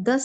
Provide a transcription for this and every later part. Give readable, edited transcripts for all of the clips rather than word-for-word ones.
10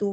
2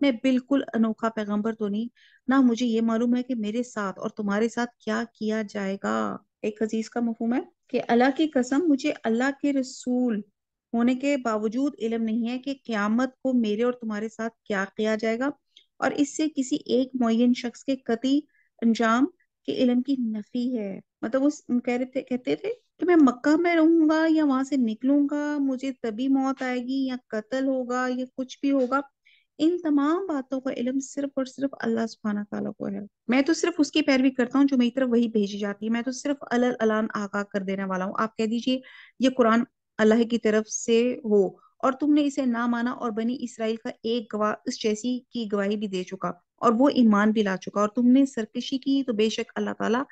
میں بالکل انوکھا پیغمبر تو نہیں، نہ مجھے یہ معلوم ہے کہ میرے ساتھ اور تمہارے ساتھ کیا کیا جائے گا۔ ایک حدیث کا مفہوم ہے کہ اللہ کی قسم مجھے اللہ کے رسول ہونے کے باوجود علم نہیں ہے کہ قیامت کو میرے اور تمہارے ساتھ کیا کیا جائے گا، اور اس سے کسی ایک معین شخص کے قطعی انجام کے علم کی نفی ہے۔ مطلب وہ کہتے تھے کہ میں مکہ میں رہوں گا یا وہاں سے نکلوں گا، مجھے تبھی موت آئے گی یا قتل ہوگا یا کچھ بھی ہوگا، ان تمام باتوں کا علم صرف اور صرف اللہ سبحانہ تعالیٰ کو ہے۔ میں تو صرف اس کی پیروی کرتا ہوں جو میری طرف وہی بھیجی جاتی ہے، میں تو صرف اعلان آگاہ کر دینے والا ہوں۔ آپ کہہ دیجئے یہ قرآن اللہ کی طرف سے ہو اور تم نے اسے نہ مانا، اور بنی اسرائیل کا ایک گواہ اس جیسی کی گواہی بھی دے چکا اور وہ ایمان بھی لا چکا، اور تم نے سرکشی کی تو بے شک اللہ تعالیٰ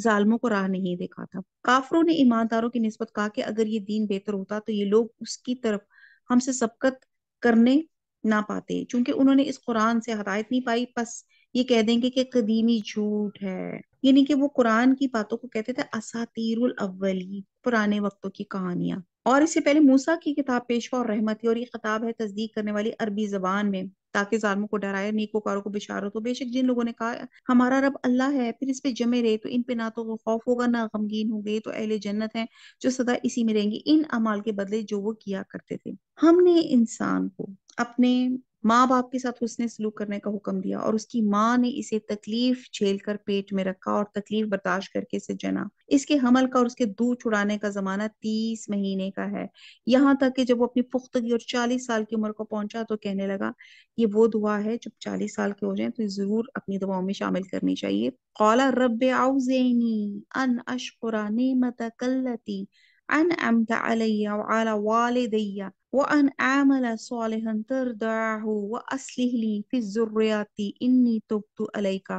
ظالموں کو راہ نہیں دکھاتا۔ کافروں نے ایمانداروں کی نسبت کہا کہ اگر یہ دین بہتر ہوتا تو یہ لوگ اس کی طرف ہم سے سبقت کرنے نہ پاتے، چونکہ انہوں نے اس قرآن سے ہدایت نہیں پائی، پس یہ کہہ دیں گے کہ قدیمی جھوٹ ہے، یعنی کہ وہ قرآن کی باتوں کو کہتے تھے اساطیر الاولی، پرانے وقتوں کی کہانیاں۔ اور اس سے پہلے موسیٰ کی کتاب پیشوا اور رحمت تھی، اور یہ خطاب ہے تصدیق کرنے والی عربی زبان میں تاکہ ظالموں کو ڈرائے، نیکوکاروں کو بشارت ہو۔ بے شک جن لوگوں نے کہا ہمارا رب اللہ ہے پھر اس پہ جمے رہے تو ان پہ نہ تو خوف ہوگا نہ غمگین ہوں گے، تو اہل جنت ہیں جو سدا اسی میں رہیں گے ان اعمال کے بدلے جو وہ کیا کرتے تھے۔ ہم نے انسان کو اپنے ماں باپ کے ساتھ حسن سلوک کرنے کا حکم دیا، اور اس کی ماں نے اسے تکلیف جھیل کر پیٹ میں رکھا اور تکلیف برداشت کر کے اسے جنا۔ اس کے حمل کا اور اس کے دودھ چھڑانے کا زمانہ 30 مہینے کا ہے، یہاں تک کہ جب وہ اپنی پختگی اور 40 سال کی عمر کو پہنچا تو کہنے لگا یہ وہ دعا ہے جب 40 سال کے ہو جائیں تو ضرور اپنی دعاؤں میں شامل کرنی چاہیے۔ قال رب اعوذنی ان اشکر نعمتک التی انعمت علی وعلی والدی وان اعمل صالحا ترضاه واصلح لي في ذریتی انی تبت الیک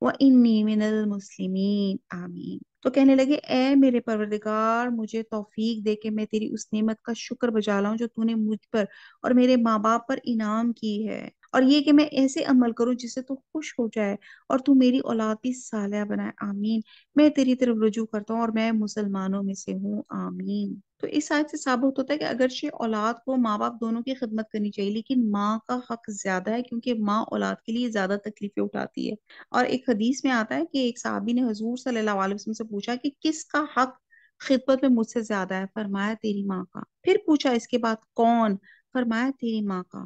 وانی من المسلمین آمین۔ تو کہنے لگے اے میرے پروردگار مجھے توفیق دے کہ میں تیری اس نعمت کا شکر بجا لاؤں جو تو نے مجھ پر اور میرے ماں باپ پر انعام کی ہے، اور یہ کہ میں ایسے عمل کروں جس سے تو خوش ہو جائے اور تو میری اولاد بھی صالحہ بنائے، آمین۔ میں تیری طرف رجوع کرتا ہوں اور میں مسلمانوں میں سے ہوں، آمین۔ تو اس آیت سے ثابت ہوتا ہے کہ اگرچہ اولاد کو ماں باپ دونوں کی خدمت کرنی چاہیے، لیکن ماں کا حق زیادہ ہے کیونکہ ماں اولاد کے لیے زیادہ تکلیفیں اٹھاتی ہے۔ اور ایک حدیث میں آتا ہے کہ ایک صحابی نے حضور صلی اللہ علیہ وسلم سے پوچھا کہ کس کا حق خدمت میں مجھ سے زیادہ ہے؟ فرمایا تیری ماں کا۔ پھر پوچھا اس کے بعد کون؟ فرمایا تیری ماں کا۔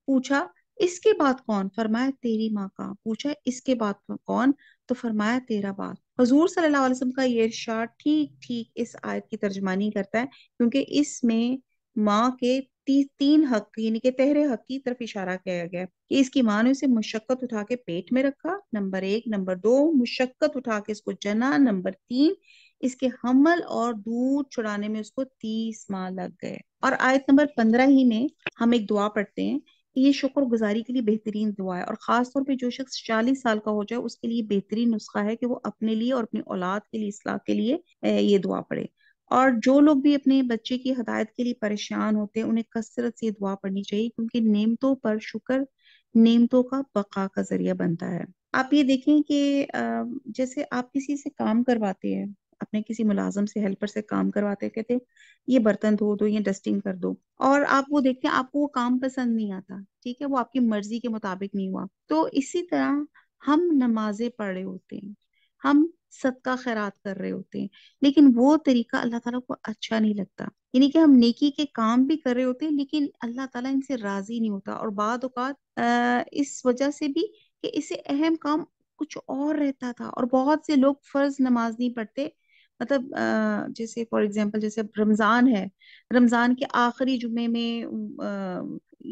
پوچھا اس کے بعد کون؟ فرمایا تیری ماں کا۔ پوچھا اس کے بعد کون؟ تو فرمایا تیرا باپ۔ حضور صلی اللہ علیہ وسلم کا یہ ارشاد ٹھیک ٹھیک اس آیت کی ترجمانی کرتا ہے، کیونکہ اس میں ماں کے تین حق یعنی کہ تہرے حق کی طرف اشارہ کیا گیا ہے کہ اس کی ماں نے اسے مشقت اٹھا کے پیٹ میں رکھا، نمبر 1، نمبر 2 مشقت اٹھا کے اس کو جنا، نمبر 3 اس کے حمل اور دودھ چڑانے میں اس کو 30 ماہ لگ گئے۔ اور آیت نمبر 15 ہی میں ہم ایک دعا پڑھتے ہیں کہ یہ شکر گزاری کے لیے بہترین دعا ہے، اور خاص طور پہ جو شخص 40 سال کا ہو جائے اس کے لیے بہترین نسخہ ہے کہ وہ اپنے لیے اور اپنی اولاد کے لیے اصلاح کے لیے یہ دعا پڑھے۔ اور جو لوگ بھی اپنے بچے کی ہدایت کے لیے پریشان ہوتے ہیں انہیں کثرت سے دعا پڑھنی چاہیے، کیونکہ نعمتوں پر شکر نعمتوں کا بقا کا ذریعہ بنتا ہے۔ آپ یہ دیکھیں کہ جیسے آپ کسی سے کام کرواتے ہیں، اپنے کسی ملازم سے ہیلپر سے کام کرواتے ہیں، کہتے ہیں یہ برتن دھو دو، یہ ڈسٹنگ کر دو، اور آپ وہ دیکھتے ہیں آپ کو وہ کام پسند نہیں آتا، ٹھیک ہے، وہ آپ کی مرضی کے مطابق نہیں ہوا، تو اسی طرح ہم نمازیں پڑھ رہے ہوتے ہیں، ہم صدقہ خیرات کر رہے ہوتے ہیں، لیکن وہ طریقہ اللہ تعالیٰ کو اچھا نہیں لگتا، یعنی کہ ہم نیکی کے کام بھی کر رہے ہوتے ہیں لیکن اللہ تعالیٰ ان سے راضی نہیں ہوتا، اور بعض اوقات اس وجہ سے بھی کہ اس سے اہم کام کچھ اور رہتا تھا، اور بہت سے لوگ فرض نماز نہیں پڑھتے، مطلب جیسے فار ایگزامپل جیسے رمضان ہے، رمضان کے آخری جمعے میں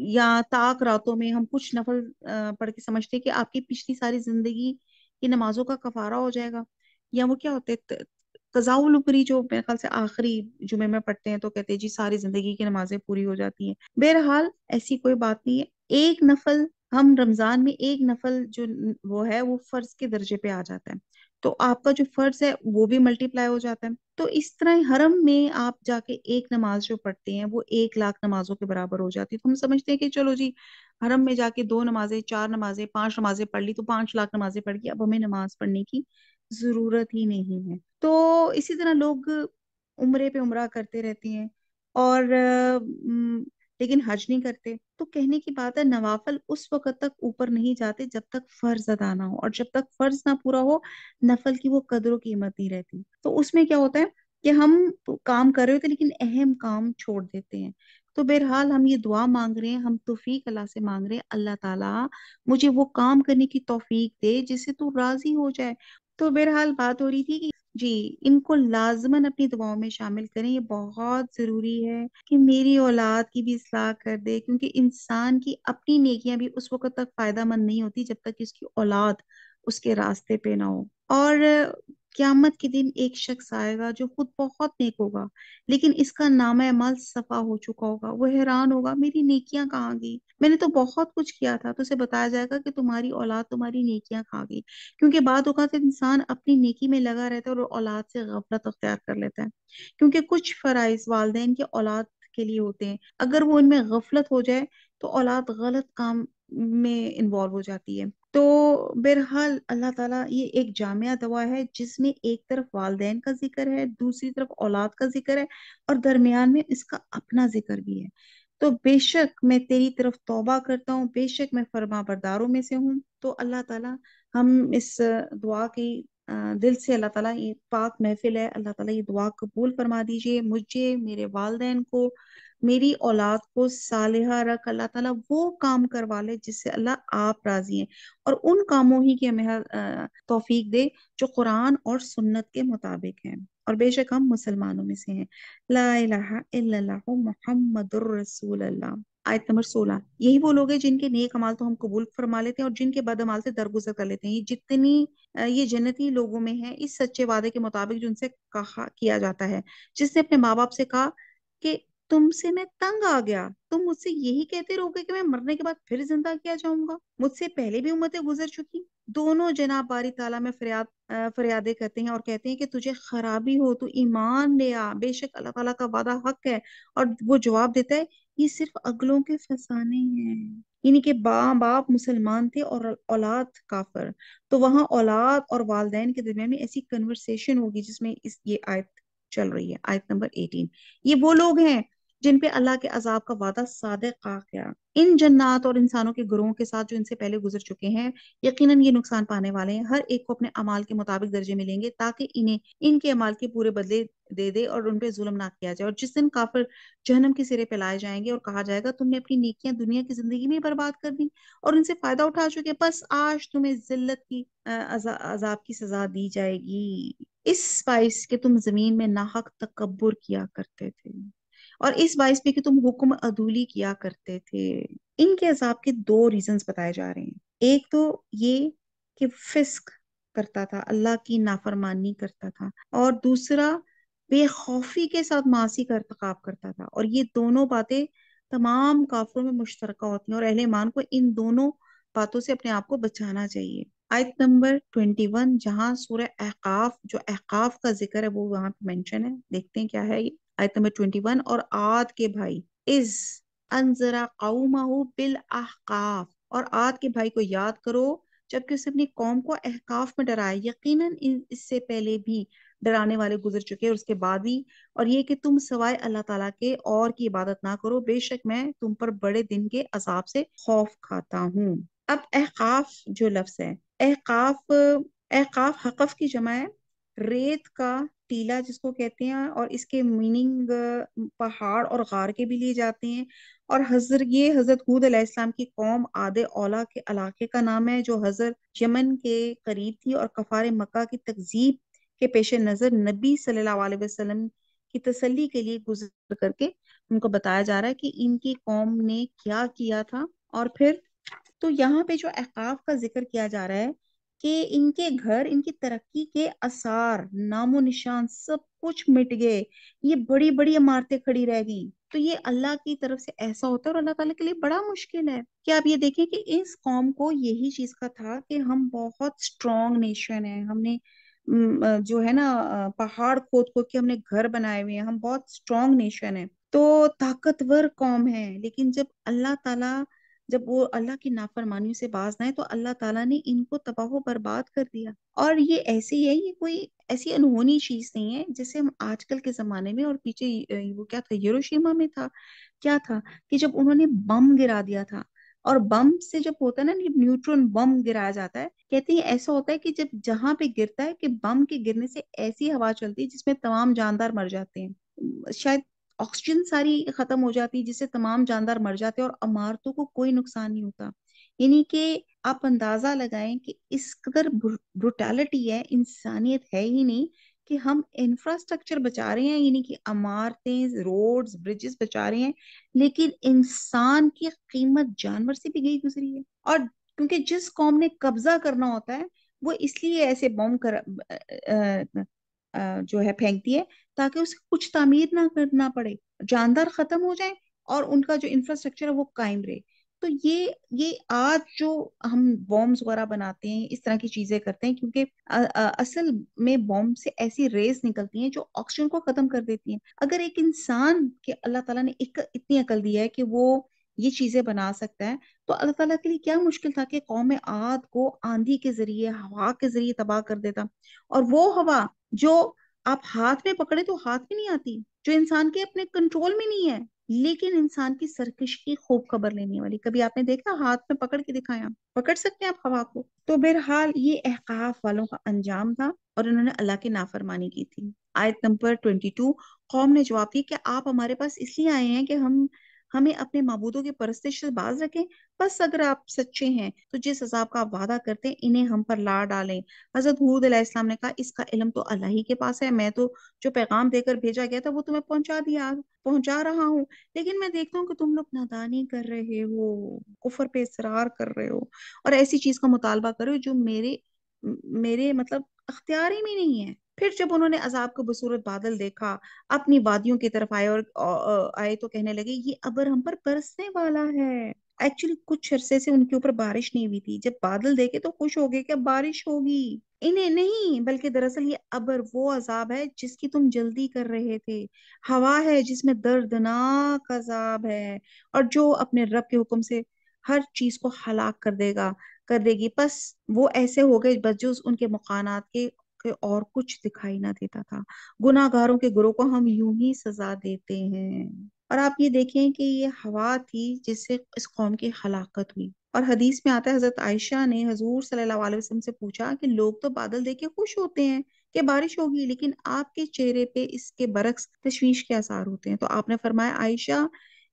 یا طاق راتوں میں ہم کچھ نفل پڑھ کے سمجھتے کہ آپ کی پچھلی ساری زندگی کی نمازوں کا کفارہ ہو جائے گا، یا وہ کیا ہوتے قضاء العمری جو میرے خیال سے آخری جمعے میں پڑھتے ہیں تو کہتے ہیں جی ساری زندگی کی نمازیں پوری ہو جاتی ہیں۔ بہرحال ایسی کوئی بات نہیں ہے، ایک نفل ہم رمضان میں ایک نفل جو وہ ہے وہ فرض کے درجے پہ آ جاتا ہے، تو آپ کا جو فرض ہے وہ بھی ملٹیپلائی ہو جاتا ہے، تو اس طرح حرم میں آپ جا کے ایک نماز جو پڑھتے ہیں وہ 1,00,000 نمازوں کے برابر ہو جاتی ہے، تو ہم سمجھتے ہیں کہ چلو جی حرم میں جا کے 2 نمازیں 4 نمازیں 5 نمازیں پڑھ لی تو 5,00,000 نمازیں پڑھ گئی، اب ہمیں نماز پڑھنے کی ضرورت ہی نہیں ہے۔ تو اسی طرح لوگ عمرے پہ عمرہ کرتے رہتے ہیں، اور لیکن حج نہیں کرتے۔ تو کہنے کی بات ہے نوافل اس وقت تک اوپر نہیں جاتے جب تک فرض ادا نہ ہو، اور جب تک فرض نہ پورا ہو نفل کی وہ قدر و قیمت نہیں رہتی۔ تو اس میں کیا ہوتا ہے کہ ہم کام کر رہے ہوتے ہیں لیکن اہم کام چھوڑ دیتے ہیں۔ تو بہرحال ہم یہ دعا مانگ رہے ہیں، ہم توفیق اللہ سے مانگ رہے ہیں، اللہ تعالیٰ مجھے وہ کام کرنے کی توفیق دے جس سے تو راضی ہو جائے۔ تو بہرحال بات ہو رہی تھی کہ جی ان کو لازماً اپنی دعاؤں میں شامل کریں، یہ بہت ضروری ہے کہ میری اولاد کی بھی اصلاح کر دے، کیونکہ انسان کی اپنی نیکیاں بھی اس وقت تک فائدہ مند نہیں ہوتی جب تک کہ اس کی اولاد اس کے راستے پہ نہ ہو۔ اور قیامت کے دن ایک شخص آئے گا جو خود بہت نیک ہوگا لیکن اس کا نامہ اعمال صفا ہو چکا ہوگا، وہ حیران ہوگا میری نیکیاں کہاں گئی، میں نے تو بہت کچھ کیا تھا۔ تو اسے بتایا جائے گا کہ تمہاری اولاد تمہاری نیکیاں کھا گئی، کیونکہ بعد اوقات انسان اپنی نیکی میں لگا رہتا ہے اور اولاد سے غفلت اختیار کر لیتا ہے، کیونکہ کچھ فرائض والدین کے اولاد کے لیے ہوتے ہیں، اگر وہ ان میں غفلت ہو جائے تو اولاد غلط کام میں انوالو ہو جاتی ہے۔ تو بہرحال اللہ تعالیٰ یہ ایک جامعہ دعا ہے جس میں ایک طرف والدین کا ذکر ہے، دوسری طرف اولاد کا ذکر ہے، اور درمیان میں اس کا اپنا ذکر بھی ہے۔ تو بے شک میں تیری طرف توبہ کرتا ہوں، بے شک میں فرما برداروں میں سے ہوں۔ تو اللہ تعالیٰ ہم اس دعا کی دل سے، اللہ تعالیٰ یہ پاک محفل ہے، اللہ تعالیٰ یہ دعا قبول فرما دیجئے، مجھے، میرے والدین کو، میری اولاد کو صالحہ رکھ، اللہ تعالیٰ وہ کام کروا لے جس سے اللہ آپ راضی ہیں، اور ان کاموں ہی کی ہمیں توفیق دے جو قرآن اور سنت کے مطابق ہیں، اور بے شک ہم مسلمانوں میں سے ہیں۔ لا الہ الا اللہ محمد الرسول اللہ۔ آیت نمبر 16۔ یہی وہ لوگ ہیں جن کے نیک اعمال تو ہم قبول فرما لیتے ہیں اور جن کے بد اعمال سے درگزر کر لیتے ہیں۔ یہ جتنی یہ جنتی لوگوں میں ہے اس سچے وعدے کے مطابق جو ان سے کہا کیا جاتا ہے، جس نے اپنے ماں باپ سے کہا کہ تم سے میں تنگ آ گیا، تم مجھ سے یہی کہتے رہو گے کہ میں مرنے کے بعد پھر زندہ کیا جاؤں گا، مجھ سے پہلے بھی امتیں گزر چکی۔ دونوں جناب باری تعالیٰ میں فریادیں کرتے ہیں اور کہتے ہیں کہ تجھے خرابی ہو تو ایمان لے آ، بے شک اللہ تعالیٰ کا وعدہ حق ہے۔ اور وہ جواب دیتا ہے یہ صرف عقلوں کے فسانے ہیں، یعنی کہ باپ مسلمان تھے اور اولاد کافر، تو وہاں اولاد اور والدین کے درمیان میں ایسی کنورسیشن ہوگی جس میں یہ آیت چل رہی ہے، آیت نمبر 18۔ یہ وہ لوگ ہیں جن پہ اللہ کے عذاب کا وعدہ صادق آ گیا۔ ان جنات اور انسانوں کے گروہوں کے ساتھ جو ان سے پہلے گزر چکے ہیں یقیناً یہ نقصان پانے والے ہیں، ہر ایک کو اپنے اعمال کے مطابق درجے ملیں گے تاکہ انہیں ان کے اعمال کے پورے بدلے دے دے اور ان پہ ظلم نہ کیا جائے۔ اور جس دن کافر جہنم کے سرے پہ لائے جائیں گے اور کہا جائے گا تم نے اپنی نیکیاں دنیا کی زندگی میں ہی برباد کر دی اور ان سے فائدہ اٹھا چکے، بس آج تمہیں ذلت کی عذاب کی سزا دی جائے گی، اس باعث کہ تم زمین میں ناحق تکبر کیا کرتے تھے، اور اس باعث بھی کہ تم حکم عدولی کیا کرتے تھے۔ ان کے عذاب کے دو ریزنز بتائے جا رہے ہیں، ایک تو یہ کہ فسق کرتا تھا، اللہ کی نافرمانی کرتا تھا، اور دوسرا بے خوفی کے ساتھ معاصی کا ارتکاب کرتا تھا، اور یہ دونوں باتیں تمام کافروں میں مشترکہ ہوتی ہیں اور اہل ایمان کو ان دونوں باتوں سے اپنے آپ کو بچانا چاہیے۔ آیت نمبر 21 جہاں سورہ احقاف، جو احقاف کا ذکر ہے وہ وہاں پہ مینشن ہے، دیکھتے ہیں کیا ہے یہ۔ آیت نمبر 21، اور عاد کے بھائی از انذرا قومہ بالاحقاف، اور عاد کے بھائی کو یاد کرو جبکہ اس نے اپنی قوم کو احقاف میں ڈرایا، یقیناً اس سے پہلے بھی ڈرانے والے گزر چکے اور اس کے بعد بھی، اور یہ کہ تم سوائے اللہ تعالیٰ کے اور کی عبادت نہ کرو، بے شک میں تم پر بڑے دن کے عذاب سے خوف کھاتا ہوں۔ اب احقاف جو لفظ ہے، احقاف احقاف حقف کی جمع ہے، ریت کا ٹیلا جس کو کہتے ہیں، اور اس کے میننگ پہاڑ اور غار کے بھی لیے جاتے ہیں، اور یہ حضرت حود علیہ السلام کی قوم عاد اولا کے علاقے کا نام ہے جو حضرت یمن کے قریب تھی، اور کفار مکہ کی تکذیب کے پیش نظر نبی صلی اللہ علیہ وسلم کی تسلی کے لیے گزر کر کے ان کو بتایا جا رہا ہے کہ ان کی قوم نے کیا کیا تھا۔ اور پھر تو یہاں پہ جو احقاف کا ذکر کیا جا رہا ہے کہ ان کے گھر، ان کی ترقی کے آثار، نام و نشان سب کچھ مٹ گئے، یہ بڑی بڑی عمارتیں کھڑی رہ گئیں۔ تو یہ اللہ کی طرف سے ایسا ہوتا ہے اور اللہ تعالیٰ کے لیے بڑا مشکل ہے کہ آپ یہ دیکھیں کہ اس قوم کو یہی چیز کا تھا کہ ہم بہت سٹرونگ نیشن ہیں، ہم نے جو ہے نا پہاڑ کھود کھود کے ہم نے گھر بنائے ہوئے ہیں، ہم بہت سٹرونگ نیشن ہیں، تو طاقتور قوم ہے، لیکن جب وہ اللہ کی نافرمانیوں سے باز نہ آئے تو اللہ تعالیٰ نے ان کو تباہ و برباد کر دیا۔ اور یہ ایسے ہی ہے، یہ کوئی ایسی انہونی چیز نہیں ہے جیسے ہم آج کل کے زمانے میں، اور پیچھے وہ کیا تھا، ہیروشیما میں تھا کیا تھا کہ جب انہوں نے بم گرا دیا تھا، اور بم سے جب ہوتا ہے نا، جب نیوٹرون بم گرایا جاتا ہے، کہتے ہیں ایسا ہوتا ہے کہ جب جہاں پہ گرتا ہے کہ بم کے گرنے سے ایسی ہوا چلتی ہے جس میں تمام جاندار مر جاتے ہیں، شاید آکسیجن ساری ختم ہو جاتی ہے جس سے تمام جاندار مر جاتے ہیں، اور عمارتوں کو کوئی نقصان نہیں ہوتا. یعنی کہ آپ اندازہ لگائیں کہ اس قدر بروٹالٹی ہے، انسانیت ہے ہی نہیں کہ ہم انفراسٹرکچر بچا رہے ہیں، یعنی کہ عمارتیں، روڈز، برجز بچا رہے ہیں، لیکن انسان کی قیمت جانور سے بھی گئی گزری ہے. اور کیونکہ جس قوم نے قبضہ کرنا ہوتا ہے وہ اس لیے ایسے بم جو ہے پھینکتی ہے تاکہ اسے کچھ تعمیر نہ کرنا پڑے، جاندار ختم ہو جائیں اور ان کا جو انفراسٹرکچر ہے وہ قائم رہے. تو یہ آج جو ہم بومز وغیرہ بناتے ہیں، اس طرح کی چیزیں کرتے ہیں، کیونکہ اصل میں بوم سے ایسی ریز نکلتی ہیں جو آکسیجن کو ختم کر دیتی ہیں. اگر ایک انسان کے اللہ تعالیٰ نے اتنی عقل دی ہے کہ وہ یہ چیزیں بنا سکتا ہے، تو اللہ تعالیٰ کے لیے کیا مشکل تھا کہ قوم عاد کو آندھی کے ذریعے، ہوا کے ذریعے تباہ کر دیتا. اور وہ ہوا جو آپ ہاتھ میں پکڑے تو ہاتھ میں نہیں آتی، جو انسان کے اپنے کنٹرول میں نہیں ہے، لیکن انسان کی سرکش کی خوب خبر لینے والی. کبھی آپ نے دیکھا ہاتھ میں پکڑ کے دکھایا؟ پکڑ سکتے ہیں آپ ہوا کو؟ تو بہرحال یہ احقاف والوں کا انجام تھا، اور انہوں نے اللہ کی نافرمانی کی تھی. آیت نمبر 22، قوم نے جواب دیا کہ آپ ہمارے پاس اس لیے آئے ہیں کہ ہمیں اپنے معبودوں کی پرستش سے باز رکھیں. بس اگر آپ سچے ہیں تو جس عذاب کا آپ وعدہ کرتے ہیں انہیں ہم پر لا ڈالیں. حضرت ہود علیہ السلام نے کہا اس کا علم تو اللہ ہی کے پاس ہے، میں تو جو پیغام دے کر بھیجا گیا تھا وہ تمہیں پہنچا رہا ہوں، لیکن میں دیکھتا ہوں کہ تم لوگ نادانی کر رہے ہو، کفر پہ اصرار کر رہے ہو، اور ایسی چیز کا مطالبہ کر رہے ہو جو میرے مطلب اختیار ہی میں نہیں ہے. پھر جب انہوں نے عذاب کو بصورت بادل دیکھا، اپنی وادیوں کی طرف آئے اور آئے تو کہنے لگے یہ ابر ہم پر برسنے والا ہے. ایکچولی کچھ عرصے سے ان کے اوپر بارش نہیں ہوئی تھی، جب بادل دیکھے تو خوش ہو گئے کہ اب بارش ہوگی. انہیں نہیں، بلکہ دراصل یہ ابر وہ عذاب ہے جس کی تم جلدی کر رہے تھے، ہوا ہے جس میں دردناک عذاب ہے، اور جو اپنے رب کے حکم سے ہر چیز کو ہلاک کر دے گی. پس وہ ایسے ہو گئے بجز ان کے مقانات کے کہ اور کچھ دکھائی نہ دیتا تھا. گناہ گاروں کے گروہ کو ہم یوں ہی سزا دیتے ہیں. اور آپ یہ دیکھیں کہ یہ ہوا تھی جس سے اس قوم کی ہلاکت ہوئی. اور حدیث میں آتا ہے حضرت عائشہ نے حضور صلی اللہ علیہ وسلم سے پوچھا کہ لوگ تو بادل دیکھ کے خوش ہوتے ہیں کہ بارش ہوگی، لیکن آپ کے چہرے پہ اس کے برعکس تشویش کے آثار ہوتے ہیں. تو آپ نے فرمایا عائشہ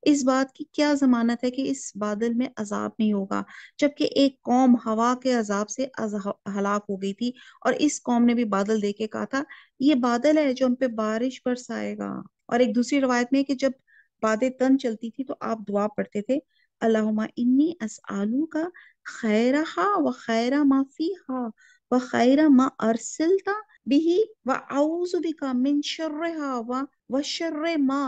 اس بات کی کیا ضمانت ہے کہ اس بادل میں عذاب نہیں ہوگا، جبکہ ایک قوم ہوا کے عذاب سے ہلاک ہو گئی تھی، اور اس قوم نے بھی بادل دیکھ کے کہا تھا یہ بادل ہے جو ہم پہ بارش برسائے گا. اور ایک دوسری روایت میں کہ جب بادیں تن چلتی تھی تو آپ دعا پڑھتے تھے اللہم انی اسآلوک خیرہا و خیر ما فیہا و خیر ما ارسلت بھی و اعوذ بک من شرہا و شر ما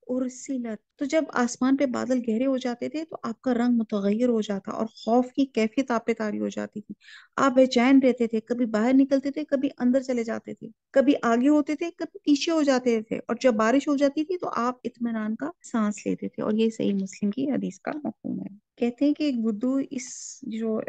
ارسلت. تو جب آسمان پہ بادل گہرے ہو جاتے تھے تو آپ کا رنگ متغیر ہو جاتا اور خوف کی کیفیت آپ پہ طاری ہو جاتی تھی. آپ بے چین رہتے تھے، کبھی باہر نکلتے تھے، کبھی اندر چلے جاتے تھے، کبھی آگے ہوتے تھے، کبھی پیچھے ہو جاتے تھے، اور جب بارش ہو جاتی تھی تو آپ اطمینان کا سانس لیتے تھے. اور یہ صحیح مسلم کی حدیث کا مفہوم ہے. کہتے ہیں کہ ایک بدو اس جو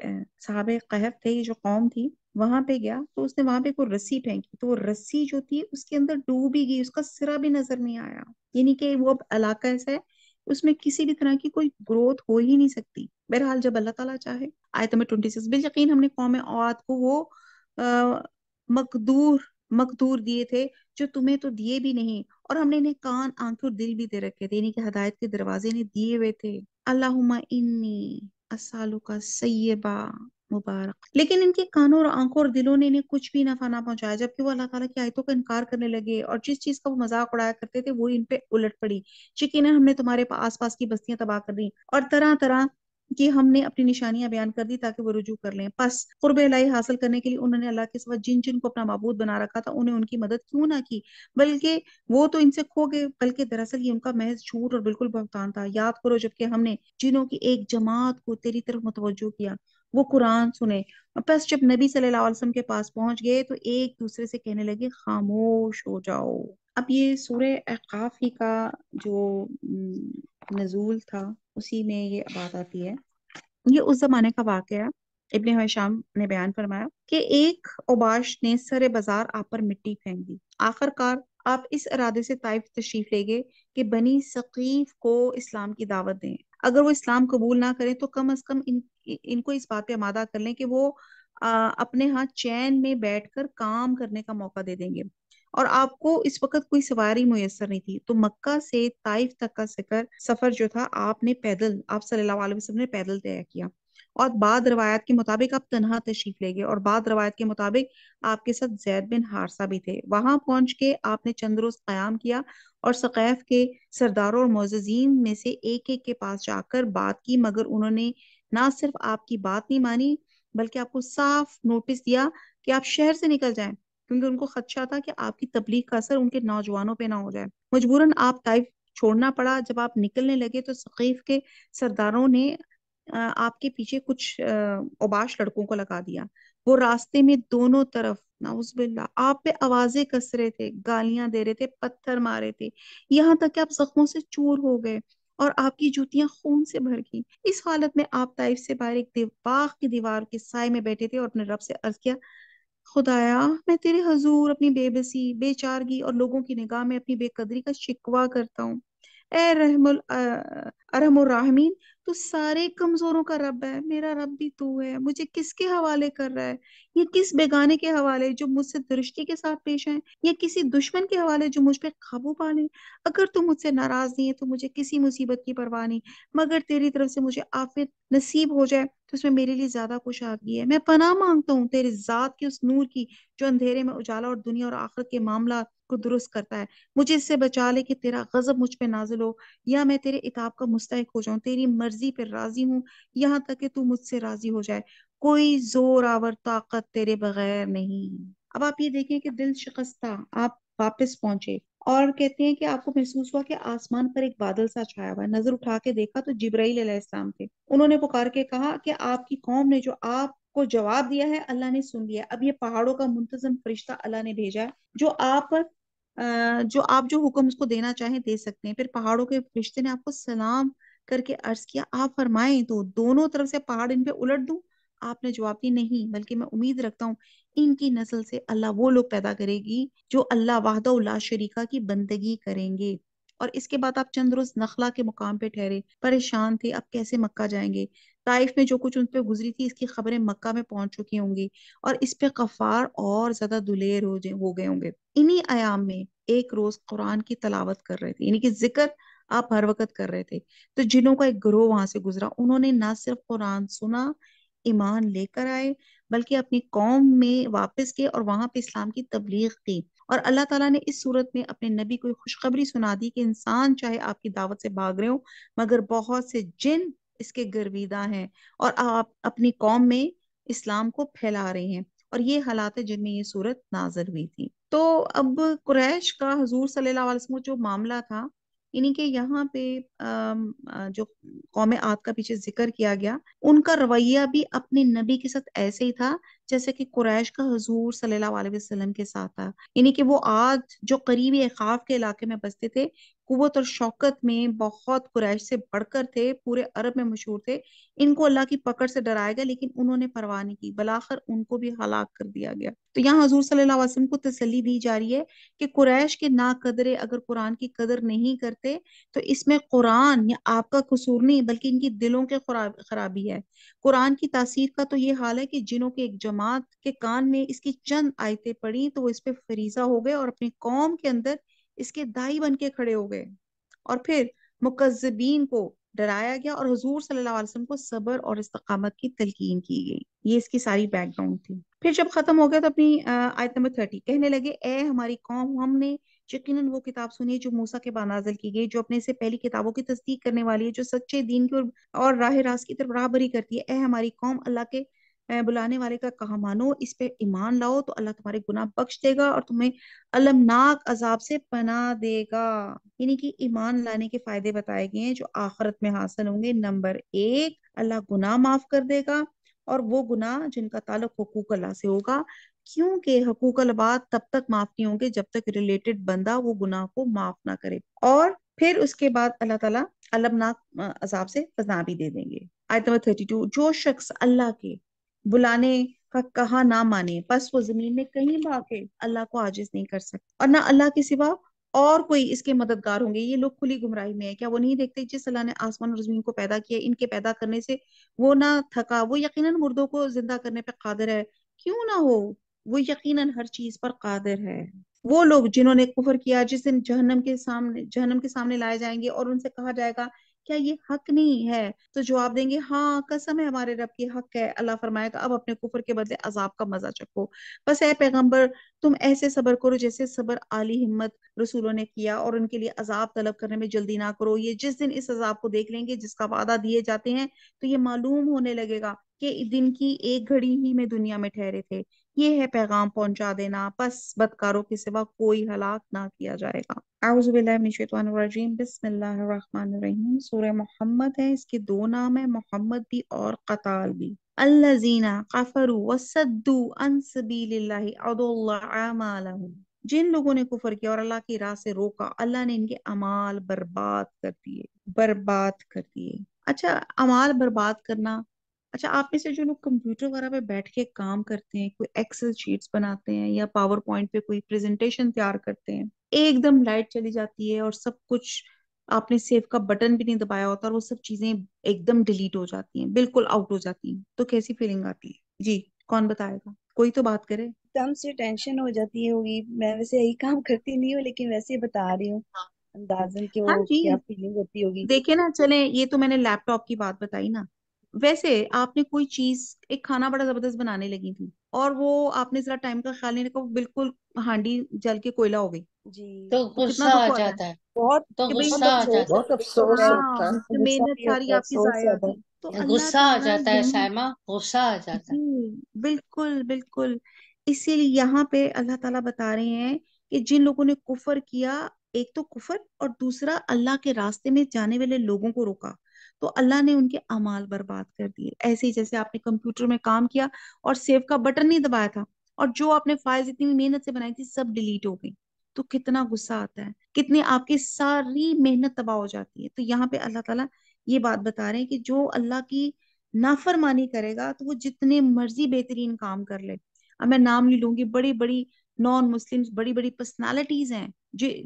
صحابہ کہف تھے، یہ جو قوم تھی، وہاں پہ گیا تو اس نے وہاں پہ کوئی رسی پھینکی، تو وہ رسی جو تھی اس کے اندر ڈوب ہی گئی، اس کا سرا بھی نظر نہیں آیا. یعنی کہ وہ علاقہ ایسا ہے اس میں کسی بھی طرح کی کوئی گروتھ ہو ہی نہیں سکتی. بہرحال جب اللہ تعالیٰ چاہے. آیت نمبر 26، بالیقین ہم نے قوم عاد کو وہ مقدور مقدور دیے تھے جو تمہیں تو دیے بھی نہیں، اور ہم نے انہیں کان، آنکھ اور دل بھی دے رکھے تھے، یعنی کہ ہدایت کے دروازے انہیں دیے ہوئے تھے. اللہم انی اسالک سیبا مبارک. لیکن ان کے کانوں اور آنکھوں اور دلوں نے انہیں کچھ بھی نفع نہ پہنچایا، جبکہ وہ اللہ تعالیٰ کی آیتوں کا انکار کرنے لگے، اور جس چیز کا وہ مذاق اڑایا کرتے تھے وہ ان پہ الٹ پڑی. یقیناً ہم نے تمہارے آس پاس کی بستیاں تباہ کر دی، اور طرح طرح کہ ہم نے اپنی نشانیاں بیان کر دی تاکہ وہ رجوع کر لیں. پس قرب الہی حاصل کرنے کے لیے انہوں نے اللہ کے سوا جن جن کو اپنا معبود بنا رکھا تھا انہیں ان کی مدد کیوں نہ کی، بلکہ وہ تو ان سے کھو گئے، بلکہ دراصل یہ ان کا محض جھوٹ اور بالکل بہتان تھا. یاد کرو جبکہ ہم نے جنوں کی ایک جماعت کو تیری طرف متوجہ کیا، وہ قرآن سنے. بس جب نبی صلی اللہ علیہ وسلم کے پاس پہنچ گئے تو ایک دوسرے سے کہنے لگے خاموش ہو جاؤ. اب یہ سورہ احقاف ہی کا جو نزول تھا اسی میں یہ بات آتی ہے. یہ اس زمانے کا واقعہ ابن ہشام نے بیان فرمایا کہ ایک اوباش نے سر بازار آپ پر مٹی پھینک دی. آخر کار آپ اس ارادے سے طائف تشریف لے گئے کہ بنی ثقیف کو اسلام کی دعوت دیں۔ اگر وہ اسلام قبول نہ کریں تو کم از کم ان کو اس بات پہ آمادہ کر لیں کہ وہ اپنے ہاں چین میں بیٹھ کر کام کرنے کا موقع دے دیں گے۔ اور آپ کو اس وقت کوئی سواری میسر نہیں تھی، تو مکہ سے طائف تک کا سفر جو تھا آپ صلی اللہ علیہ وسلم نے پیدل طے کیا۔ اور بعض روایات کے مطابق آپ تنہا تشریف لے گئے، اور بعض روایت کے مطابق آپ کے ساتھ زید بن حارثہ بھی تھے۔ وہاں پہنچ کے آپ نے چند روز قیام کیا اور ثقیف کے سرداروں اور معززین میں سے ایک ایک کے پاس جا کر بات کی، مگر انہوں نے نہ صرف آپ کی بات نہیں مانی بلکہ آپ کو صاف نوٹس دیا کہ آپ شہر سے نکل جائیں، کیونکہ ان کو خدشہ تھا کہ آپ کی تبلیغ کا اثر ان کے نوجوانوں پہ نہ ہو جائے۔ مجبوراً آپ طائف چھوڑنا پڑا۔ جب آپ نکلنے لگے تو ثقیف کے سرداروں نے آپ کے پیچھے کچھ اوباش لڑکوں کو لگا دیا۔ وہ راستے میں دونوں طرف نعوذ باللہ آپ پہ آوازیں کس رہے تھے، گالیاں دے رہے تھے، پتھر مارے تھے، یہاں تک کہ آپ زخموں سے چور ہو گئے اور آپ کی جوتیاں خون سے بھر گئی۔ اس حالت میں آپ طائف سے باہر ایک باغ کی دیوار کے سائے میں بیٹھے تھے اور اپنے رب سے عرض کیا، خدایا میں تیرے حضور اپنی بے بسی، بے چارگی اور لوگوں کی نگاہ میں اپنی بے قدری کا شکوہ کرتا ہوں۔ اے ارحم الراحمین، تو سارے کمزوروں کا رب ہے، میرا رب بھی تو ہے، مجھے کس کے حوالے کر رہا ہے؟ یہ کس بیگانے کے حوالے جو مجھ سے درشتی کے ساتھ پیش آئے، یا کسی دشمن کے حوالے جو مجھ پہ قابو پا لے؟ اگر تم مجھ سے ناراض نہیں ہے تو مجھے کسی مصیبت کی پرواہ نہیں، مگر تیری طرف سے مجھے عافیت نصیب ہو جائے تو اس میں میرے لیے زیادہ کشادگی ہے۔ میں پناہ مانگتا ہوں تیرے ذات کے اس نور کی جو اندھیرے میں اجالا اور دنیا اور آخرت کے معاملات کو درست کرتا ہے۔ مجھے اس سے بچا لے کہ تیرا غضب مجھ پہ نازل ہو یا میں تیرے عتاب کا مستحق ہو جاؤں۔ تیری مرضی پہ راضی ہوں یہاں تک کہ تو مجھ سے راضی ہو جائے۔ کوئی زور آور طاقت تیرے بغیر نہیں۔ اب آپ یہ دیکھیں کہ دل شکستہ آپ واپس پہنچے اور کہتے ہیں کہ آپ کو محسوس ہوا کہ آسمان پر ایک بادل سا چھایا ہوا ہے۔ نظر اٹھا کے دیکھا تو جبرائیل علیہ السلام تھے۔ انہوں نے پکار کے کہا کہ آپ کی قوم نے جو آپ کو جواب دیا ہے اللہ نے سن لیا۔ اب یہ پہاڑوں کا منتظم فرشتہ اللہ نے بھیجا ہے جو آپ جو حکم اس کو دینا چاہیں دے سکتے ہیں۔ پھر پہاڑوں کے فرشتے نے آپ کو سلام کر کے عرض کیا، آپ فرمائیں تو دونوں طرف سے پہاڑ ان پہ الٹ دوں؟ آپ نے جواب دی، نہیں، بلکہ میں امید رکھتا ہوں ان کی نسل سے اللہ وہ لوگ پیدا کرے گی جو اللہ وحدہ لا شریکہ کی بندگی کریں گے۔ اور اس کے بعد آپ چند روز نخلا کے مقام پہ ٹھہرے، پریشان تھے اب کیسے مکہ جائیں گے۔ طائف میں جو کچھ ان پہ گزری تھی اس کی خبریں مکہ میں پہنچ چکی ہوں گی اور اس پہ غفار اور زیادہ دلیر ہو گئے ہوں گے۔ انہی ایام میں ایک روز قرآن کی تلاوت کر رہے تھے، یعنی کہ ذکر آپ ہر وقت کر رہے تھے، تو جنوں کا ایک گروہ وہاں سے گزرا۔ انہوں نے نہ صرف قرآن سنا، ایمان لے کر آئے، بلکہ اپنی قوم میں واپس گئے اور وہاں پہ اسلام کی تبلیغ کی۔ اور اللہ تعالیٰ نے اس صورت میں اپنے نبی کو خوشخبری سنا دی کہ انسان چاہے آپ کی دعوت سے بھاگ رہے ہو مگر بہت سے جن اس کے گرویدہ ہیں اور آپ اپنی قوم میں اسلام کو پھیلا رہے ہیں۔ اور یہ حالات ہے جن میں یہ صورت نازل ہوئی تھی۔ تو اب قریش کا حضور صلی اللہ علیہ وسلم جو معاملہ تھا، یعنی کہ یہاں پہ جو قوم عاد کا پیچھے ذکر کیا گیا، ان کا رویہ بھی اپنے نبی کے ساتھ ایسے ہی تھا جیسے کہ قریش کا حضور صلی اللہ علیہ وسلم کے ساتھ تھا۔ یعنی کہ وہ عاد جو قریبی احقاف کے علاقے میں بستے تھے، قوت اور شوکت میں بہت قریش سے بڑھ کر تھے، پورے عرب میں مشہور تھے۔ ان کو اللہ کی پکڑ سے ڈرایا گیا لیکن انہوں نے پرواہ نہیں کی، بالآخر ان کو بھی ہلاک کر دیا گیا۔ تو یہاں حضور صلی اللہ علیہ وسلم کو تسلی دی جا رہی ہے کہ قریش کے ناقدرے اگر قرآن کی قدر نہیں کرتے تو اس میں قرآن یا آپ کا قصور نہیں بلکہ ان کی دلوں کے خرابی ہے۔ قرآن کی تاثیر کا تو یہ حال ہے کہ جنہوں کے ایک جماعت کے کان میں اس کی چند آیتیں پڑھی تو وہ اس پہ فریضہ ہو گئے اور اپنی قوم کے اندر اس کے دائی بن کے کھڑے ہو گئے، اور پھر مکذبین کو ڈرایا گیا اور حضور صلی اللہ علیہ وسلم کو صبر اور استقامت کی تلقین کی گئی۔ یہ اس کی ساری بیک گراؤنڈ تھی۔ پھر جب ختم ہو گیا تو اپنی آیت نمبر 30 کہنے لگے، اے ہماری قوم، ہم نے یقیناً وہ کتاب سنی جو موسیٰ کے بعد نازل کی گئی، جو اپنے سے پہلی کتابوں کی تصدیق کرنے والی ہے، جو سچے دین کی اور راہ راست کی طرف راہبری کرتی ہے۔ اے ہماری قوم، اللہ کے بلانے والے کا کہا مانو، اس پہ ایمان لاؤ تو اللہ تمہارے گناہ بخش دے گا اور تمہیں المناک عذاب سے پناہ دے گا۔ یعنی کہ ایمان لانے کے فائدے بتائے گئے ہیں جو آخرت میں حاصل ہوں گے۔ نمبر 1، اللہ گناہ معاف کر دے گا، اور وہ گناہ جن کا تعلق حقوق اللہ سے ہوگا، کیونکہ حقوق العباد تب تک معاف نہیں ہوں گے جب تک ریلیٹڈ بندہ وہ گناہ کو معاف نہ کرے، اور پھر اس کے بعد اللہ تعالیٰ المناک عذاب سے پناہ بھی دے دیں گے۔ آیت نمبر 32، جو شخص اللہ کے بلانے کا کہا نہ مانے بس وہ زمین میں کہیں بھاگے اللہ کو عاجز نہیں کر سکتے، اور نہ اللہ کے سوا اور کوئی اس کے مددگار ہوں گے۔ یہ لوگ کھلی گمراہی میں ہے، کیا وہ نہیں دیکھتے جس اللہ نے آسمان اور زمین کو پیدا کیا، ان کے پیدا کرنے سے وہ نہ تھکا، وہ یقیناً مردوں کو زندہ کرنے پہ قادر ہے، کیوں نہ ہو، وہ یقیناً ہر چیز پر قادر ہے۔ وہ لوگ جنہوں نے کفر کیا جس دن جہنم کے سامنے لائے جائیں گے اور ان سے کہا جائے گا کیا یہ حق نہیں ہے، تو جواب دیں گے ہاں قسم ہے ہمارے رب کی حق ہے۔ اللہ فرمائے گا اب اپنے کفر کے بدلے عذاب کا مزہ چکھو، بس اے پیغمبر تم ایسے صبر کرو جیسے صبر عالی ہمت رسولوں نے کیا، اور ان کے لیے عذاب طلب کرنے میں جلدی نہ کرو، یہ جس دن اس عذاب کو دیکھ لیں گے جس کا وعدہ دیے جاتے ہیں تو یہ معلوم ہونے لگے گا کہ دن کی ایک گھڑی ہی میں دنیا میں ٹھہرے تھے۔ یہ ہے پیغام پہنچا دینا، پس بدکاروں کے سوا کوئی ہلاک نہ کیا جائے گا۔ اعوذ باللہ من الشیطان الرجیم، بسم اللہ الرحمن الرحیم۔ سورہ محمد ہے، اس کے دو نام ہیں، محمد بھی اور قتال بھی۔ الذین کفروا وصدوا عن سبیل اللہ اضل اعمالهم، جن لوگوں نے کفر کیا اور اللہ کی راہ سے روکا، اللہ نے ان کے اعمال برباد کر دیے، برباد کر دیے۔ اچھا، اعمال برباد کرنا، اچھا آپ میں سے جو لوگ کمپیوٹر وغیرہ پہ بیٹھ کے کام کرتے ہیں، کوئی ایکسل شیٹس بناتے ہیں یا پاور پوائنٹ پہ کوئی پریزنٹیشن تیار کرتے ہیں، ایک دم لائٹ چلی جاتی ہے اور سب کچھ آپ نے سیو کا بٹن بھی نہیں دبایا ہوتا اور وہ سب چیزیں ایک دم ڈیلیٹ ہو جاتی ہیں، بالکل آؤٹ ہو جاتی ہیں، تو کیسی فیلنگ آتی ہے؟ جی کون بتائے گا، کوئی تو بات کرے۔ دم سے ٹینشن ہو جاتی ہوگی، میں ویسے یہی کام کرتی نہیں ہوں لیکن ویسے ہی بتا رہی ہوں اندازن کہ ہاں وہ جی، کیا فیلنگ ہوتی ہوگی۔ دیکھیں نا، چلیں یہ تو میں نے لیپ ٹاپ کی بات بتائی نا، ویسے آپ نے کوئی چیز، ایک کھانا بڑا زبردست بنانے لگی تھی اور وہ آپ نے ذرا ٹائم کا خیال نہیں رکھا، وہ بالکل ہانڈی جل کے کوئلہ ہو گئی، جی تو تو کتنا غصہ آ دکھ ہوتا ہے جاتا ہے، بہت تو کہ بھئی غصہ بہت آ افسوس جاتا بہت افسوس ہاں ہوتا اس ہے، میں غصہ محنت بھی ساری ہوتا ہے، آپ کی افسوس ضائع زیادہ۔ کی، تو ہے، اللہ غصہ آ تعالیٰ جاتا ہے یہاں، سائمہ، غصہ آ جاتا ہے۔ جی بالکل بالکل، اسی لیے یہاں پہ اللہ تعالیٰ بتا رہے ہیں کہ جن لوگوں نے کفر کیا، ایک تو کفر اور دوسرا اللہ کے راستے میں جانے والے لوگوں کو روکا، تو اللہ نے ان کے اعمال برباد کر دیے۔ ایسے ہی جیسے آپ نے کمپیوٹر میں کام کیا اور سیو کا بٹن نہیں دبایا تھا اور جو آپ نے فائلز اتنی محنت سے بنائی تھی سب ڈیلیٹ ہو گئی، تو کتنا غصہ آتا ہے، کتنی آپ کی ساری محنت تباہ ہو جاتی ہے۔ تو یہاں پہ اللہ تعالیٰ یہ بات بتا رہے ہیں کہ جو اللہ کی نافرمانی کرے گا تو وہ جتنے مرضی بہترین کام کر لے، اب میں نام نہیں لوں گی، بڑی بڑی نان مسلم بڑی بڑی پرسنالٹیز ہیں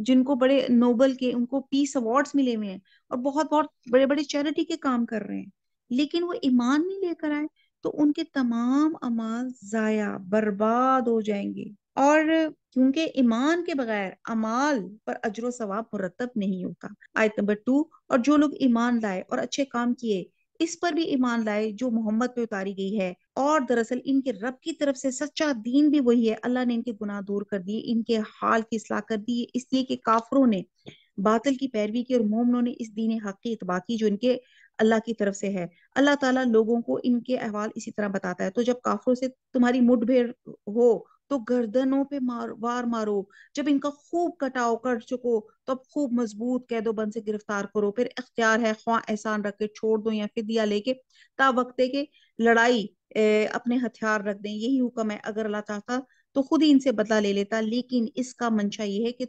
جن کو بڑے نوبل کے، ان کو پیس ایوارڈز ملے ہوئے ہیں اور بہت بہت بڑے بڑے چیریٹی کے کام کر رہے ہیں، لیکن وہ ایمان نہیں لے کر آئے تو ان کے تمام اعمال ضائع برباد ہو جائیں گے۔ اور کیونکہ ایمان کے بغیر اعمال پر اجر و ثواب مرتب نہیں ہوتا۔ آیت نمبر 2، اور جو لوگ ایمان لائے اور اچھے کام کیے، اس پر بھی ایمان لائے جو محمد پہ اتاری گئی ہے، اور دراصل ان کے رب کی طرف سے سچا دین بھی وہی ہے، اللہ نے ان کے گناہ دور کر دیے، ان کے حال کی اصلاح کر دی، اس لیے کہ کافروں نے باطل کی پیروی کی اور مومنوں نے اس دین حق کی اتباع کی جو ان کے اللہ کی طرف سے ہے۔ اللہ تعالیٰ لوگوں کو ان کے احوال اسی طرح بتاتا ہے۔ تو جب کافروں سے تمہاری مٹ بھیڑ ہو تو گردنوں پہ وار مارو، جب ان کا خوب کٹاؤ کر چکو تو اب خوب مضبوط قید و بند سے گرفتار کرو، پھر اختیار ہے خواہ احسان رکھ کے چھوڑ دو یا فدیہ لے کے تا وقتے کے لڑائی اپنے ہتھیار رکھ دیں، یہی حکم ہے، اگر اللہ چاہتا تو خود ہی ان سے بدلہ لے لیتا، لیکن اس کا منشا یہ ہے کہ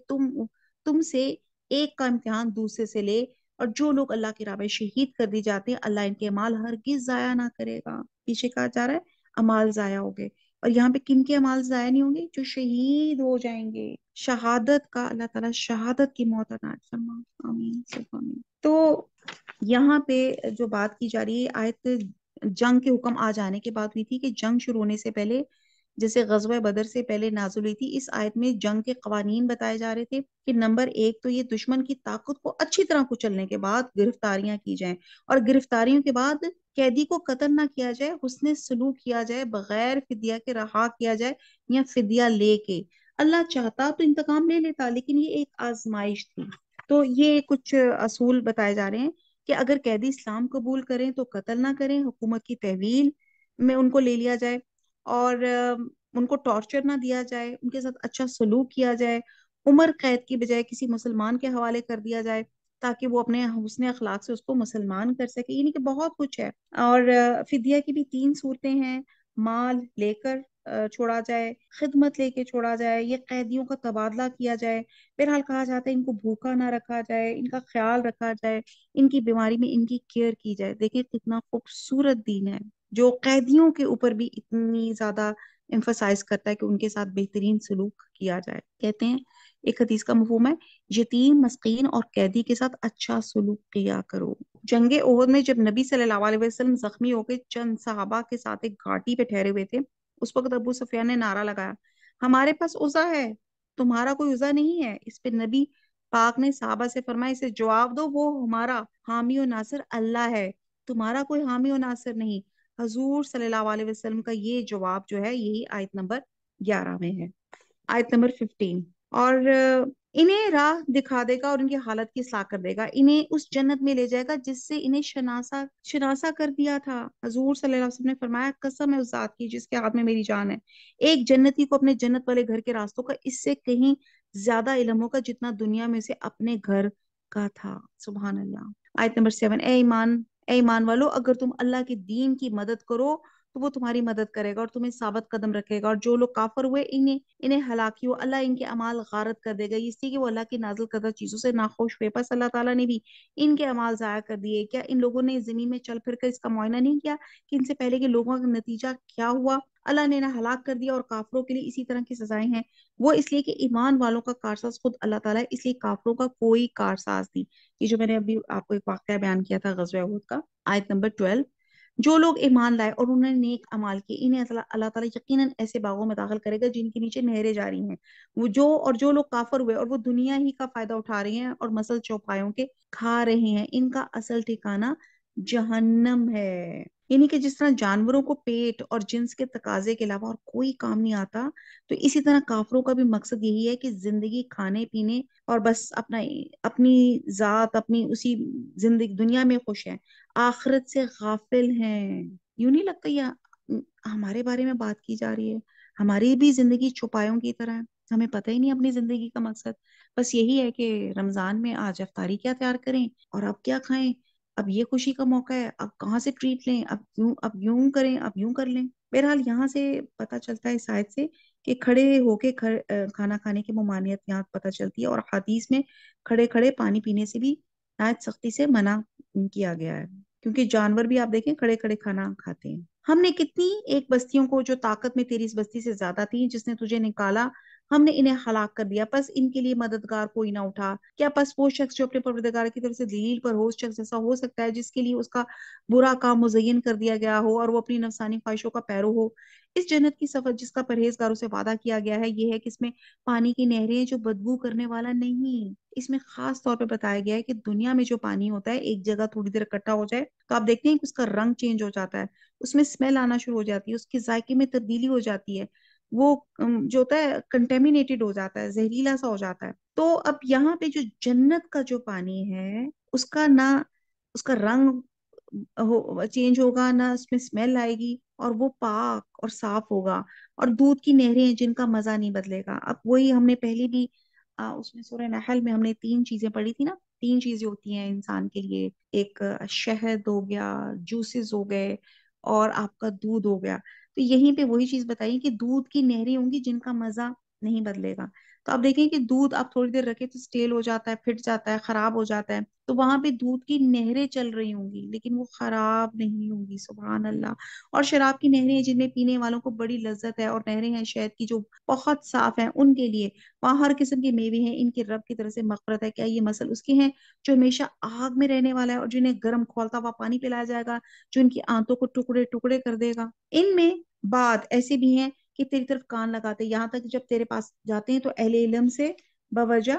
تم سے ایک کا امتحان دوسرے سے لے، اور جو لوگ اللہ کی راہ میں شہید کر دی جاتے ہیں اللہ ان کے اعمال ہرگز ضائع نہ کرے گا۔ پیچھے کہا جا رہا ہے اعمال ضائع ہو گئے، اور یہاں پہ کن کے اعمال ضائع نہیں ہوں گے؟ جو شہید ہو جائیں گے، شہادت کا اللہ تعالیٰ شہادت کی موت عنایت فرما، آمین صرف آمین۔ تو یہاں پہ جو بات کی جا رہی ہے، آیت جنگ کے حکم آ جانے کے بعد ہوئی تھی کہ جنگ شروع ہونے سے پہلے، جیسے غزوہ بدر سے پہلے نازل ہوئی تھی، اس آیت میں جنگ کے قوانین بتائے جا رہے تھے کہ نمبر 1 تو یہ دشمن کی طاقت کو اچھی طرح کچلنے کے بعد گرفتاریاں کی جائیں، اور گرفتاریوں کے بعد قیدی کو قتل نہ کیا جائے، حسن سلوک کیا جائے، بغیر فدیہ کے رہا کیا جائے یا فدیہ لے کے۔ اللہ چاہتا تو انتقام لے لیتا، لیکن یہ ایک آزمائش تھی۔ تو یہ کچھ اصول بتائے جا رہے ہیں کہ اگر قیدی اسلام قبول کریں تو قتل نہ کریں، حکومت کی تحویل میں ان کو لے لیا جائے، اور ان کو ٹارچر نہ دیا جائے، ان کے ساتھ اچھا سلوک کیا جائے، عمر قید کی بجائے کسی مسلمان کے حوالے کر دیا جائے تاکہ وہ اپنے حسن اخلاق سے اس کو مسلمان کر سکے، یعنی کہ بہت کچھ ہے۔ اور فدیہ کی بھی 3 صورتیں ہیں، مال لے کر چھوڑا جائے، خدمت لے کے چھوڑا جائے، یہ قیدیوں کا تبادلہ کیا جائے، بہرحال کہا جاتا ہے ان کو بھوکا نہ رکھا جائے، ان کا خیال رکھا جائے، ان کی بیماری میں ان کی کیئر کی جائے۔ دیکھیں کتنا خوبصورت دین ہے، جو قیدیوں کے اوپر بھی اتنی زیادہ ایمفسائز کرتا ہے کہ ان کے ساتھ بہترین سلوک کیا جائے. کہتے ہیں ایک حدیث کا مفہوم ہے یتیم مسکین اور قیدی کے ساتھ اچھا سلوک کیا کرو. جنگ احد میں جب نبی صلی اللہ علیہ وسلم زخمی ہو کے چند صحابہ کے ساتھ ایک گھاٹی پہ ٹھہرے ہوئے تھے، اس وقت ابو سفیان نے نعرہ لگایا ہمارے پاس عزا ہے، تمہارا کوئی عزا نہیں ہے. اس پہ نبی پاک نے صحابہ سے فرمایا اسے جواب دو وہ ہمارا حامی و ناصر اللہ ہے، تمہارا کوئی حامی و ناصر نہیں. حضور صلی اللہ علیہ وسلم کا یہ جواب جو ہے یہی آیت نمبر 11 میں ہے. آیت نمبر 15. اور انہیں راہ دکھا دے گا اور ان کی حالت کی اصلاح کر دے گا، انہیں اس جنت میں لے جائے گا جس سے انہیں شناسا کر دیا تھا. حضور صلی اللہ علیہ وسلم نے فرمایا قسم ہے اس ذات کی جس کے ہاتھ میں میری جان ہے، ایک جنتی کو اپنے جنت والے گھر کے راستوں کا اس سے کہیں زیادہ علم ہوگا جتنا دنیا میں سے اپنے گھر کا تھا. سبحان اللہ. آیت نمبر 7. اے ایمان والو اگر تم اللہ کے دین کی مدد کرو تو وہ تمہاری مدد کرے گا اور تمہیں ثابت قدم رکھے گا، اور جو لوگ کافر ہوئے انہیں ہلاکی ہو اللہ ان کے اعمال غارت کر دے گا، اس لیے کہ وہ اللہ کی نازل کردہ چیزوں سے ناخوش ہوئے. پس اللہ تعالیٰ نے بھی ان کے اعمال ضائع کر دیے. کیا ان لوگوں نے زمین میں چل پھر کر اس کا معائنہ نہیں کیا کہ ان سے پہلے کے لوگوں کا نتیجہ کیا ہوا؟ اللہ نے انہیں ہلاک کر دیا اور کافروں کے لیے اسی طرح کی سزائیں ہیں. وہ اس لیے کہ ایمان والوں کا کارساز خود اللہ تعالیٰ ہے، اس لیے کافروں کا کوئی کارساز نہیں. یہ جو میں نے ابھی آپ کو ایک واقعہ بیان کیا تھا غزوہ احد کا. آیت نمبر 12. جو لوگ ایمان لائے اور انہوں نے نیک اعمال کیے انہیں اللہ تعالیٰ یقیناً ایسے باغوں میں داخل کرے گا جن کے نیچے نہریں جاری ہیں. جو لوگ کافر ہوئے اور وہ دنیا ہی کا فائدہ اٹھا رہے ہیں اور مسل چوپایوں کے کھا رہے ہیں، ان کا اصل ٹھکانہ جہنم ہے. یعنی کہ جس طرح جانوروں کو پیٹ اور جنس کے تقاضے کے علاوہ اور کوئی کام نہیں آتا، تو اسی طرح کافروں کا بھی مقصد یہی ہے کہ زندگی کھانے پینے اور بس اپنی ذات اپنی اسی زندگی دنیا میں خوش ہیں، آخرت سے غافل ہیں. یوں نہیں لگتا یہ ہمارے بارے میں بات کی جا رہی ہے؟ ہماری بھی زندگی چھپایوں کی طرح ہے، ہمیں پتہ ہی نہیں اپنی زندگی کا مقصد. بس یہی ہے کہ رمضان میں آج افطاری کیا تیار کریں اور اب کیا کھائیں، اب یہ خوشی کا موقع ہے، اب کہاں سے ٹریٹ لیں، اب یوں کریں، اب یوں کر لیں. بہرحال یہاں سے پتہ چلتا ہے اس آیت سے کہ کھڑے ہو کے کھانا کھانے کی ممانعت یہاں پتہ چلتی ہے، اور حدیث میں کھڑے کھڑے پانی پینے سے بھی نہایت سختی سے منع کیا گیا ہے، کیونکہ جانور بھی آپ دیکھیں کھڑے کھڑے کھانا کھاتے ہیں. ہم نے کتنی ایک بستیوں کو جو طاقت میں تیری اس بستی سے زیادہ تھی جس نے تجھے نکالا، ہم نے انہیں ہلاک کر دیا، پس ان کے لیے مددگار کوئی نہ اٹھا. کیا پس وہ شخص جو اپنے پروردگار کی طرف سے دلیل پر ہو اس شخص جیسا ہو سکتا ہے جس کے لیے اس کا برا کام مزین کر دیا گیا ہو اور وہ اپنی نفسانی خواہشوں کا پیرو ہو؟ اس جنت کی سفر جس کا پرہیزگاروں سے وعدہ کیا گیا ہے یہ ہے کہ اس میں پانی کی نہریں جو بدبو کرنے والا نہیں. اس میں خاص طور پہ بتایا گیا ہے کہ دنیا میں جو پانی ہوتا ہے ایک جگہ تھوڑی دیر اکٹھا ہو جائے تو آپ دیکھتے ہیں کہ اس کا رنگ چینج ہو جاتا ہے، اس میں اسمیل آنا شروع ہو جاتی ہے، اس کے ذائقے میں تبدیلی ہو جاتی ہے، وہ جو ہوتا ہے کنٹامینیٹڈ ہو جاتا ہے، زہریلا سا ہو جاتا ہے. تو اب یہاں پہ جو جنت کا جو پانی ہے اس کا نہ اس کا رنگ چینج ہوگا، نہ اس میں اسمیل آئے گی، اور وہ پاک اور صاف ہوگا، اور دودھ کی نہریں ہیں جن کا مزہ نہیں بدلے گا. اب وہی ہم نے پہلے بھی اس میں سورہ نحل میں ہم نے 3 چیزیں پڑھی تھی نا، 3 چیزیں ہوتی ہیں انسان کے لیے، ایک شہد ہو گیا، جوسز ہو گئے، اور آپ کا دودھ ہو گیا. تو یہیں پہ وہی چیز بتائی کہ دودھ کی نہریں ہوں گی جن کا مزہ نہیں بدلے گا. تو آپ دیکھیں کہ دودھ آپ تھوڑی دیر رکھے تو اسٹیل ہو جاتا ہے، پھٹ جاتا ہے، خراب ہو جاتا ہے، تو وہاں پہ دودھ کی نہریں چل رہی ہوں گی لیکن وہ خراب نہیں ہوں گی. سبحان اللہ. اور شراب کی نہریں جن میں پینے والوں کو بڑی لذت ہے، اور نہریں ہیں شہد کی جو بہت صاف ہیں ان کے لیے، وہاں ہر قسم کے میوے ہیں، ان کے رب کی طرف سے مغفرت ہے. کیا یہ مسل اس کے ہیں جو ہمیشہ آگ میں رہنے والا ہے اور جنہیں گرم کھولتا ہوا پانی پلایا جائے گا جو ان کی آنتوں کو ٹکڑے ٹکڑے کر دے گا؟ ان میں بات ایسے بھی ہیں کہ تیری طرف کان لگاتے، یہاں تک جب تیرے پاس جاتے ہیں تو اہل علم سے بوجہ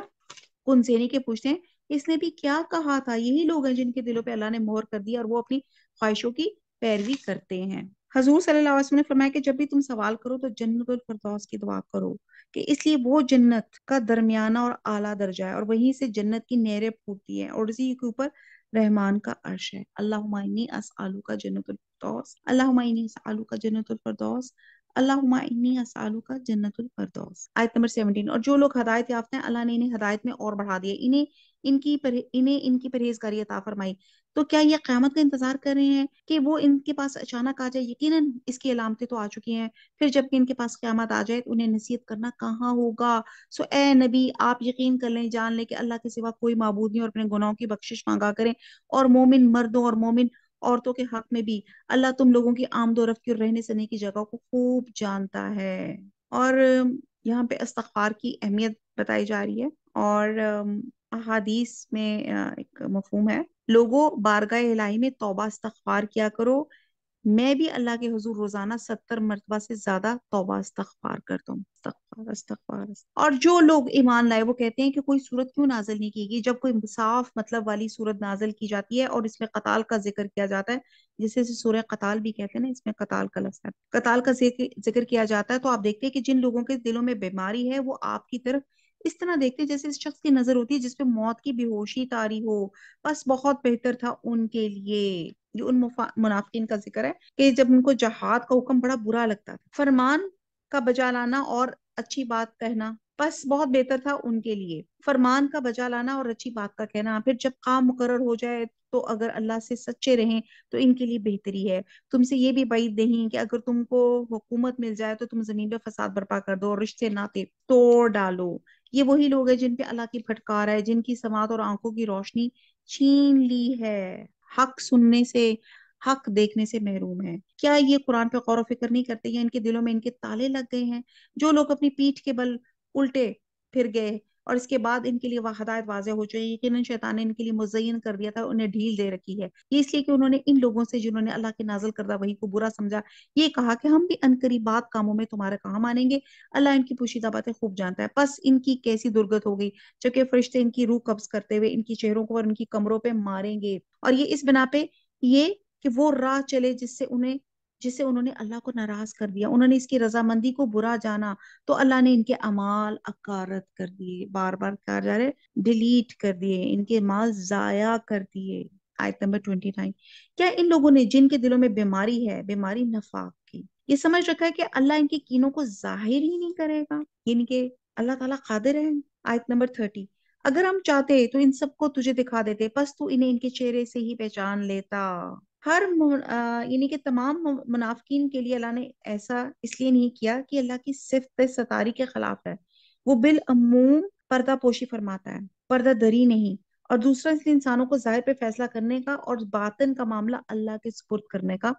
کنزینی کے پوچھتے ہیں اس نے بھی کیا کہا تھا. یہی لوگ ہیں جن کے دلوں پہ اللہ نے مہر کر دی اور وہ اپنی خواہشوں کی پیروی کرتے ہیں. حضور صلی اللہ علیہ وسلم نے فرمایا کہ جب بھی تم سوال کرو تو جنت الفردوس کی دعا کرو، کہ اس لیے وہ جنت کا درمیانہ اور اعلیٰ درجہ ہے اور وہیں سے جنت کی نہریں پھوٹتی ہیں اور اسی کے اوپر رحمان کا عرش ہے. اللہم انی اسألک جنت الفردوس، اللہم انی اسألک جنت الفردوس، اللہم انی اسألک جنت الفردوس. آیت نمبر 17. اور جو لوگ ہدایت یافتہ ہیں اللہ نے انہیں ہدایت میں اور بڑھا دیا، انہیں ان کی پرہیزگاری عطا فرمائی. تو کیا یہ قیامت کا انتظار کر رہے ہیں کہ وہ ان کے پاس اچانک آ جائے؟ یقیناً اس کی علامتیں تو آ چکی ہیں، پھر جب کہ ان کے پاس قیامت آ جائے تو انہیں نصیحت کرنا کہاں ہوگا. سو اے نبی آپ یقین کر لیں، جان لیں کہ اللہ کے سوا کوئی معبود نہیں، اور اپنے گناہوں کی بخشش مانگا کریں، اور مومن مردوں اور مومن عورتوں کے حق میں بھی اللہ تم لوگوں کی آمد و رفت کی اور رہنے سہنے کی جگہ کو خوب جانتا ہے۔ اور یہاں پہ استغفار کی اہمیت بتائی جا رہی ہے، اور احادیث میں ایک مفہوم ہے، لوگوں بارگاہ الہی میں توبہ استغفار کیا کرو، میں بھی اللہ کے حضور روزانہ 70 مرتبہ سے زیادہ توبہ استغفار کرتا ہوں۔ استغفار استغفار اور جو لوگ ایمان لائے وہ کہتے ہیں کہ کوئی صورت کیوں نازل نہیں کی گئی، جب کوئی صاف مطلب والی صورت نازل کی جاتی ہے اور اس میں قتال کا ذکر کیا جاتا ہے، جسے سورہ قتال بھی کہتے ہیں نا، اس میں قتال کا لفظ ہے، قتال کا ذکر کیا جاتا ہے، تو آپ دیکھتے ہیں کہ جن لوگوں کے دلوں میں بیماری ہے وہ آپ کی طرف اس طرح دیکھتے ہیں جیسے اس شخص کی نظر ہوتی ہے جس پہ موت کی بے ہوشی طاری ہو، بس بہت بہتر تھا ان کے لیے۔ جو ان منافقین کا ذکر ہے کہ جب ان کو جہاد کا حکم بڑا برا لگتا تھا، فرمان کا بجا لانا اور اچھی بات کہنا، بس بہت بہتر تھا ان کے لیے، فرمان کا بجا لانا اور اچھی بات کا کہنا، پھر جب کام مقرر ہو جائے تو اگر اللہ سے سچے رہیں تو ان کے لیے بہتری ہے۔ تم سے یہ بھی بعید نہیں کہ اگر تم کو حکومت مل جائے تو تم زمین پہ فساد برپا کر دو اور رشتے ناطے توڑ ڈالو۔ یہ وہی لوگ ہیں جن پہ اللہ کی پھٹکار ہے، جن کی سماعت اور آنکھوں کی روشنی چھین لی ہے، حق سننے سے حق دیکھنے سے محروم ہے۔ کیا یہ قرآن پہ غور و فکر نہیں کرتے یا ان کے دلوں میں ان کے تالے لگ گئے ہیں؟ جو لوگ اپنی پیٹھ کے بل الٹے پھر گئے اور اس کے بعد ان کے لیے وہ ہدایت واضح ہو چکی، یقیناً شیطان نے ان کے لیے مزین کر دیا تھا، انہیں ڈھیل دے رکھی ہے، یہ اس لیے کہ انہوں نے ان لوگوں سے جنہوں نے اللہ کے نازل کردہ وحی کو برا سمجھا یہ کہا کہ ہم بھی عنقریبات کاموں میں تمہارا کہاں مانیں گے، اللہ ان کی پوشیدہ باتیں خوب جانتا ہے۔ پس ان کی کیسی درگت ہو گئی جبکہ فرشتے ان کی روح قبض کرتے ہوئے ان کی چہروں کو اور ان کی کمروں پہ ماریں گے، اور یہ اس بنا پہ یہ کہ وہ راہ چلے جس سے انہوں نے اللہ کو ناراض کر دیا، انہوں نے اس کی رضامندی کو برا جانا تو اللہ نے ان کے اعمال اکارت کر دیے، بار بار کہا جا رہا ہے ڈیلیٹ کر دیے، ان کے مال ضائع کر دیے۔ آیت نمبر 29، کیا ان لوگوں نے جن کے دلوں میں بیماری ہے، بیماری نفاق کی، یہ سمجھ رکھا ہے کہ اللہ ان کے کینوں کو ظاہر ہی نہیں کرے گا، یعنی کہ اللہ تعالیٰ قادر ہے۔ آیت نمبر 30، اگر ہم چاہتے تو ان سب کو تجھے دکھا دیتے، پس تو انہیں ان کے چہرے سے ہی پہچان لیتا۔ یعنی کہ تمام منافقین کے لیے اللہ نے ایسا اس لیے نہیں کیا کہ اللہ کی صفت ستاری کے خلاف ہے، وہ بالعموم پردہ پوشی فرماتا ہے، پردہ دری نہیں، اور دوسرا اس لیے انسانوں کو ظاہر پہ فیصلہ کرنے کا اور باطن کا معاملہ اللہ کے سپرد کرنے کا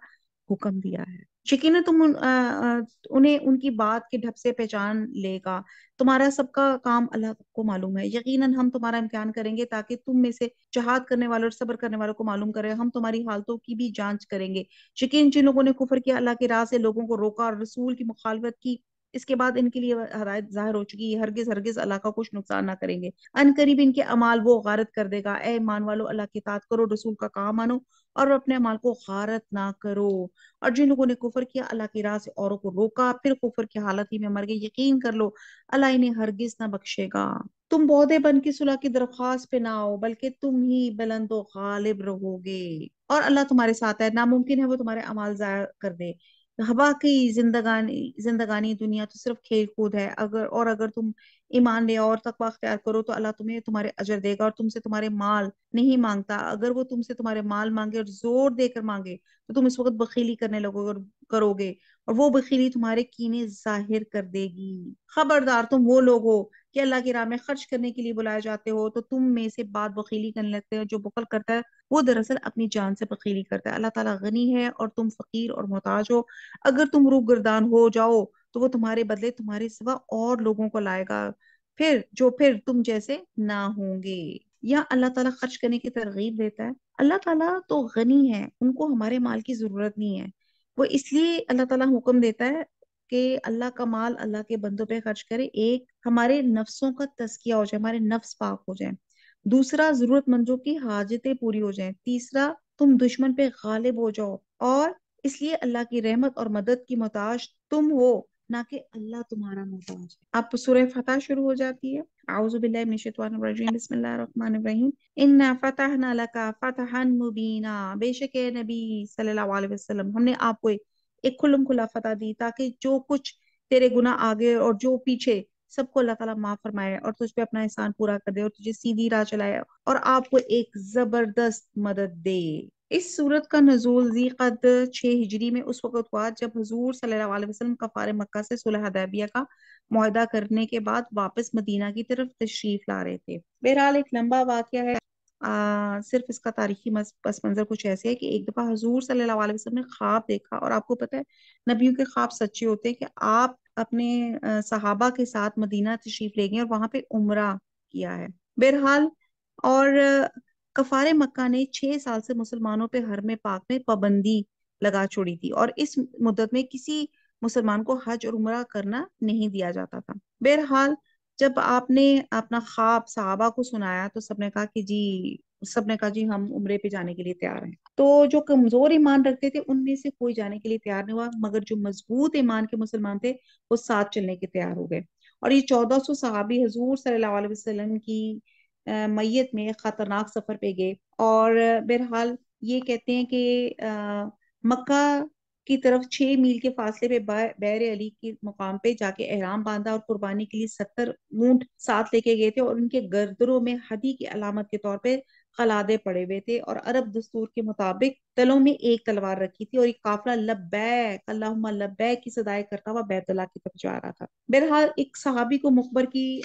حکم دیا ہے۔ یقیناً تم انہیں ان کی بات کے ڈھب سے پہچان لے گا، تمہارا سب کا کام اللہ کو معلوم ہے، یقیناً ہم تمہارا امتحان کریں گے تاکہ تم میں سے جہاد کرنے والوں اور صبر کرنے والوں کو معلوم کرے، ہم تمہاری حالتوں کی بھی جانچ کریں گے۔ یقین جن لوگوں نے کفر کیا، اللہ کی راہ سے لوگوں کو روکا اور رسول کی مخالفت کی، اس کے بعد ان کے لیے ہدایت ظاہر ہو چکی ہے، ہرگز ہرگز اللہ کا کچھ نقصان نہ کریں گے، ان قریب ان کے اعمال وہ غارت کر دے گا۔ اے ایمان والو، اللہ کی اطاعت کرو، رسول کا کہا مانو اور اپنے اعمال کو غارت نہ کرو۔ اور جن لوگوں نے کفر کیا، اللہ کی راہ سے اوروں کو روکا، پھر کفر کی حالت ہی میں مر گئے، یقین کر لو اللہ انہیں ہرگز نہ بخشے گا۔ تم بودے بن کے صلح کی درخواست پہ نہ آؤ، بلکہ تم ہی بلند و غالب رہو گے، اور اللہ تمہارے ساتھ ہے، ناممکن ہے وہ تمہارے اعمال ضائع کر دے۔ ہوا کی زندگانی دنیا تو صرف کھیل کود ہے، اگر تم ایمان لے اور تقوی اختیار کرو تو اللہ تمہیں تمہارے اجر دے گا، اور تم سے تمہارے مال نہیں مانگتا، اگر وہ تم سے تمہارے مال مانگے اور زور دے کر مانگے تو تم اس وقت بخیلی کرو گے، اور وہ بخیلی تمہارے کینے ظاہر کر دے گی۔ خبردار، تم وہ لوگ ہو کہ اللہ کی راہ میں خرچ کرنے کے لیے بلائے جاتے ہو تو تم میں سے بات بخیلی کرنے لگتے ہو، جو بخل کرتا ہے وہ دراصل اپنی جان سے بخیلی کرتا ہے، اللہ تعالیٰ غنی ہے اور تم فقیر اور محتاج ہو، اگر تم روح گردان ہو جاؤ تو وہ تمہارے بدلے تمہارے سوا اور لوگوں کو لائے گا پھر تم جیسے نہ ہوں گے۔ یا اللہ تعالیٰ خرچ کرنے کی ترغیب دیتا ہے، اللہ تعالیٰ تو غنی ہے، ان کو ہمارے مال کی ضرورت نہیں ہے، وہ اس لیے اللہ تعالیٰ حکم دیتا ہے کہ اللہ کا مال اللہ کے بندوں پہ خرچ کرے، ایک ہمارے نفسوں کا تزکیہ ہو جائے، ہمارے نفس پاک ہو جائیں، دوسرا ضرورت مندوں کی حاجتیں پوری ہو جائیں، تیسرا تم دشمن پہ غالب ہو جاؤ، اور اس لیے اللہ کی رحمت اور مدد کی محتاج تم ہو، نہ کہ اللہ تمہارا محتاج ہے۔ اب سورہ فتح شروع ہو جاتی ہے، اعوذ باللہ من الشیطان الرجیم، بسم اللہ الرحمن الرحیم، انا فتحنا لک فتحا مبینا، بے شک اے نبی صلی اللہ علیہ وسلم ہم نے آپ کو ایک کھلم کھلا فتح دی تاکہ جو کچھ تیرے گناہ آگے اور جو پیچھے سب کو اللہ تعالیٰ معاف فرمائے اور تجھ پہ اپنا احسان پورا کر دے اور تجھے سیدھی راہ چلائے اور آپ کو ایک زبردست مدد دے۔ اس سورت کا نزول ذی قعدہ 6 ہجری میں اس وقت ہوا جب حضور صلی اللہ علیہ وسلم کفار مکہ سے صلح حدیبیہ کا معاہدہ کرنے کے بعد واپس مدینہ کی طرف تشریف لا رہے تھے۔ بہرحال ایک لمبا واقعہ ہے، صرف اس کا تاریخی پس منظر کچھ ایسے ہے کہ ایک دفعہ حضور صلی اللہ علیہ وسلم نے خواب دیکھا، اور آپ کو پتہ ہے نبیوں کے خواب سچے ہوتے ہیں، کہ آپ اپنے صحابہ کے ساتھ مدینہ تشریف لے گئے اور وہاں پہ عمرہ کیا ہے۔ بہرحال، اور کفار مکہ نے 6 سال سے مسلمانوں پہ حرم پاک میں پابندی لگا چھوڑی تھی، اور اس مدت میں کسی مسلمان کو حج اور عمرہ کرنا نہیں دیا جاتا تھا۔ بہرحال، جب آپ نے اپنا خواب صحابہ کو سنایا تو سب نے کہا جی ہم عمرے پہ جانے کے لیے تیار ہیں۔ تو جو کمزور ایمان رکھتے تھے ان میں سے کوئی جانے کے لیے تیار نہیں ہوا، مگر جو مضبوط ایمان کے مسلمان تھے وہ ساتھ چلنے کے تیار ہو گئے، اور یہ 1400 صحابی حضور صلی اللہ علیہ وسلم کی میت میں خطرناک سفر پہ گئے۔ اور بہرحال یہ کہتے ہیں کہ مکہ کی طرف 6 میل کے فاصلے پہ بئر علی کے مقام پہ جا کے احرام باندھا، اور قربانی کے لیے 70 اونٹ ساتھ لے کے گئے تھے، اور ان کے گردروں میں ہدی کی علامت کے طور پہ قلادے پڑے ہوئے تھے، اور عرب دستور کے مطابق تلوں میں ایک تلوار رکھی تھی، اور ایک قافلہ لبیک اللہم لبیک کی صدائے کرتا ہوا بیت اللہ کی طرف جا رہا تھا۔ بہرحال ایک صحابی کو مخبر کی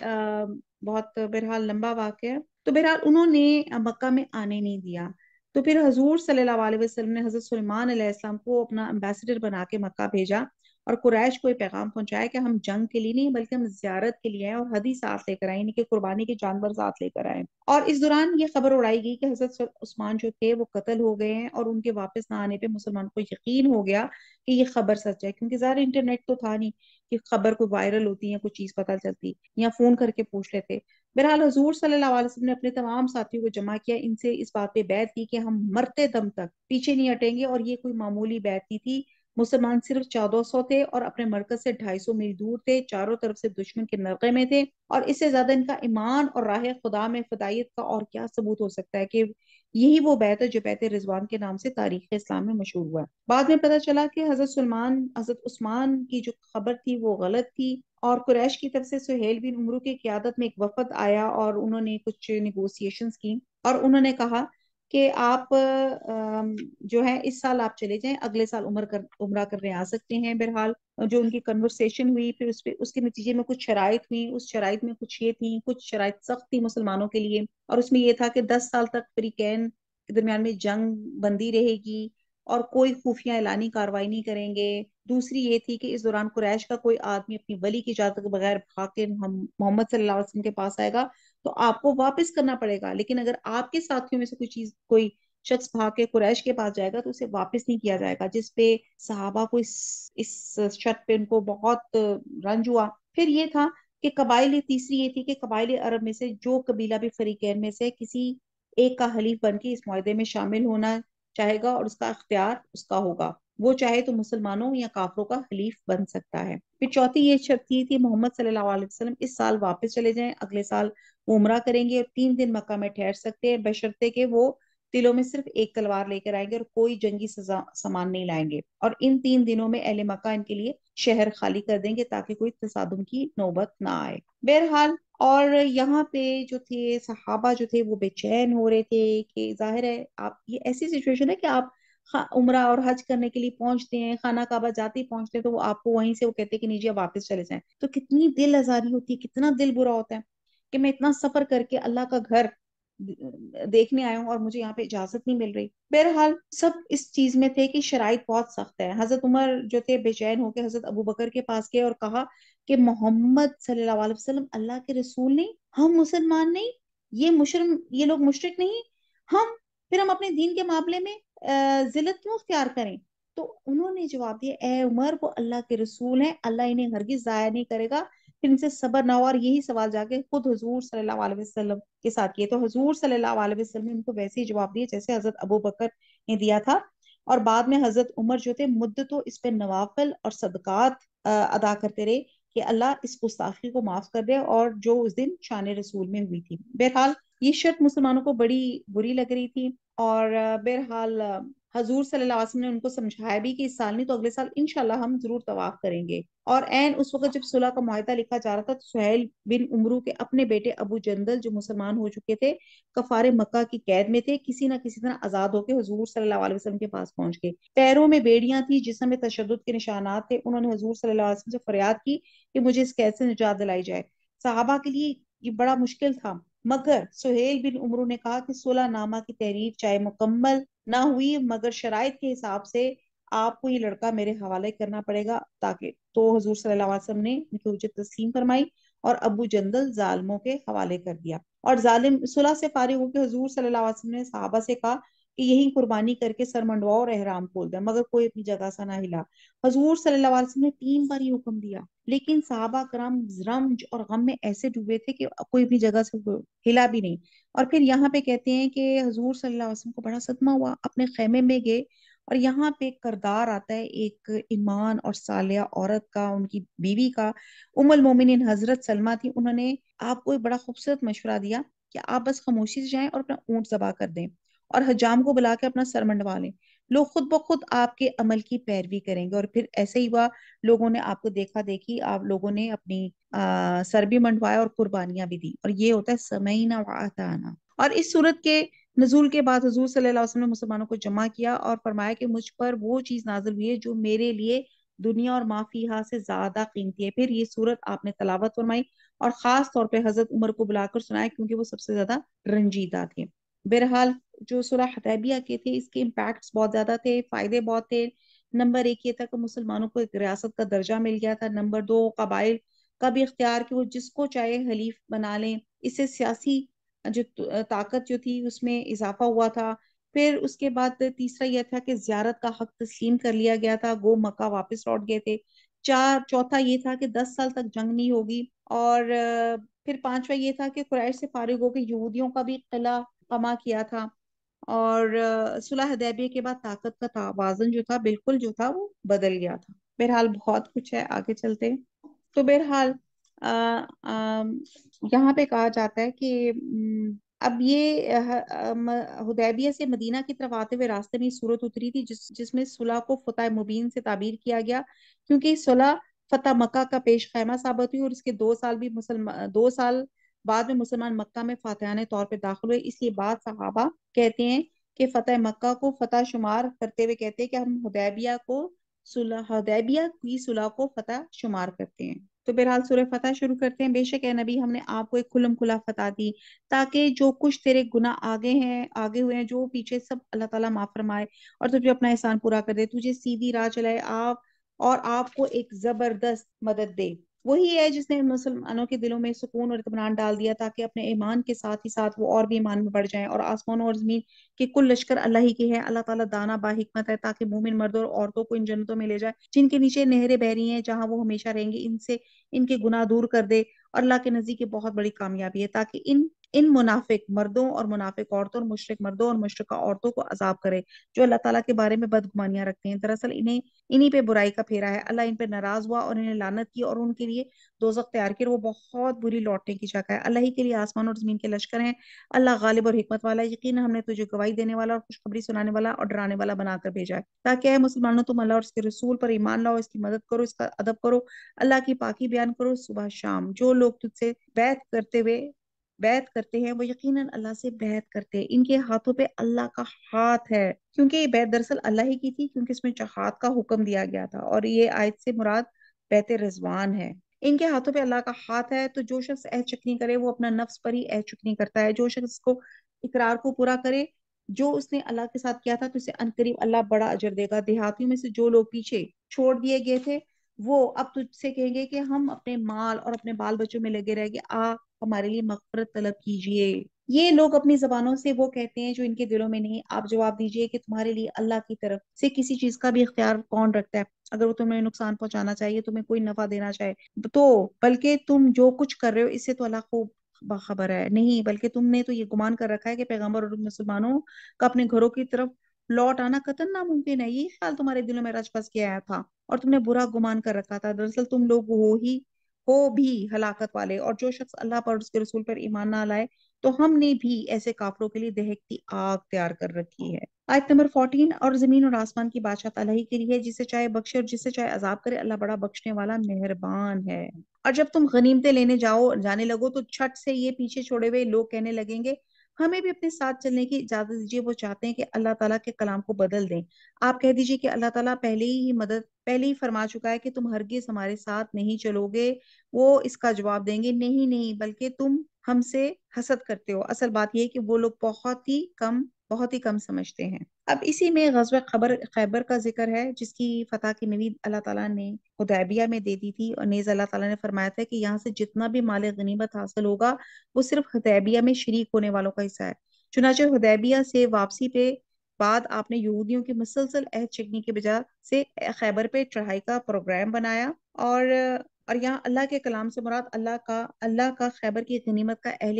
بہت بہرحال لمبا واقعہ ہے، تو بہرحال انہوں نے مکہ میں آنے نہیں دیا۔ تو پھر حضور صلی اللہ علیہ وسلم نے حضرت سلیمان علیہ السلام کو اپنا امبیسڈر بنا کے مکہ بھیجا، اور قریش کو یہ پیغام پہنچایا کہ ہم جنگ کے لیے نہیں بلکہ ہم زیارت کے لیے آئے، اور ہدی ساتھ لے کر آئے، یعنی کہ قربانی کے جانور ساتھ لے کر آئے۔ اور اس دوران یہ خبر اڑائی گئی کہ حضرت عثمان جو تھے وہ قتل ہو گئے ہیں، اور ان کے واپس نہ آنے پہ مسلمان کو یقین ہو گیا کہ یہ خبر سچ ہے، کیونکہ ظاہر انٹرنیٹ تو تھا نہیں کہ خبر کوئی وائرل ہوتی یا کوئی چیز پتہ چلتی یا فون کر کے پوچھ لیتے۔ بہرحال حضور صلی اللہ علیہ وسلم نے اپنے تمام ساتھیوں کو جمع کیا، ان سے اس بات پہ بیعت کی کہ ہم مرتے دم تک پیچھے نہیں ہٹیں گے، اور یہ کوئی معمولی بیعت نہیں تھی۔ مسلمان صرف 1400 تھے، اور اپنے مرکز سے 250 میل دور تھے، چاروں طرف سے دشمن کے نرغے میں تھے، اور اس سے زیادہ ان کا ایمان اور راہ خدا میں فدائیت کا اور کیا ثبوت ہو سکتا ہے کہ یہی وہ بیعت ہے جو بیعت رضوان کے نام سے تاریخ اسلام میں مشہور ہوا ہے۔ بعد میں پتہ چلا کہ حضرت عثمان کی جو خبر تھی وہ غلط تھی، اور قریش کی طرف سے سہیل بن عمرو کی قیادت میں ایک وفد آیا، اور انہوں نے کچھ نیگوسیشنز کی، اور انہوں نے کہا کہ آپ جو ہے اس سال آپ چلے جائیں، اگلے سال عمرہ کرنے آ سکتے ہیں۔ بہرحال جو ان کی کنورسیشن ہوئی، پھر اس کے نتیجے میں کچھ شرائط ہوئی، اس شرائط میں کچھ یہ تھی، کچھ شرائط سخت تھی مسلمانوں کے لیے، اور اس میں یہ تھا کہ 10 سال تک فریقین کے درمیان میں جنگ بندی رہے گی، اور کوئی خفیہ اعلانی کاروائی نہیں کریں گے۔ دوسری یہ تھی کہ اس دوران قریش کا کوئی آدمی اپنی ولی کی اجازت کے بغیر بھاگ کے محمد صلی اللہ علیہ وسلم کے پاس آئے گا تو آپ کو واپس کرنا پڑے گا، لیکن اگر آپ کے ساتھیوں میں سے کوئی شخص بھاگ کے قریش کے پاس جائے گا تو اسے واپس نہیں کیا جائے گا، جس پہ صحابہ کو اس شرط پہ ان کو بہت رنج ہوا۔ پھر یہ تھا کہ تیسری یہ تھی کہ قبائل عرب میں سے جو قبیلہ بھی فریقین میں سے کسی ایک کا حلیف بن کے اس معاہدے میں شامل ہونا چاہے گا، اور اس کا اختیار اس کا ہوگا، وہ چاہے تو مسلمانوں یا کافروں کا حلیف بن سکتا ہے۔ پھر چوتھی یہ شرط یہ تھی محمد صلی اللہ علیہ وسلم اس سال واپس چلے جائیں، اگلے سال وہ عمرہ کریں گے، اور 3 دن مکہ میں ٹھہر سکتے ہیں، بشرطے کہ وہ دلوں میں صرف ایک تلوار لے کر آئیں گے اور کوئی جنگی سامان نہیں لائیں گے، اور ان 3 دنوں میں اہل مکہ ان کے لیے شہر خالی کر دیں گے تاکہ کوئی تصادم کی نوبت نہ آئے۔ بہرحال، اور یہاں پہ جو تھے صحابہ جو تھے وہ بے چین ہو رہے تھے کہ ظاہر ہے آپ یہ ایسی سچویشن ہے کہ آپ عمرہ اور حج کرنے کے لیے پہنچتے ہیں، خانہ کعبہ جاتے ہی پہنچتے ہیں، تو وہ آپ کو وہیں سے وہ کہتے ہیں کہ نہیں جی آپ واپس چلے جائیں، تو کتنی دل آزاری ہوتی ہے، کتنا دل برا ہوتا ہے کہ میں اتنا سفر کر کے اللہ کا گھر دیکھنے آیا ہوں اور مجھے یہاں پہ اجازت نہیں مل رہی۔ بہرحال سب اس چیز میں تھے کہ شرائط بہت سخت ہے۔ حضرت عمر جو تھے بے چین ہو کے حضرت ابو بکر کے پاس گئے اور کہا کہ محمد صلی اللہ علیہ وسلم اللہ کے رسول نہیں، ہم مسلمان نہیں، یہ لوگ مشرک نہیں، ہم اپنے دین کے معاملے میں ذلت کیوں اختیار کریں؟ تو انہوں نے جواب دیا اے عمر وہ اللہ کے رسول ہیں، اللہ انہیں ہرگز ضائع نہیں کرے گا۔ پھر ان سے صبر نہ ہوا، اور یہی سوال جا کے خود حضور صلی اللہ علیہ وسلم کے ساتھ کیے، تو حضور صلی اللہ علیہ وسلم نے ان کو ویسے ہی جواب دیے جیسے حضرت ابو بکر نے دیا تھا، اور بعد میں حضرت عمر جو تھے مدتوں اس پہ نوافل اور صدقات ادا کرتے رہے کہ اللہ اس گستاخی کو معاف کر دے، اور جو اس دن شان رسول میں ہوئی تھی۔ بہرحال یہ شرط مسلمانوں کو بڑی بری لگ رہی تھی، اور بہرحال حضور صلی اللہ علیہ وسلم نے ان کو سمجھایا بھی کہ اس سال نہیں تو اگلے سال انشاءاللہ ہم ضرور طواف کریں گے۔ اور عین اس وقت جب صلح کا معاہدہ لکھا جا رہا تھا تو سہیل بن عمرو کے اپنے بیٹے ابو جندل جو مسلمان ہو چکے تھے کفار مکہ کی قید میں تھے، کسی نہ کسی طرح آزاد ہو کے حضور صلی اللہ علیہ وسلم کے پاس پہنچ گئے۔ پیروں میں بیڑیاں تھی، جسم میں تشدد کے نشانات تھے، انہوں نے حضور صلی اللہ علیہ وسلم سے فریاد کی کہ مجھے اس قید سے نجات دلائی جائے۔ صحابہ کے لیے یہ بڑا مشکل تھا، مگر سہیل بن عمرو نے کہا کہ صلح نامہ کی تحریر چاہے مکمل نہ ہوئی مگر شرائط کے حساب سے آپ کو یہ لڑکا میرے حوالے کرنا پڑے گا، تاکہ تو حضور صلی اللہ علیہ وسلم نے ان کی حجت تسلیم فرمائی اور ابو جندل ظالموں کے حوالے کر دیا، اور ظالم صلح سے فارغ ہو کے حضور صلی اللہ علیہ وسلم نے صحابہ سے کہا کہ یہی قربانی کر کے سر منڈواؤ اور احرام کھول دیں، مگر کوئی اپنی جگہ سے نہ ہلا۔ حضور صلی اللہ علیہ وسلم نے 3 بار یہ حکم دیا، لیکن صحابہ کرام رنج اور غم میں ایسے ڈوبے تھے کہ کوئی اپنی جگہ سے ہلا بھی نہیں۔ اور پھر یہاں پہ کہتے ہیں کہ حضور صلی اللہ علیہ وسلم کو بڑا صدمہ ہوا، اپنے خیمے میں گئے، اور یہاں پہ ایک کردار آتا ہے ایک ایمان اور صالحہ عورت کا، ان کی بیوی کا، ام المومنین حضرت سلمہ تھی۔ انہوں نے آپ کو ایک بڑا خوبصورت مشورہ دیا کہ آپ بس خاموشی سے جائیں اور اپنا اونٹ ذبح کر دیں اور حجام کو بلا کے اپنا سر منڈوا لیں، لوگ خود بخود آپ کے عمل کی پیروی کریں گے۔ اور پھر ایسے ہی ہوا، لوگوں نے آپ کو دیکھا دیکھی، آپ لوگوں نے اپنی سر بھی منڈوایا اور قربانیاں بھی دی، اور یہ ہوتا ہے سمعینا وَأَطَعْنَا۔ اور اس صورت کے نزول کے بعد حضور صلی اللہ علیہ وسلم نے مسلمانوں کو جمع کیا اور فرمایا کہ مجھ پر وہ چیز نازل ہوئی ہے جو میرے لیے دنیا اور ما فیہا سے زیادہ قیمتی ہے۔ پھر یہ صورت آپ نے تلاوت فرمائی اور خاص طور پہ حضرت عمر کو بلا کر سنایا، کیونکہ وہ سب سے زیادہ رنجیدہ تھے۔ بہرحال جو صلح حدیبیہ کے تھے، اس کے امپیکٹس بہت زیادہ تھے، فائدے بہت تھے۔ نمبر 1 یہ تھا کہ مسلمانوں کو ایک ریاست کا درجہ مل گیا تھا۔ نمبر 2 قبائل کا بھی اختیار کہ وہ جس کو چاہے حلیف بنا لیں، اس سے سیاسی جو طاقت جو تھی اس میں اضافہ ہوا تھا۔ پھر اس کے بعد تیسرا یہ تھا کہ زیارت کا حق تسلیم کر لیا گیا تھا، گو مکہ واپس لوٹ گئے تھے۔ چوتھا یہ تھا کہ 10 سال تک جنگ نہیں ہوگی، اور پھر پانچواں یہ تھا کہ قریش سے فارغ ہو کے یہودیوں کا بھی قلعہ قمع کیا تھا، اور صلح حدیبیہ کے بعد طاقت کا توازن جو تھا بالکل جو تھا وہ بدل گیا تھا۔ بہرحال بہت کچھ ہے، آگے چلتے ہیں۔ تو بہرحال آ, آ, یہاں پہ کہا جاتا ہے کہ اب یہ حدیبیہ سے مدینہ کی طرف آتے ہوئے راستے میں صورت اتری تھی جس میں صلح کو فتح مبین سے تعبیر کیا گیا، کیونکہ صلح فتح مکہ کا پیش خیمہ ثابت ہوئی، اور اس کے 2 سال بعد میں مسلمان مکہ میں فاتحانہ طور پہ داخل ہوئے۔ اس لیے بعض صحابہ کہتے ہیں کہ فتح مکہ کو فتح شمار کرتے ہوئے کہتے ہیں کہ ہم حدیبیہ کی صلح کو فتح شمار کرتے ہیں۔ تو بہرحال سورہ فتح شروع کرتے ہیں۔ بے شک اے نبی، ہم نے آپ کو ایک کھلم کھلا فتح دی، تاکہ جو کچھ تیرے گناہ آگے ہوئے ہیں، جو پیچھے، سب اللہ تعالیٰ معاف فرمائے اور تجھے اپنا احسان پورا کر دے، تجھے سیدھی راہ چلائے اور آپ کو ایک زبردست مدد دے۔ وہی ہے جس نے مسلمانوں کے دلوں میں سکون اور اطمینان ڈال دیا، تاکہ اپنے ایمان کے ساتھ ہی ساتھ وہ اور بھی ایمان میں بڑھ جائیں، اور آسمانوں اور زمین کہ کل لشکر اللہ ہی کے ہے۔ اللہ تعالیٰ دانا با حکمت ہے، تاکہ مومن مردوں اور عورتوں کو ان جنتوں میں لے جائے جن کے نیچے نہریں بہ رہی ہیں، جہاں وہ ہمیشہ رہیں گے، ان کے گناہ دور کر دے، اور اللہ کے نزدیک یہ بہت بڑی کامیابی ہے، تاکہ ان منافق مردوں اور منافق عورتوں اور مشرک مردوں اور مشرکہ عورتوں کو عذاب کرے جو اللہ تعالیٰ کے بارے میں بدگمانیاں رکھتے ہیں۔ دراصل انہی پہ برائی کا پھیرا ہے، اللہ ان پہ ناراض ہوا اور انہیں لعنت کی، اور ان کے لیے دوزخ تیار کی، اور وہ بہت بری لوٹنے کی جگہ ہے۔ اللہ ہی کے لیے آسمان اور زمین کے لشکر ہیں، اللہ غالب اور حکمت والا ہے۔ یقینا ہم نے تجھے گواہی دینے والا اور خوشخبری سنانے والا اور ڈرانے والا بنا کر بھیجا ہے، تاکہ اے مسلمانوں تم اللہ اور اس کے رسول پر ایمان لاؤ، اس کی مدد کرو، اس کا ادب کرو، اللہ کی پاکی بیان کرو صبح شام۔ جو لوگ تجھ سے بیعت کرتے ہیں وہ یقیناً اللہ سے بیعت کرتے ہیں، ان کے ہاتھوں پہ اللہ کا ہاتھ ہے، کیونکہ یہ بیعت دراصل اللہ ہی کی تھی، کیونکہ اس میں جہاد کا حکم دیا گیا تھا، اور یہ آیت سے مراد بیعت رضوان ہے۔ ان کے ہاتھوں پہ اللہ کا ہاتھ ہے، تو جو شخص عہد چکنی کرے وہ اپنا نفس پر ہی عہد چکنی کرتا ہے، جو شخص کو اقرار کو پورا کرے جو اس نے اللہ کے ساتھ کیا تھا تو اسے عنقریب اللہ بڑا اجر دے گا۔ دیہاتیوں میں سے جو لوگ پیچھے چھوڑ دیے گئے تھے وہ اب تجھ سے کہیں گے کہ ہم اپنے مال اور اپنے بال بچوں میں لگے رہ گے، ہمارے لیے مغفرت طلب کیجئے۔ یہ لوگ اپنی زبانوں سے وہ کہتے ہیں جو ان کے دلوں میں نہیں، آپ جواب دیجئے کہ تمہارے لیے اللہ کی طرف سے کسی چیز کا بھی اختیار کون رکھتا ہے؟ اگر وہ تمہیں نقصان پہنچانا چاہیے، تمہیں کوئی نفع دینا چاہے تو، بلکہ تم جو کچھ کر رہے ہو اس سے تو اللہ خوب باخبر ہے، نہیں بلکہ تم نے تو یہ گمان کر رکھا ہے کہ پیغمبر اور مسلمانوں کا اپنے گھروں کی طرف لوٹ آنا قطعاً ناممکن ہے، یہ خیال تمہارے دلوں میں رچ بس کے آیا تھا اور تم نے برا گمان کر رکھا تھا۔ دراصل تم لوگ ہو بھی ہلاکت والے، اور جو شخص اللہ پر اور اس کے رسول پر ایمان نہ لائے تو ہم نے بھی ایسے کافروں کے لیے دہکتی آگ تیار کر رکھی ہے۔ آیت نمبر 14، اور زمین اور آسمان کی بادشاہت اللہ ہی کے لیے ہے، جسے چاہے بخشے اور جسے چاہے عذاب کرے، اللہ بڑا بخشنے والا مہربان ہے۔ اور جب تم غنیمتیں لینے جانے لگو تو چھٹ سے یہ پیچھے چھوڑے ہوئے لوگ کہنے لگیں گے ہمیں بھی اپنے ساتھ چلنے کی اجازت دیجیے، وہ چاہتے ہیں کہ اللہ تعالیٰ کے کلام کو بدل دیں۔ آپ کہہ دیجیے کہ اللہ تعالیٰ پہلے ہی فرما چکا ہے کہ تم ہرگز ہمارے ساتھ نہیں چلو گے۔ وہ اس کا جواب دیں گے نہیں نہیں، بلکہ تم ہم سے حسد کرتے ہو، اصل بات یہ ہے کہ وہ لوگ بہت ہی کم سمجھتے ہیں۔ اب اسی میں غزوہ خیبر کا ذکر ہے، جس کی فتح کی نوید اللہ تعالیٰ نے حدیبیہ میں دے دی تھی، اور نیز اللہ تعالیٰ نے فرمایا تھا کہ یہاں سے جتنا بھی مال غنیمت حاصل ہوگا وہ صرف حدیبیہ میں شریک ہونے والوں کا حصہ ہے۔ چنانچہ حدیبیہ سے واپسی پہ بعد آپ نے یہودیوں کی مسلسل عہد چکنی کی بجا سے خیبر پہ چڑھائی کا پروگرام بنایا، اور یہاں اللہ کے کلام سے مراد اللہ کا خیبر کی غنیمت کا اہل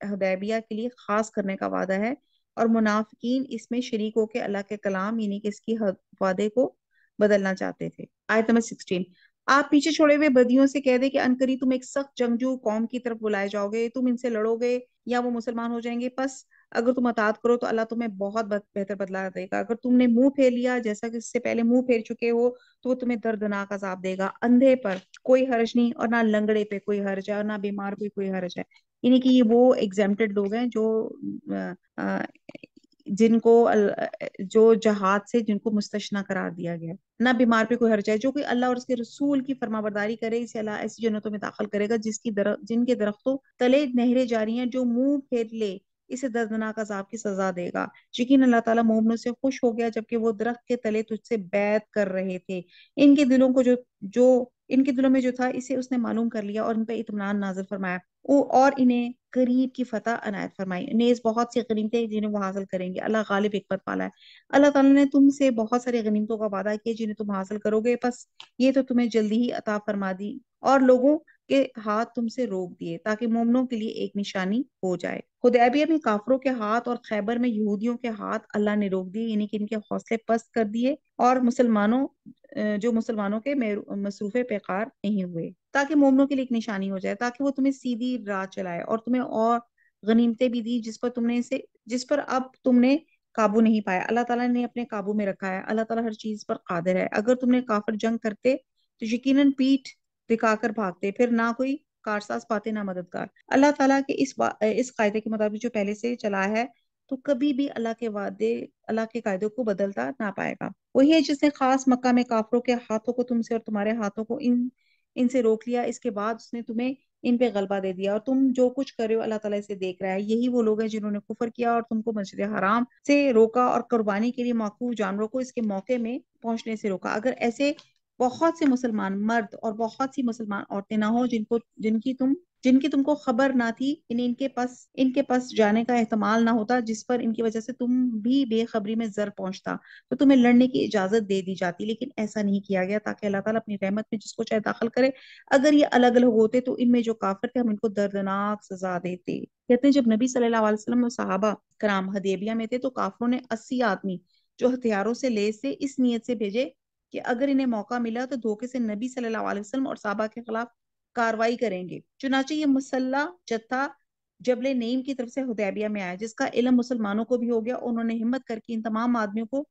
حدیبیہ کے لیے خاص کرنے کا وعدہ ہے، اور منافقین اس میں شریک ہو کے اللہ کے کلام یعنی کہ اس کی وعدے کو بدلنا چاہتے تھے۔ آیت نمبر 16، آپ پیچھے چھوڑے ہوئے بدیوں سے کہہ دے کہ عنقریب تم ایک سخت جنگجو قوم کی طرف بلائے جاؤ گے، تم ان سے لڑو گے یا وہ مسلمان ہو جائیں گے، پس اگر تم اطاعت کرو تو اللہ تمہیں بہت بہتر بدلہ دے گا، اگر تم نے منہ پھیر لیا جیسا کہ اس سے پہلے منہ پھیر چکے ہو تو وہ تمہیں دردناک عذاب دے گا۔ اندھے پر کوئی حرج نہیں، اور نہ لنگڑے پہ کوئی حرج ہے، اور نہ بیمار پہ کوئی حرج ہے، یعنی کہ یہ وہ ایگزیمپٹڈ لوگ ہیں جن کو جو جہاد سے جن کو مستثنی قرار دیا گیا، نہ بیمار پہ کوئی حرج ہے۔ جو کوئی اللہ اور اس کے رسول کی فرما برداری کرے اسے اللہ ایسی جنتوں میں داخل کرے گا جن کے درختوں تلے نہریں جاری ہیں، جو منہ پھیر لے اسے دردناک عذاب کی سزا دے گا۔ یقین اللہ تعالیٰ مومنوں سے خوش ہو گیا جبکہ وہ درخت کے تلے تجھ سے بیعت کر رہے تھے، ان کے دلوں میں جو تھا اسے اس نے معلوم کر لیا اور ان پہ اطمینان نازل فرمایا، اور انہیں قریب کی فتح عنایت فرمائی، نیز بہت سی غنیمتیں جنہیں وہ حاصل کریں گے، اللہ غالب حکمت والا ہے۔ اللہ تعالیٰ نے تم سے بہت ساری غنیمتوں کا وعدہ کیا جنہیں تم حاصل کرو گے، پس یہ تو تمہیں جلدی ہی عطا فرما دی، اور لوگوں کے ہاتھ تم سے روک دیے تاکہ مومنوں کے لیے ایک نشانی ہو جائے۔ حدیبیہ میں کافروں کے ہاتھ اور خیبر میں یہودیوں کے ہاتھ اللہ نے روک دیے، یعنی کہ ان کے حوصلے پست کر دیے، اور مسلمانوں کے مصروف پیکار نہیں ہوئے، تاکہ مومنوں کے لیے ایک نشانی ہو جائے، تاکہ وہ تمہیں سیدھی راہ چلائے، اور تمہیں اور غنیمتیں بھی دی جس پر اب تم نے قابو نہیں پایا، اللہ تعالیٰ نے اپنے قابو میں رکھا ہے، اللہ تعالیٰ ہر چیز پر قادر ہے۔ اگر تم نے کافر جنگ کرتے تو یقیناً پیٹھ دکھا کر بھاگتے، پھر نہ کوئی کارساز پاتے نہ مددگار۔ اللہ تعالیٰ کے اس قاعدے کے مطابق جو پہلے سے چلا ہے تو کبھی بھی اللہ کے قاعدوں کو بدلتا نہ پائے گا۔ وہی ہے جس نے خاص مکہ میں کافروں کے ہاتھوں کو تم سے اور تمہارے ہاتھوں کو ان سے روک لیا، اس کے بعد اس نے تمہیں ان پہ غلبہ دے دیا، اور تم جو کچھ کر رہے ہو اللہ تعالیٰ اسے دیکھ رہا ہے۔ یہی وہ لوگ ہیں جنہوں نے کفر کیا اور تم کو مسجد حرام سے روکا اور قربانی کے لیے معقول جانوروں کو اس کے موقع میں پہنچنے سے روکا۔ اگر ایسے بہت سے مسلمان مرد اور بہت سی مسلمان عورتیں نہ ہوں جن کی تم کو خبر نہ تھی، ان کے پاس جانے کا احتمال نہ ہوتا جس پر ان کی وجہ سے تم بھی بے خبری میں زر پہنچتا تو تمہیں لڑنے کی اجازت دے دی جاتی، لیکن ایسا نہیں کیا گیا تاکہ اللہ تعالیٰ اپنی رحمت میں جس کو چاہے داخل کرے۔ اگر یہ الگ الگ ہوتے تو ان میں جو کافر تھے ہم ان کو دردناک سزا دیتے۔ کہتے ہیں جب نبی صلی اللہ علیہ وسلم اور صحابہ کرام حدیبیہ میں تھے تو کافروں نے 80 آدمی جو ہتھیاروں سے لیس تھے اس نیت سے بھیجے کہ اگر انہیں موقع ملا تو دھوکے سے نبی صلی اللہ علیہ وسلم اور صحابہ کے خلاف کاروائی کریں گے۔ چنانچہ یہ مسلح جتھا جبل نعیم کی طرف سے حدیبیہ میں آیا، جس کا علم مسلمانوں کو بھی ہو گیا۔ انہوں نے ہمت کر کے ان تمام آدمیوں کو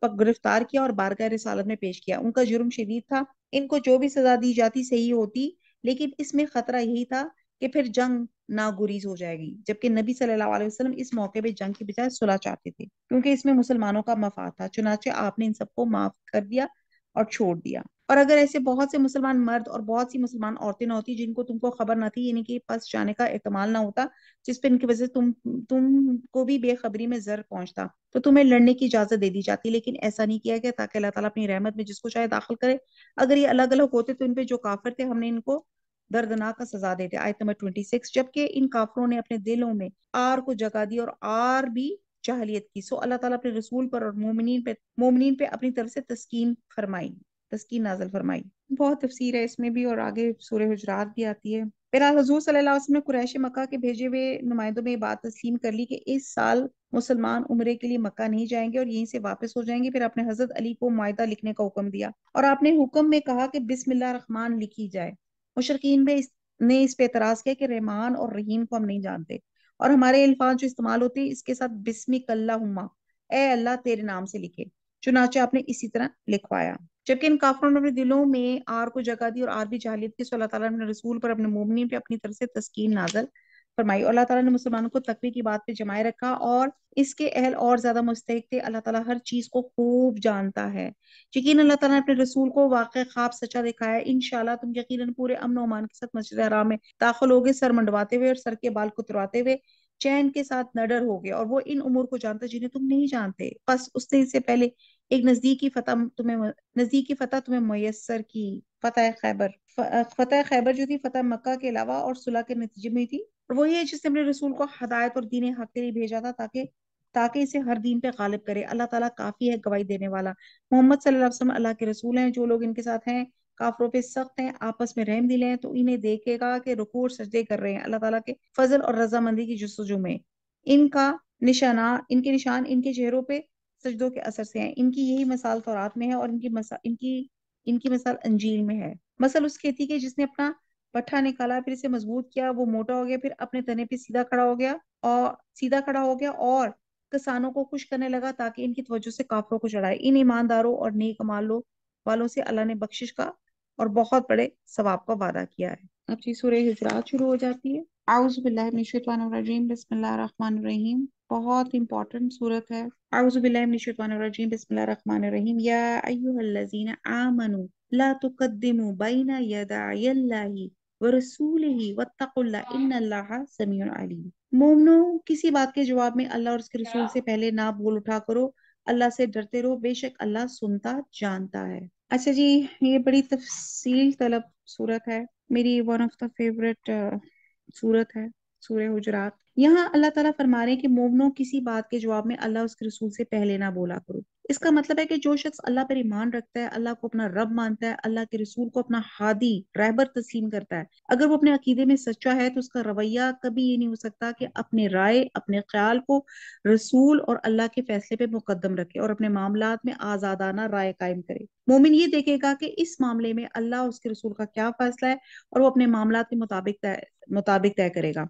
گرفتار کیا اور بارگاہ رسالت میں پیش کیا۔ ان کا جرم شدید تھا، ان کو جو بھی سزا دی جاتی صحیح ہوتی، لیکن اس میں خطرہ یہی تھا کہ پھر جنگ ناگزیر ہو جائے گی، جبکہ نبی صلی اللہ علیہ وسلم اس موقع پہ جنگ کی بجائے صلح چاہتے تھے کیونکہ اس میں مسلمانوں کا مفاد تھا۔ چنانچہ آپ نے ان سب کو معاف کر دیا اور چھوڑ دیا۔ اور اگر ایسے بہت سے مسلمان مرد اور بہت سی مسلمان عورتیں نہ ہوتی جن کو تم کو خبر نہ تھی، یعنی کہ پس جانے کا احتمال نہ ہوتا جس پہ ان کی وجہ سے تم کو بھی بے خبری میں زر پہنچتا، تو تمہیں لڑنے کی اجازت دے دی جاتی، لیکن ایسا نہیں کیا گیا تاکہ اللہ تعالیٰ اپنی رحمت میں جس کو چاہے داخل کرے۔ اگر یہ الگ الگ ہوتے تو ان پہ جو کافر تھے ہم نے ان کو دردناک سزا دیتے۔ آیت نمبر 26، جبکہ ان کافروں نے اپنے دلوں میں آر کو جگہ دی اور آر بھی جاہلیت کی، سو اللہ تعالیٰ اپنے رسول پر اور مومنین پہ اپنی طرف سے تسکین نازل فرمائی۔ بہت تفسیر ہے اس میں بھی، اور آگے سورہ حجرات بھی آتی ہے۔ پھر حضور صلی اللہ علیہ وسلم نے قریش مکہ کے بھیجے ہوئے نمائندوں میں یہ بات تسلیم کر لی کہ اس سال مسلمان عمرے کے لیے مکہ نہیں جائیں گے اور یہیں سے واپس ہو جائیں گے۔ پھر آپ نے حضرت علی کو معاہدہ لکھنے کا حکم دیا، اور آپ نے حکم میں کہا کہ بسم اللہ الرحمن لکھی جائے۔ مشرکین نے اس پہ اعتراض کیا کہ رحمان اور رحیم کو ہم نہیں جانتے، اور ہمارے الفاظ جو استعمال ہوتے ہیں اس کے ساتھ بسمک اللہم، اے اللہ تیرے نام سے لکھے۔ چنانچہ آپ نے اسی طرح لکھوایا۔ جبکہ ان کافروں نے اپنے دلوں میں آر کو جگہ دی اور آر بھی جاہلیت کی، سو اللہ تعالیٰ نے رسول پر اپنے مومنین پہ اپنی طرف سے تسکین نازل فرمائی، اور اللہ تعالیٰ نے مسلمانوں کو تقوی کی بات پہ جمائے رکھا، اور اس کے اہل اور زیادہ مستحق تھے۔ اللہ تعالیٰ ہر چیز کو خوب جانتا ہے۔ یقین اللہ تعالیٰ نے اپنے رسول کو واقع خواب سچا دکھایا ہے۔ انشاءاللہ تم یقیناً پورے امن و امان کے ساتھ مسجد حرام میں داخل ہوگے، سر منڈواتے ہوئے اور سر کے بال کتراتے ہوئے، چین کے ساتھ نڈر ہوگے، اور وہ ان امور کو جانتا ہے جنہیں تم نہیں جانتے۔ بس اس نے اس سے پہلے ایک نزدیکی فتح تمہیں میسر کی، فتح خیبر۔ فتح خیبر جو تھی فتح مکہ کے علاوہ اور صلح کے نتیجے میں تھی، اور وہی ہے جس نے اپنے رسول کو ہدایت اور دین حق کے لیے بھیجا تھا، تاکہ اسے ہر دین پہ غالب کرے۔ اللہ تعالیٰ کافی ہے گواہی دینے والا۔ محمد صلی اللہ علیہ وسلم اللہ کے رسول ہیں۔ جو لوگ ان کے ساتھ ہیں کافروں پہ سخت ہیں، آپس میں رحم دل ہیں، تو انہیں دیکھے گا کہ رکوع اور سجدے کر رہے ہیں اللہ تعالیٰ کے فضل اور رضامندی کی جستجو میں۔ ان کے نشان ان کے چہروں پہ سجدوں کے اثر سے ہیں۔ ان کی یہی مثال تورات میں ہے، اور ان کی مثال انجیل میں ہے۔ مثل اس کھیتی کے جس نے اپنا پٹھا نکالا، پھر اسے مضبوط کیا، وہ موٹا ہو گیا، پھر اپنے تنے پہ سیدھا کھڑا ہو گیا اور کسانوں کو خوش کرنے لگا تاکہ ان کی توجہ سے کافروں کو چڑھائے۔ ان ایمانداروں اور نیک مالوں والوں سے اللہ نے بخشش کا اور بہت بڑے ثواب کا وعدہ کیا ہے۔ اب جی سورہ حجرات شروع ہو جاتی ہے۔ اعوذ باللہ من الشیطان الرجیم، بسم اللہ الرحمن الرحیم۔ بہت امپورٹنٹ سورت ہے۔ اعوذ باللہ من الشیطان الرجیم، بسم اللہ الرحمن الرحیم۔ یا ایھا الذین آمنوا لا تقدموا بین یدی اللہ ورسولہ واتقوا اللہ ان اللہ سمیع علیم۔ مومنو، کسی بات کے جواب میں اللہ اور اس کے رسول سے پہلے نہ بول اٹھا کرو، اللہ سے ڈرتے رہو، بے شک اللہ سنتا جانتا ہے۔ اچھا جی، یہ بڑی تفصیل طلب صورت ہے، میری ون آف دا فیوریٹ صورت ہے سورہ حجرات۔ یہاں اللہ تعالیٰ فرما رہے ہیں کہ مومنوں، کسی بات کے جواب میں اللہ اس کے رسول سے پہلے نہ بولا کرو۔ اس کا مطلب ہے کہ جو شخص اللہ پر ایمان رکھتا ہے، اللہ کو اپنا رب مانتا ہے، اللہ کے رسول کو اپنا ہادی رہبر تسلیم کرتا ہے، اگر وہ اپنے عقیدے میں سچا ہے تو اس کا رویہ کبھی یہ نہیں ہو سکتا کہ اپنے رائے، اپنے خیال کو رسول اور اللہ کے فیصلے پہ مقدم رکھے اور اپنے معاملات میں آزادانہ رائے قائم کرے۔ مومن یہ دیکھے گا کہ اس معاملے میں اللہ اور اس کے رسول کا کیا فیصلہ ہے، اور وہ اپنے معاملات کے مطابق طے کرے گا۔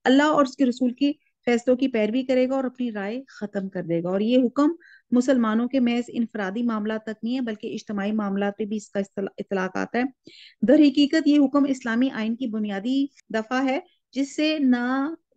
اللہ اور اس کے رسول کی فیصلوں کی پیروی کرے گا اور اپنی رائے ختم کر دے گا۔ اور یہ حکم مسلمانوں کے محض انفرادی معاملات تک نہیں ہے، بلکہ اجتماعی معاملات پہ بھی اس کا اطلاق آتا ہے۔ در حقیقت یہ حکم اسلامی آئین کی بنیادی دفعہ ہے، جس سے نہ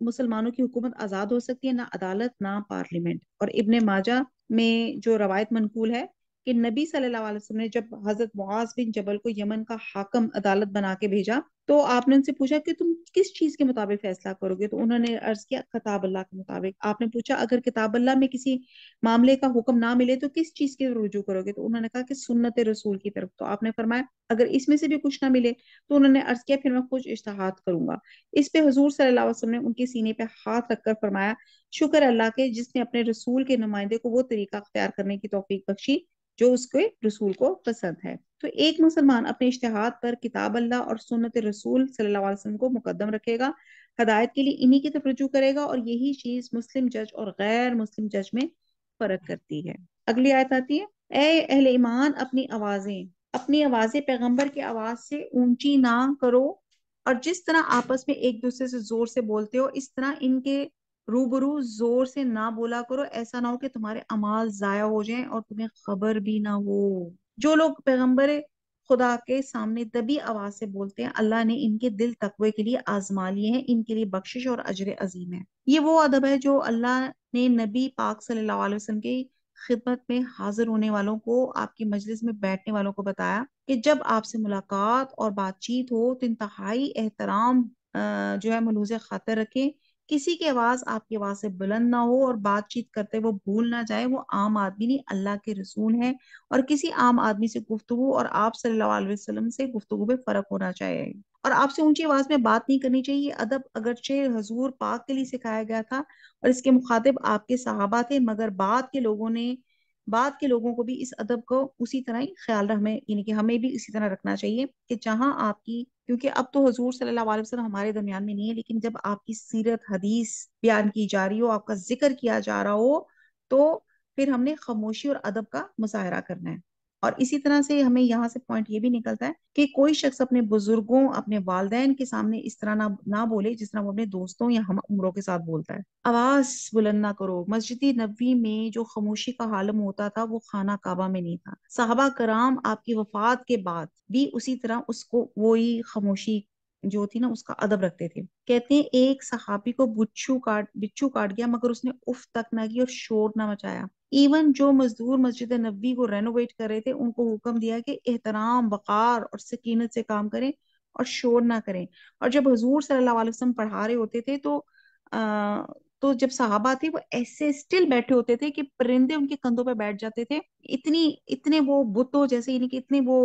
مسلمانوں کی حکومت آزاد ہو سکتی ہے، نہ عدالت، نہ پارلیمنٹ۔ اور ابن ماجہ میں جو روایت منقول ہے کہ نبی صلی اللہ علیہ وسلم نے جب حضرت معاذ بن جبل کو یمن کا حاکم عدالت بنا کے بھیجا تو آپ نے ان سے پوچھا کہ تم کس چیز کے مطابق فیصلہ کرو گے، تو انہوں نے عرض کیا کتاب اللہ کے مطابق۔ آپ نے پوچھا اگر کتاب اللہ میں کسی معاملے کا حکم نہ ملے تو کس چیز کے رجوع کرو گے، تو انہوں نے کہا کہ سنت رسول کی طرف۔ تو آپ نے فرمایا اگر اس میں سے بھی کچھ نہ ملے تو انہوں نے عرض کیا پھر میں کچھ اجتہاد کروں گا۔ اس پہ حضور صلی اللہ علیہ وسلم نے ان کے سینے پہ ہاتھ رکھ کر فرمایا شکر اللہ کے جس نے اپنے رسول کے نمائندے کو وہ طریقہ اختیار کرنے کی توفیق بخشی جو اس کے رسول کو پسند ہے۔ تو ایک مسلمان اپنے اجتہاد پر کتاب اللہ اور سنت رسول صلی اللہ علیہ وسلم کو مقدم رکھے گا، ہدایت کے لیے انہی کی طرف رجوع کرے گا، اور یہی چیز مسلم جج اور غیر مسلم جج میں فرق کرتی ہے۔ اگلی آیت آتی ہے، اے اہل ایمان اپنی آوازیں پیغمبر کی آواز سے اونچی نہ کرو، اور جس طرح آپس میں ایک دوسرے سے زور سے بولتے ہو اس طرح ان کے روبرو زور سے نہ بولا کرو، ایسا نہ ہو کہ تمہارے اعمال ضائع ہو جائیں اور تمہیں خبر بھی نہ ہو۔ جو لوگ پیغمبر خدا کے سامنے دبی آواز سے بولتے ہیں اللہ نے ان کے دل تقوی کے لیے آزما لیے ہیں، ان کے لیے بخشش اور اجر عظیم ہے۔ یہ وہ ادب ہے جو اللہ نے نبی پاک صلی اللہ علیہ وسلم کی خدمت میں حاضر ہونے والوں کو، آپ کی مجلس میں بیٹھنے والوں کو بتایا کہ جب آپ سے ملاقات اور بات چیت ہو تو انتہائی احترام جو ہے ملوز خاطر رکھیں، کسی کی آواز آپ کی آواز سے بلند نہ ہو، اور بات چیت کرتے وہ بھول نہ جائے وہ عام آدمی نہیں اللہ کے رسول ہیں، اور کسی عام آدمی سے گفتگو اور آپ صلی اللہ علیہ وسلم سے گفتگو میں فرق ہونا چاہیے، اور آپ سے اونچی آواز میں بات نہیں کرنی چاہیے۔ یہ ادب اگرچہ حضور پاک کے لیے سکھایا گیا تھا اور اس کے مخاطب آپ کے صحابہ تھے، مگر بعد کے لوگوں کو بھی اس ادب کو اسی طرح ہی خیال ہمیں یعنی کہ ہمیں بھی اسی طرح رکھنا چاہیے کہ جہاں آپ کی، کیونکہ اب تو حضور صلی اللہ علیہ وسلم ہمارے درمیان میں نہیں ہے، لیکن جب آپ کی سیرت حدیث بیان کی جا رہی ہو، آپ کا ذکر کیا جا رہا ہو، تو پھر ہم نے خاموشی اور ادب کا مظاہرہ کرنا ہے۔ اور اسی طرح سے ہمیں یہاں سے پوائنٹ یہ بھی نکلتا ہے کہ کوئی شخص اپنے بزرگوں، اپنے والدین کے سامنے اس طرح نہ بولے جس طرح وہ اپنے دوستوں یا ہم عمروں کے ساتھ بولتا ہے۔ آواز بلند نہ کرو۔ مسجد نبوی میں جو خاموشی کا عالم ہوتا تھا وہ خانہ کعبہ میں نہیں تھا۔ صحابہ کرام آپ کی وفات کے بعد بھی اسی طرح اس کو وہی خاموشی جو تھی نا اس کا ادب رکھتے تھے. کہتے ہیں ایک صحابی کو بچھو کاٹ گیا مگر اس نے اف تک نہ کی اور شور نہ مچایا. ایون جو مزدور مسجد نبوی کو رینوویٹ کر رہے تھے ان کو حکم دیا کہ احترام، وقار اور سکینت سے کام کریں اور شور نہ کریں. اور جب حضور صلی اللہ علیہ وسلم پڑھا رہے ہوتے تھے تو جب صحابہ تھے وہ ایسے اسٹل بیٹھے ہوتے تھے کہ پرندے ان کے کندھوں پہ بیٹھ جاتے تھے. اتنے وہ بتوں جیسے، یعنی کہ اتنے وہ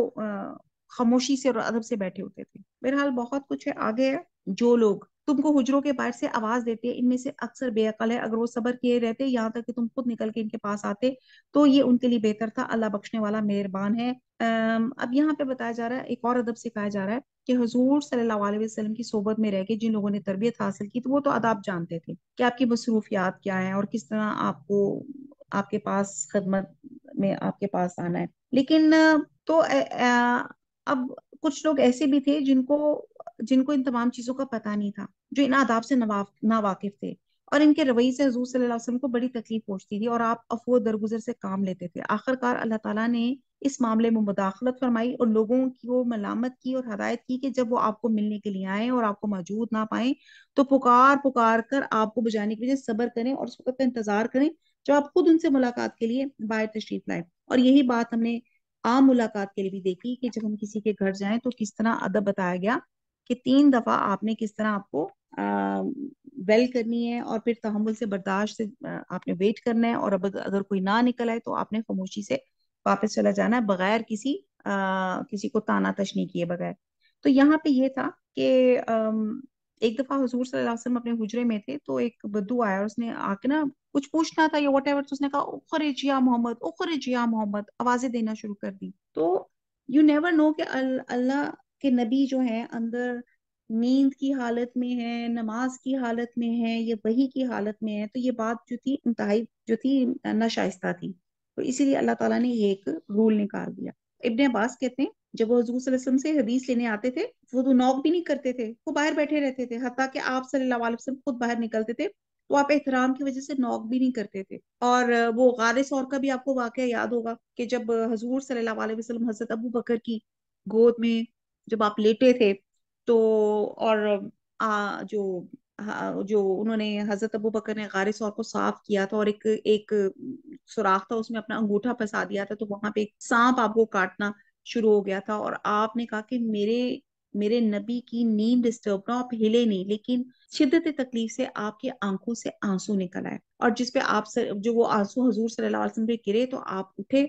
خاموشی سے اور ادب سے بیٹھے ہوتے تھے. بہرحال بہت کچھ ہے آگے. جو لوگ تم کو حجروں کے باہر سے آواز دیتے ہیں ان میں سے اکثر بے عقل ہے. اگر وہ صبر کیے رہتے یہاں تک کہ تم خود نکل کے ان کے پاس آتے تو یہ ان کے لیے بہتر تھا. اللہ بخشنے والا مہربان ہے. اب یہاں پہ بتایا جا رہا ہے، ایک اور ادب سکھایا جا رہا ہے کہ حضور صلی اللہ علیہ وسلم کی صحبت میں رہ کے جن لوگوں نے تربیت حاصل کی تو وہ تو آداب جانتے تھے کہ آپ کی مصروفیات کیا ہیں اور کس طرح آپ کو آپ کے پاس خدمت میں آپ کے پاس آنا ہے. لیکن تو اب کچھ لوگ ایسے بھی تھے جن کو ان تمام چیزوں کا پتہ نہیں تھا، جو ان آداب سے ناواقف تھے، اور ان کے رویے سے حضور صلی اللہ علیہ وسلم کو بڑی تکلیف پہنچتی تھی اور آپ عفو درگزر سے کام لیتے تھے. آخرکار اللہ تعالیٰ نے اس معاملے میں مداخلت فرمائی اور لوگوں کو ملامت کی اور ہدایت کی کہ جب وہ آپ کو ملنے کے لیے آئیں اور آپ کو موجود نہ پائیں تو پکار کر آپ کو بجانے کی وجہ صبر کریں اور اس وقت کا انتظار کریں جو آپ خود ان سے ملاقات کے لیے باہر تشریف لائیں. اور یہی بات ہم نے عام ملاقات کے لیے بھی دیکھی کہ جب ہم کسی کے گھر جائیں تو کس طرح ادب بتایا گیا کہ 3 دفعہ آپ نے کس طرح آپ کو ویل کرنی ہے اور پھر تحمل سے برداشت سے آپ نے ویٹ کرنا ہے، اور اب اگر کوئی نہ نکل آئے تو آپ نے خاموشی سے واپس چلا جانا ہے بغیر کسی کو تانا تشنی کیے بغیر. تو یہاں پہ یہ تھا کہ ایک دفعہ حضور صلی اللہ علیہ وسلم اپنے حجرے میں تھے تو ایک بدو آیا اور اس نے آ کے نا کچھ پوچھنا تھا یا واٹ ایور، اس نے کہا اخرج یا محمد، اخرج یا محمد، آوازیں دینا شروع کر دی. تو یو نیور نو کہ اللہ کے نبی جو ہیں اندر نیند کی حالت میں ہے، نماز کی حالت میں ہے، یا وحی کی حالت میں ہے. تو یہ بات جو تھی انتہائی جو تھی ناشائستہ تھی. تو اسی لیے اللہ تعالیٰ نے یہ ایک رول نکال دیا. ابن عباس کہتے ہیں جب وہ حضور صلی اللہ علیہ وسلم سے حدیث لینے آتے تھے وہ تو نوک بھی نہیں کرتے تھے، وہ باہر بیٹھے رہتے تھے، حتیٰ کہ آپ صلی اللہ علیہ وسلم خود باہر نکلتے تھے تو آپ احترام کی وجہ سے نوک بھی نہیں کرتے تھے. اور وہ غار ثور کا بھی آپ کو واقعہ یاد ہوگا کہ جب حضور صلی اللہ علیہ وسلم حضرت ابو بکر کی گود میں جب آپ لیٹے تھے تو اور جو انہوں نے حضرت ابو بکر نے غار ثور کو صاف کیا تھا اور ایک سوراخ تھا اس میں اپنا انگوٹھا پھنسا دیا تھا تو وہاں پہ ایک سانپ آپ کو کاٹنا شروع ہو گیا تھا اور آپ نے کہا کہ میرے نبی کی نیند ڈسٹرب نہ، آپ ہلے نہیں، لیکن شدت تکلیف سے آپ کی آنکھوں سے آنسو نکل آئے اور جس پہ آپ سے جو وہ آنسو حضور صلی اللہ علیہ وسلم پہ گرے تو آپ اٹھے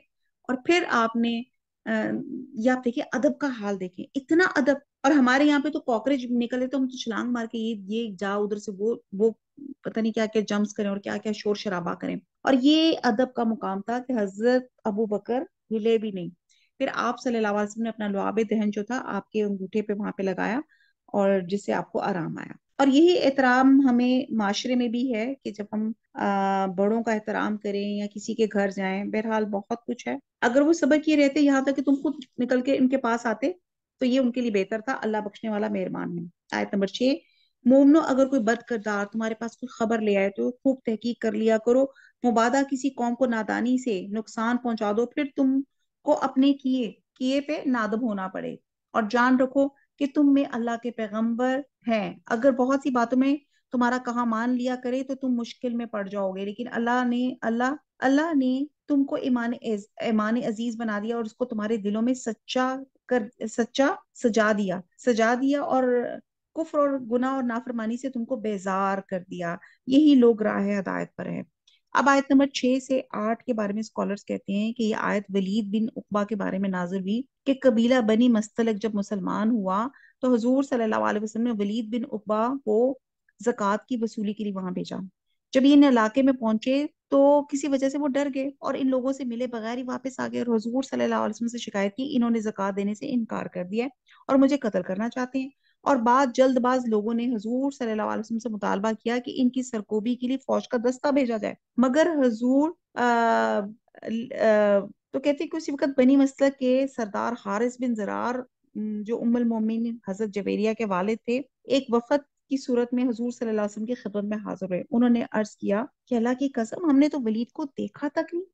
اور پھر آپ نے یا آپ دیکھیں ادب کا حال دیکھیں، اتنا ادب. اور ہمارے یہاں پہ تو کاکروچ نکلے تو ہم تو چھلانگ مار کے یہ جا ادھر سے وہ پتہ نہیں کیا کیا جمپس کریں اور کیا کیا شور شرابہ کریں. اور یہ ادب کا مقام تھا کہ حضرت ابو بکر ہلے بھی نہیں. پھر آپ صلی اللہ علیہ وسلم نے اپنا لعاب دہن جو تھا آپ کے انگوٹھے پہ وہاں پہ لگایا اور جس سے آپ کو آرام آیا. اور یہی احترام ہمیں معاشرے میں بھی ہے کہ جب ہم بڑوں کا احترام کریں یا کسی کے گھر جائیں. بہرحال بہت کچھ ہے. اگر وہ صبر کیے رہتے یہاں تک کہ تم خود نکل کے ان کے پاس آتے تو یہ ان کے لیے بہتر تھا. اللہ بخشنے والا مہربان ہے. آیت نمبر 6، مومنو اگر کوئی بد کردار تمہارے پاس کوئی خبر لے آئے تو خوب تحقیق کر لیا کرو. مبادہ کسی قوم کو نادانی سے نقصان پہنچا دو پھر تم کو اپنے کیے پہ نادم ہونا پڑے. اور جان رکھو کہ تم میں اللہ کے پیغمبر ہیں. اگر بہت سی باتوں میں تمہارا کہا مان لیا کرے تو تم مشکل میں پڑ جاؤ گے، لیکن اللہ نے تم کو ایمان عزیز بنا دیا اور اس کو تمہارے دلوں میں سچا سجا دیا اور کفر اور گناہ اور نافرمانی سے تم کو بیزار کر دیا. یہی لوگ راہ ہدایت پر ہے. اب آیت نمبر 6 سے 8 کے بارے میں اسکالرز کہتے ہیں کہ یہ آیت ولید بن عقبہ کے بارے میں نازل ہوئی کہ قبیلہ بنی مستلق جب مسلمان ہوا تو حضور صلی اللہ علیہ وسلم نے ولید بن عقبہ کو زکوٰۃ کی وصولی کے لیے وہاں بھیجا. جب یہ ان علاقے میں پہنچے تو کسی وجہ سے وہ ڈر گئے اور ان لوگوں سے ملے بغیر ہی واپس آ گئے اور حضور صلی اللہ علیہ وسلم سے شکایت کی انہوں نے زکوٰۃ دینے سے انکار کر دیا اور مجھے قتل کرنا چاہتے ہیں. اور بعد جلد باز لوگوں نے حضور صلی اللہ علیہ وسلم سے مطالبہ کیا کہ ان کی سرکوبی کے لیے فوج کا دستہ بھیجا جائے. مگر حضور تو کہتے ہیں کہ اسی وقت بنی مسلک کے سردار حارث بن زرار جو ام المومنین حضرت جویریہ کے والد تھے ایک وفد کی صورت میں حضور صلی اللہ علیہ وسلم کی خدمت میں حاضر ہوئے. انہوں نے عرض کیا کہ اللہ کی قسم ہم نے تو ولید کو دیکھا تک نہیں.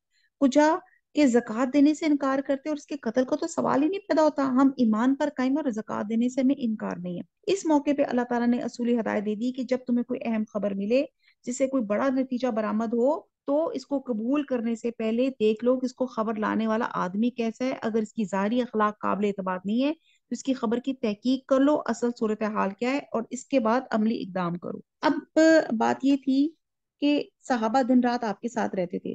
کجا کہ زکوٰۃ دینے سے انکار کرتے اور اس کے قتل کا تو سوال ہی نہیں پیدا ہوتا. ہم ایمان پر قائم اور زکوٰۃ دینے سے ہمیں انکار نہیں ہے. اس موقع پہ اللہ تعالیٰ نے اصولی ہدایت دے دی کہ جب تمہیں کوئی اہم خبر ملے جس سے کوئی بڑا نتیجہ برآمد ہو تو اس کو قبول کرنے سے پہلے دیکھ لو کہ اس کو خبر لانے والا آدمی کیسا ہے. اگر اس کی ظاہری اخلاق قابل اعتماد نہیں ہے تو اس کی خبر کی تحقیق کر لو اصل صورتحال کیا ہے اور اس کے بعد عملی اقدام کرو. اب بات یہ تھی کہ صحابہ دن رات آپ کے ساتھ رہتے تھے،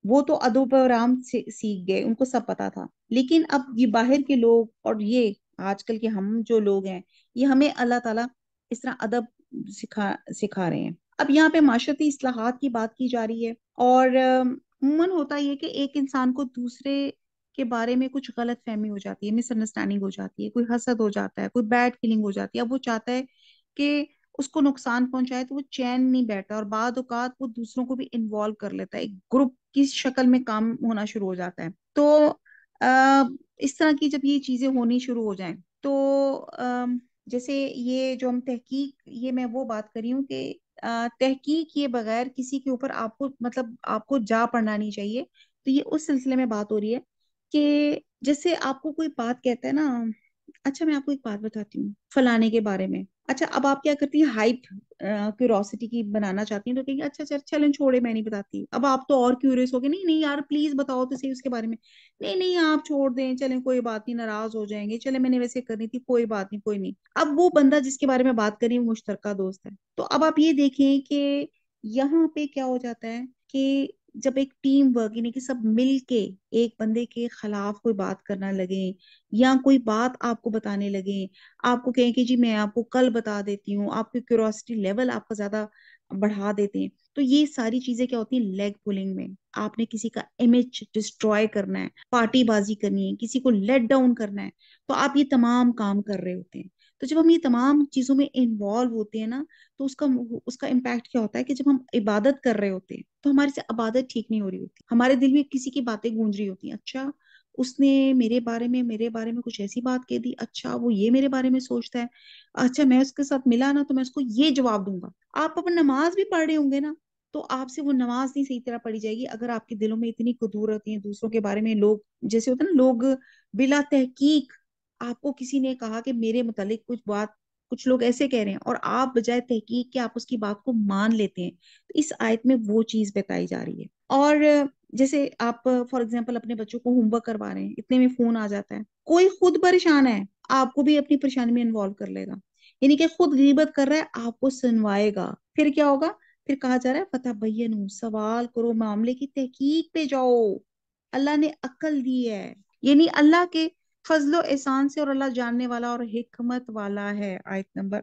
وہ تو ادب و رام سے سیکھ گئے، ان کو سب پتا تھا. لیکن اب یہ باہر کے لوگ اور یہ آج کل کے ہم جو لوگ ہیں یہ ہمیں اللہ تعالیٰ اس طرح ادب سکھا رہے ہیں. اب یہاں پہ معاشرتی اصلاحات کی بات کی جا رہی ہے اور عموماً ہوتا یہ کہ ایک انسان کو دوسرے کے بارے میں کچھ غلط فہمی ہو جاتی ہے، مس انڈرسٹینڈنگ ہو جاتی ہے، کوئی حسد ہو جاتا ہے، کوئی بیڈ فیلنگ ہو جاتی ہے. اب وہ چاہتا ہے کہ اس کو نقصان پہنچائے تو وہ چین نہیں بیٹھتا اور بعد اوقات وہ دوسروں کو بھی انوالو کر لیتا ہے، ایک گروپ کی شکل میں کام ہونا شروع ہو جاتا ہے. تو اس طرح کی جب یہ چیزیں ہونی شروع ہو جائیں تو جیسے یہ جو ہم تحقیق، یہ میں وہ بات کر رہی ہوں کہ تحقیق یہ بغیر کسی کے اوپر آپ کو مطلب آپ کو جا پڑنا نہیں چاہیے. تو یہ اس سلسلے میں بات ہو رہی ہے کہ جیسے آپ کو کوئی بات کہتا ہے نا، اچھا میں آپ کو ایک بات بتاتی ہوں فلانے کے بارے میں. اچھا اب آپ کیا کرتی ہیں، ہائپ کیوروسٹی کی بنانا چاہتی ہیں تو کہیں گے اچھا اچھا چلیں چھوڑے میں نہیں بتاتی. اب آپ تو اور کیوریس ہو گے، نہیں نہیں یار پلیز بتاؤ تو صحیح اس کے بارے میں. نہیں نہیں آپ چھوڑ دیں، چلیں کوئی بات نہیں، ناراض ہو جائیں گے، چلیں میں نے ویسے کرنی تھی، کوئی بات نہیں کوئی نہیں. اب وہ بندہ جس کے بارے میں بات کر رہی ہوں مشترکہ دوست ہے. تو اب آپ یہ دیکھیں کہ یہاں پہ کیا ہو جاتا ہے کہ جب ایک ٹیم ورک یعنی کہ سب مل کے ایک بندے کے خلاف کوئی بات کرنا لگے یا کوئی بات آپ کو بتانے لگے، آپ کو کہیں کہ جی میں آپ کو کل بتا دیتی ہوں، آپ کی کیوروسٹی لیول آپ کا زیادہ بڑھا دیتے ہیں. تو یہ ساری چیزیں کیا ہوتی ہیں، لیگ پولنگ میں. آپ نے کسی کا امیج ڈسٹروائے کرنا ہے، پارٹی بازی کرنی ہے، کسی کو لیٹ ڈاؤن کرنا ہے، تو آپ یہ تمام کام کر رہے ہوتے ہیں. تو جب ہم یہ تمام چیزوں میں انوالو ہوتے ہیں نا تو اس کا امپیکٹ کیا ہوتا ہے کہ جب ہم عبادت کر رہے ہوتے ہیں تو ہماری سے عبادت ٹھیک نہیں ہو رہی ہوتی، ہمارے دل میں کسی کی باتیں گونج رہی ہوتی ہیں. اچھا اس نے میرے بارے میں کچھ ایسی بات کہہ دی، اچھا وہ یہ میرے بارے میں سوچتا ہے، اچھا میں اس کے ساتھ ملا نا تو میں اس کو یہ جواب دوں گا. آپ اپنا نماز بھی پڑھ رہے ہوں گے نا تو آپ سے وہ نماز نہیں صحیح طرح پڑھی جائے گی اگر آپ کے دلوں میں اتنی قدور ہوتی ہے دوسروں کے بارے میں. لوگ جیسے ہوتا ہے نا، لوگ بلا تحقیق آپ کو کسی نے کہا کہ میرے متعلق کچھ بات، کچھ لوگ ایسے کہہ رہے ہیں اور آپ بجائے تحقیق کے آپ اس کی بات کو مان لیتے ہیں. تو اس آیت میں وہ چیز بتائی جا رہی ہے. اور جیسے آپ فار ایگزامپل اپنے بچوں کو ہوم ورک کروا رہے ہیں، اتنے میں فون آ جاتا ہے، کوئی خود پریشان ہے آپ کو بھی اپنی پریشانی میں انوالو کر لے گا، یعنی کہ خود غیبت کر رہا ہے آپ کو سنوائے گا. پھر کیا ہوگا، پھر کہا جا رہا ہے فتبینوا، سوال کرو، معاملے کی تحقیق پہ جاؤ. اللہ نے عقل دی ہے، یعنی اللہ کے فضل و احسان سے، اور اللہ جاننے والا اور حکمت والا ہے. آیت نمبر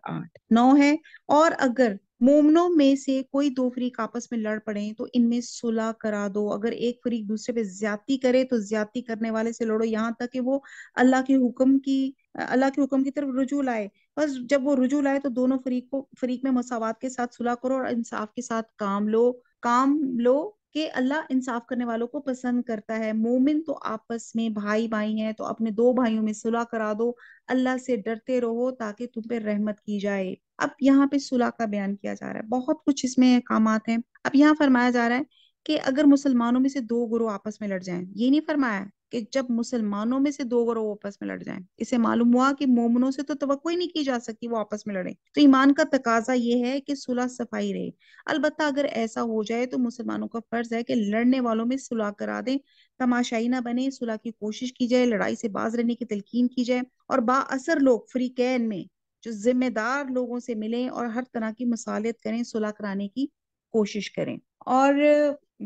9 ہے. اور اگر مومنوں میں سے کوئی دو فریق آپس میں لڑ پڑیں تو ان میں صلح کرا دو. اگر ایک فریق دوسرے پہ زیادتی کرے تو زیادتی کرنے والے سے لڑو یہاں تک کہ وہ اللہ کے حکم کی طرف رجوع لائے. بس جب وہ رجوع لائے تو دونوں فریق میں مساوات کے ساتھ صلح کرو اور انصاف کے ساتھ کام لو کہ اللہ انصاف کرنے والوں کو پسند کرتا ہے. مومن تو آپس میں بھائی ہیں تو اپنے دو بھائیوں میں صلح کرا دو، اللہ سے ڈرتے رہو تاکہ تم پہ رحمت کی جائے. اب یہاں پہ صلح کا بیان کیا جا رہا ہے، بہت کچھ اس میں احکامات ہیں. اب یہاں فرمایا جا رہا ہے کہ اگر مسلمانوں میں سے دو گروہ آپس میں لڑ جائیں، یہ نہیں فرمایا کہ جب مسلمانوں میں سے دو گروہ آپس میں لڑ جائیں. اسے معلوم ہوا کہ مومنوں سے تو توقع ہی نہیں کی جا سکتی وہ آپس میں لڑیں. تو ایمان کا تقاضا یہ ہے کہ صلح صفائی رہے. البتہ اگر ایسا ہو جائے تو مسلمانوں کا فرض ہے کہ لڑنے والوں میں صلح کرا دیں، تماشائی نہ بنے، صلح کی کوشش کی جائے، لڑائی سے باز رہنے کی تلقین کی جائے، اور با اثر لوگ فریقین میں جو ذمہ دار لوگوں سے ملیں اور ہر طرح کی مصالحت کریں، صلح کرانے کی کوشش کریں. اور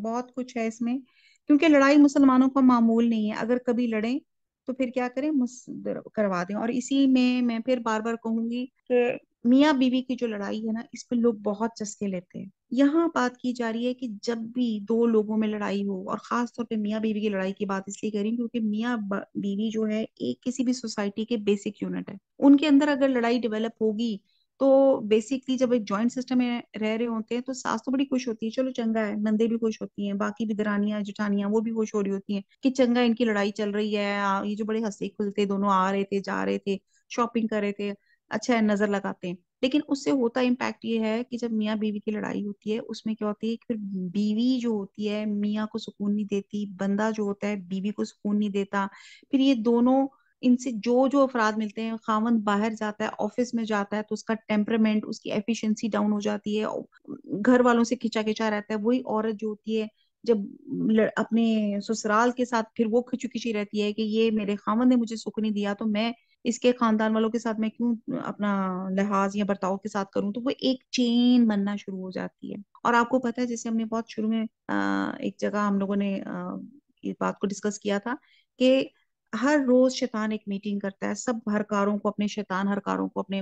بہت کچھ ہے اس میں، کیونکہ لڑائی مسلمانوں کا معمول نہیں ہے. اگر کبھی لڑیں تو پھر کیا کریں، کروا دیں. اور اسی میں پھر بار بار کہوں گی کہ میاں بیوی کی جو لڑائی ہے نا اس پہ لوگ بہت چسکے لیتے ہیں. یہاں بات کی جا رہی ہے کہ جب بھی دو لوگوں میں لڑائی ہو، اور خاص طور پہ میاں بیوی کی لڑائی کی بات اس لیے کری کیونکہ میاں بیوی جو ہے ایک کسی بھی سوسائٹی کے بیسک یونٹ ہے. ان کے اندر اگر لڑائی ڈیولپ ہوگی تو بیسکلی جب ایک جوائنٹ سسٹم میں رہ رہے ہوتے ہیں تو ساس تو بڑی خوش ہوتی ہے، چلو چنگا ہے، نندے بھی خوش ہوتی ہیں، باقی بھی درانیاں جٹھانیاں وہ بھی خوش ہو رہی ہوتی ہیں کہ چنگا ان کی لڑائی چل رہی ہے. یہ جو بڑے ہنسے کھلتے دونوں آ رہے تھے، جا رہے تھے، شاپنگ کر رہے تھے، اچھا ہے نظر لگاتے ہیں. لیکن اس سے ہوتا امپیکٹ یہ ہے کہ جب میاں بیوی کی لڑائی ہوتی ہے اس میں کیا ہوتی ہے کہ پھر بیوی جو ہوتی ہے میاں کو سکون نہیں دیتی، بندہ جو ہوتا ہے بیوی کو سکون نہیں دیتا، پھر یہ دونوں ان سے جو جو افراد ملتے ہیں، خاوند باہر جاتا ہے آفس میں جاتا ہے تو اس کا ٹیمپرمنٹ، اس کی ایفیشنسی ڈاؤن ہو جاتی ہے، گھر والوں سے کھچا کھچا رہتا ہے، وہی عورت جو ہوتی ہے جب اپنے سسرال کے ساتھ پھر وہ کھچو کھچی رہتی ہے کہ یہ میرے خاوند نے مجھے سکھ نہیں دیا تو میں اس کے خاندان والوں کے ساتھ میں کیوں اپنا لحاظ یا برتاؤ کے ساتھ کروں، تو وہ ایک چین بننا شروع ہو جاتی ہے۔ اور آپ کو پتا ہے جیسے ہم نے بہت شروع میں ایک جگہ ہم لوگوں نے اس بات کو ڈسکس کیا تھا کہ ہر روز شیطان ایک میٹنگ کرتا ہے، سب ہر کاروں کو اپنے شیطان ہر کاروں کو اپنے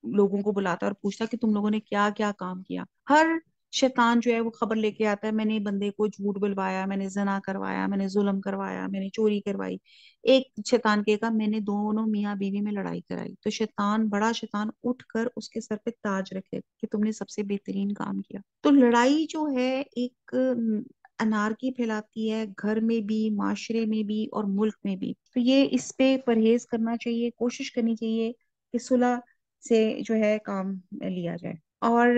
لوگوں کو بلاتا ہے اور پوچھتا کہ تم لوگوں نے کیا کیا کام کیا۔ ہر شیطان جو ہے وہ خبر لے کے آتا ہے، میں نے بندے کو جھوٹ بلوایا، میں نے زنا کروایا، میں نے ظلم کروایا، میں نے چوری کروائی۔ ایک شیطان کہے گا میں نے دونوں میاں بیوی میں لڑائی کرائی، تو شیطان بڑا شیطان اٹھ کر اس کے سر پہ تاج رکھے کہ تم نے سب سے بہترین کام کیا۔ تو لڑائی جو ہے ایک انارکی پھیلاتی ہے، گھر میں بھی، معاشرے میں بھی اور ملک میں بھی۔ تو یہ اس پہ پرہیز کرنا چاہیے، کوشش کرنی چاہیے کہ صلح سے جو ہے کام لیا جائے، اور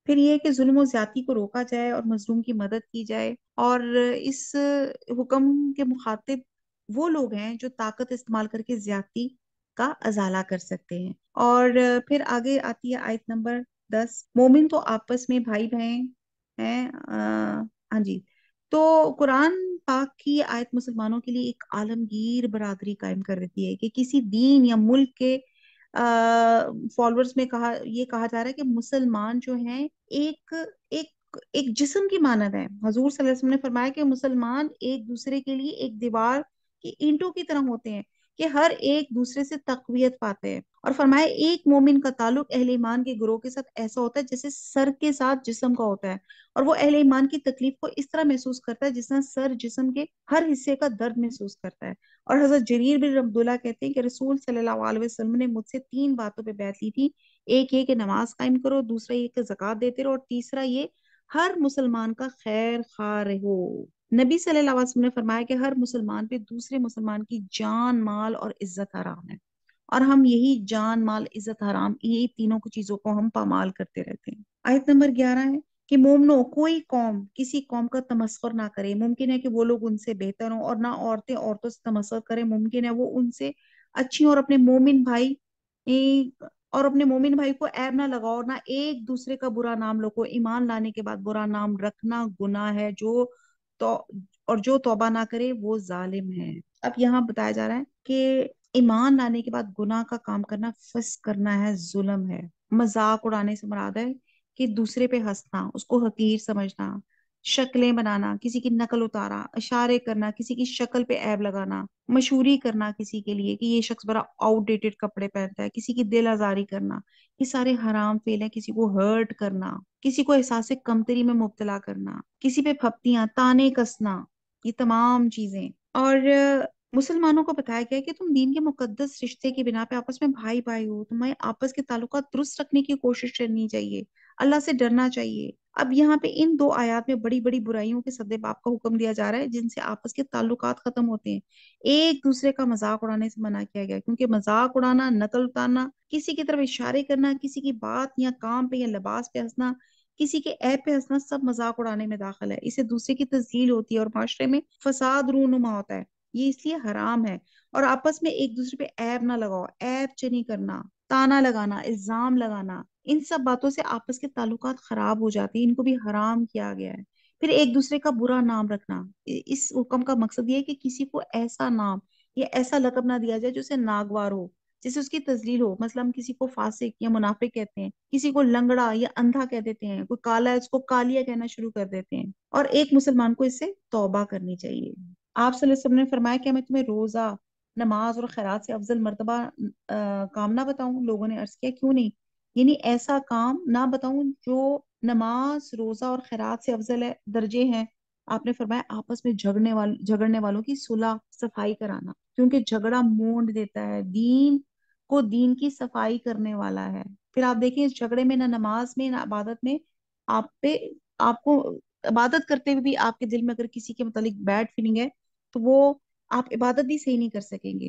پھر یہ کہ ظلم و زیادتی کو روکا جائے اور مظلوم کی مدد کی جائے، اور اس حکم کے مخاطب وہ لوگ ہیں جو طاقت استعمال کر کے زیادتی کا ازالہ کر سکتے ہیں۔ اور پھر آگے آتی ہے آیت نمبر 10، مومن تو آپس میں بھائی بہن ہیں۔ ہاں جی، تو قرآن پاک کی یہ آیت مسلمانوں کے لیے ایک عالمگیر برادری قائم کر دیتی ہے کہ کسی دین یا ملک کے فالوورز میں یہ کہا جا رہا ہے کہ مسلمان جو ہیں ایک ایک ایک جسم کی مانند ہے۔ حضور صلی اللہ علیہ وسلم نے فرمایا کہ مسلمان ایک دوسرے کے لیے ایک دیوار کی اینٹوں کی طرح ہوتے ہیں کہ ہر ایک دوسرے سے تقویت پاتے ہیں، اور فرمایا ایک مومن کا تعلق اہل ایمان کے گروہ کے ساتھ ایسا ہوتا ہے جیسے سر کے ساتھ جسم کا ہوتا ہے، اور وہ اہل ایمان کی تکلیف کو اس طرح محسوس کرتا ہے جس طرح سر جسم کے ہر حصے کا درد محسوس کرتا ہے۔ اور حضرت جریر بن عبداللہ کہتے ہیں کہ رسول صلی اللہ علیہ وسلم نے مجھ سے 3 باتوں پہ بیعت لی تھی، ایک یہ کہ نماز قائم کرو، دوسرا یہ کہ زکوٰۃ دیتے رہو، اور تیسرا یہ ہر مسلمان کا خیر خواہ رہو۔ نبی صلی اللہ علیہ وسلم نے فرمایا کہ ہر مسلمان پہ دوسرے مسلمان کی جان، مال اور عزت حرام ہے، اور ہم یہی جان، مال، عزت، حرام، یہ تینوں کی چیزوں کو ہم پامال کرتے رہتے ہیں۔ آیت نمبر 11 ہے کہ مومنو کوئی قوم کسی قوم کا تمسخر نہ کرے، ممکن ہے کہ وہ لوگ ان سے بہتر ہوں، اور نہ عورتیں عورتوں سے تمسخر کریں، ممکن ہے وہ ان سے اچھی، اور اپنے مومن بھائی کو عیب نہ لگاؤ، نہ ایک دوسرے کا برا نام لو، ایمان لانے کے بعد برا نام رکھنا گناہ ہے، تو اور جو توبہ نہ کرے وہ ظالم ہے۔ اب یہاں بتایا جا رہا ہے کہ ایمان لانے کے بعد گناہ کا کام کرنا، فسق کرنا ہے، ظلم ہے۔ مذاق اڑانے سے مراد ہے کہ دوسرے پہ ہنسنا، اس کو حقیر سمجھنا، شکلیں بنانا، کسی کی نقل اتارا، اشارے کرنا، کسی کی شکل پہ عیب لگانا، مشہوری کرنا کسی کے لیے کہ یہ شخص بڑا آؤٹ ڈیٹڈ کپڑے پہنتا ہے، کسی کی دل آزاری کرنا، یہ سارے حرام فعل ہیں۔ کسی کو ہرٹ کرنا، کسی کو احساس کمتری میں مبتلا کرنا، کسی پہ پھپتیاں، تانے کسنا، یہ تمام چیزیں۔ اور مسلمانوں کو بتایا گیا کہ تم دین کے مقدس رشتے کی بنا پہ آپس میں بھائی بھائی ہو، تمہیں آپس کے تعلقات درست رکھنے کی کوشش کرنی چاہیے، اللہ سے ڈرنا چاہیے۔ اب یہاں پہ ان 2 آیات میں بڑی بڑی برائیوں کے سد باب کا حکم دیا جا رہا ہے جن سے آپس کے تعلقات ختم ہوتے ہیں۔ ایک دوسرے کا مذاق اڑانے سے منع کیا گیا، کیونکہ مذاق اڑانا، نقل اتارنا، کسی کی طرف اشارے کرنا، کسی کی بات یا کام پہ یا لباس پہ ہنسنا، کسی کے عیب پہ ہنسنا، سب مذاق اڑانے میں داخل ہے۔ اسے دوسرے کی تذلیل ہوتی ہے اور معاشرے میں فساد رونما ہوتا ہے، یہ اس لیے حرام ہے۔ اور آپس میں ایک دوسرے پہ عیب نہ لگاؤ، عیب چنی کرنا، تانا لگانا، الزام لگانا، ان سب باتوں سے آپس کے تعلقات خراب ہو جاتے ہیں، ان کو بھی حرام کیا گیا ہے۔ پھر ایک دوسرے کا برا نام رکھنا، اس حکم کا مقصد یہ ہے کہ کسی کو ایسا نام یا ایسا لقب نہ دیا جائے جو اسے ناگوار ہو، جسے اس کی تذلیل ہو۔ مثلا ہم کسی کو فاسق یا منافق کہتے ہیں، کسی کو لنگڑا یا اندھا کہہ دیتے ہیں، کوئی کالا ہے اس کو کالیا کہنا شروع کر دیتے ہیں، اور ایک مسلمان کو اس سے توبہ کرنی چاہیے۔ آپ صلی اللہ علیہ وسلم نے فرمایا کہ میں تمہیں روزہ، نماز اور خیرات سے افضل مرتبہ کام نہ بتاؤں؟ لوگوں نے عرض کیا کیوں نہیں؟ یعنی ایسا کام نہ بتاؤں جو نماز، روزہ اور خیرات سے افضل ہے، درجے ہیں؟ آپ نے فرمایا آپس میں جھگڑنے والوں کی صلح، صفائی کرانا، کیونکہ جھگڑا مونڈ دیتا ہے دین کو، دین کی صفائی کرنے والا ہے۔ پھر آپ دیکھیں اس جھگڑے میں نہ نماز میں نہ عبادت میں آپ کو عبادت کرتے ہوئے بھی آپ کے دل میں اگر کسی کے متعلق بیڈ فیلنگ ہے تو وہ آپ عبادت بھی صحیح نہیں کر سکیں گے۔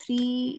3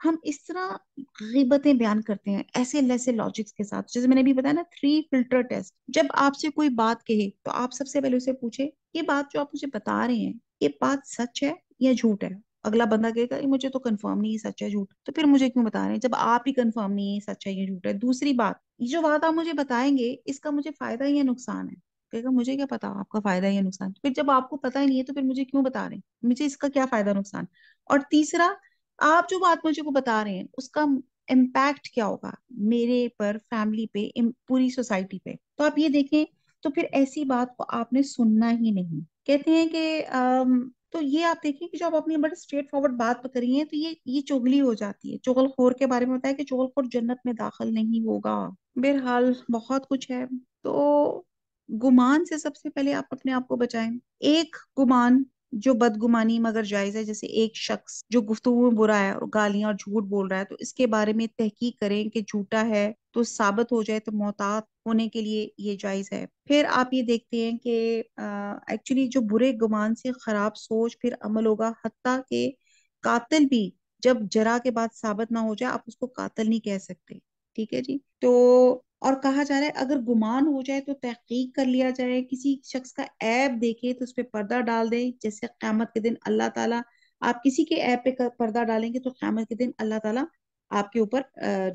ہم اس طرح غیبتیں بیان کرتے ہیں ایسے لیسے لاجکس کے ساتھ، جیسے میں نے بھی بتایا نا 3 فلٹر ٹیسٹ. جب آپ سے کوئی بات کہے تو آپ سب سے پہلے اسے پوچھے یہ بات جو آپ مجھے بتا رہے ہیں یہ بات سچ ہے یا جھوٹ ہے. اگلا بندہ کہے گا مجھے تو کنفرم نہیں ہے سچ ہے جھوٹ، تو پھر مجھے کیوں بتا رہے ہیں جب آپ ہی کنفرم نہیں ہے سچ ہے یا جھوٹ ہے. دوسری بات، یہ جو بات آپ مجھے بتائیں گے اس کا مجھے فائدہ یا نقصان ہے. کہے گا مجھے کیا پتا آپ کا فائدہ یا نقصان. پھر جب آپ کو پتا ہی نہیں ہے تو پھر مجھے کیوں بتا رہے ہیں، مجھے اس کا کیا فائدہ نقصان. اور تیسرا، آپ جو بات مجھے کو بتا رہے ہیں اس کا امپیکٹ کیا ہوگا میرے پر، فیملی پہ، پوری سوسائٹی پہ. تو آپ یہ دیکھیں، تو پھر ایسی بات کو آپ نے سننا ہی نہیں. کہتے ہیں کہ تو یہ آپ دیکھیں کہ جب آپ اپنی بڑے اسٹریٹ فارورڈ بات کری ہیں تو یہ چغلی ہو جاتی ہے. چغل خور کے بارے میں بتایا کہ چغل خور جنت میں داخل نہیں ہوگا. بہرحال بہت کچھ ہے. تو گمان سے سب سے پہلے آپ اپنے آپ کو بچائیں. ایک گمان جو بدگمانی مگر جائز ہے، جیسے ایک شخص جو گفتگو میں برا ہے اور گالیاں اور جھوٹ بول رہا ہے تو اس کے بارے میں تحقیق کریں کہ جھوٹا ہے تو ثابت ہو جائے تو محتاط ہونے کے لیے یہ جائز ہے. پھر آپ یہ دیکھتے ہیں کہ ایکچولی جو برے گمان سے خراب سوچ پھر عمل ہوگا، حتیٰ کہ قاتل بھی جب جرا کے بعد ثابت نہ ہو جائے آپ اس کو قاتل نہیں کہہ سکتے. ٹھیک ہے جی. تو اور کہا جا رہا ہے اگر گمان ہو جائے تو تحقیق کر لیا جائے، کسی شخص کا عیب دیکھے تو اس پہ پردہ ڈال دے. جیسے قیامت کے دن اللہ تعالیٰ، آپ کسی کے عیب پہ پردہ ڈالیں گے تو قیامت کے دن اللہ تعالیٰ آپ کے اوپر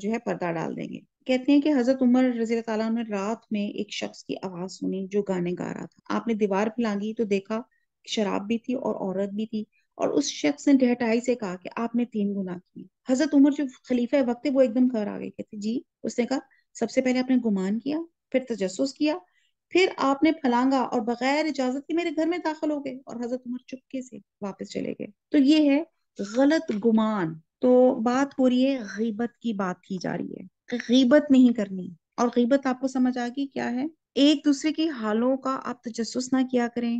جو ہے پردہ ڈال دیں گے. کہتے ہیں کہ حضرت عمر رضی اللہ تعالیٰ نے رات میں ایک شخص کی آواز سنی جو گانے گا رہا تھا. آپ نے دیوار پہ لانگی تو دیکھا شراب بھی تھی اور عورت بھی تھی، اور اس شخص نے ڈھٹائی سے کہا کہ آپ نے 3 گناہ کیے. حضرت عمر جو خلیفہ وقت تھے وہ ایک دم گھر آ گئے. کہتے جی. اس نے کہا سب سے پہلے آپ نے گمان کیا، پھر تجسس کیا، پھر آپ نے پھلانگا اور بغیر اجازت کے میرے گھر میں داخل ہو گئے. اور حضرت عمر چپکے سے واپس چلے گئے. تو یہ ہے غلط گمان. تو بات ہو رہی ہے غیبت کی، بات کی جا رہی ہے کہ غیبت نہیں کرنی. اور غیبت آپ کو سمجھ آ گئی کیا ہے؟ ایک دوسرے کی حالوں کا آپ تجسس نہ کیا کریں،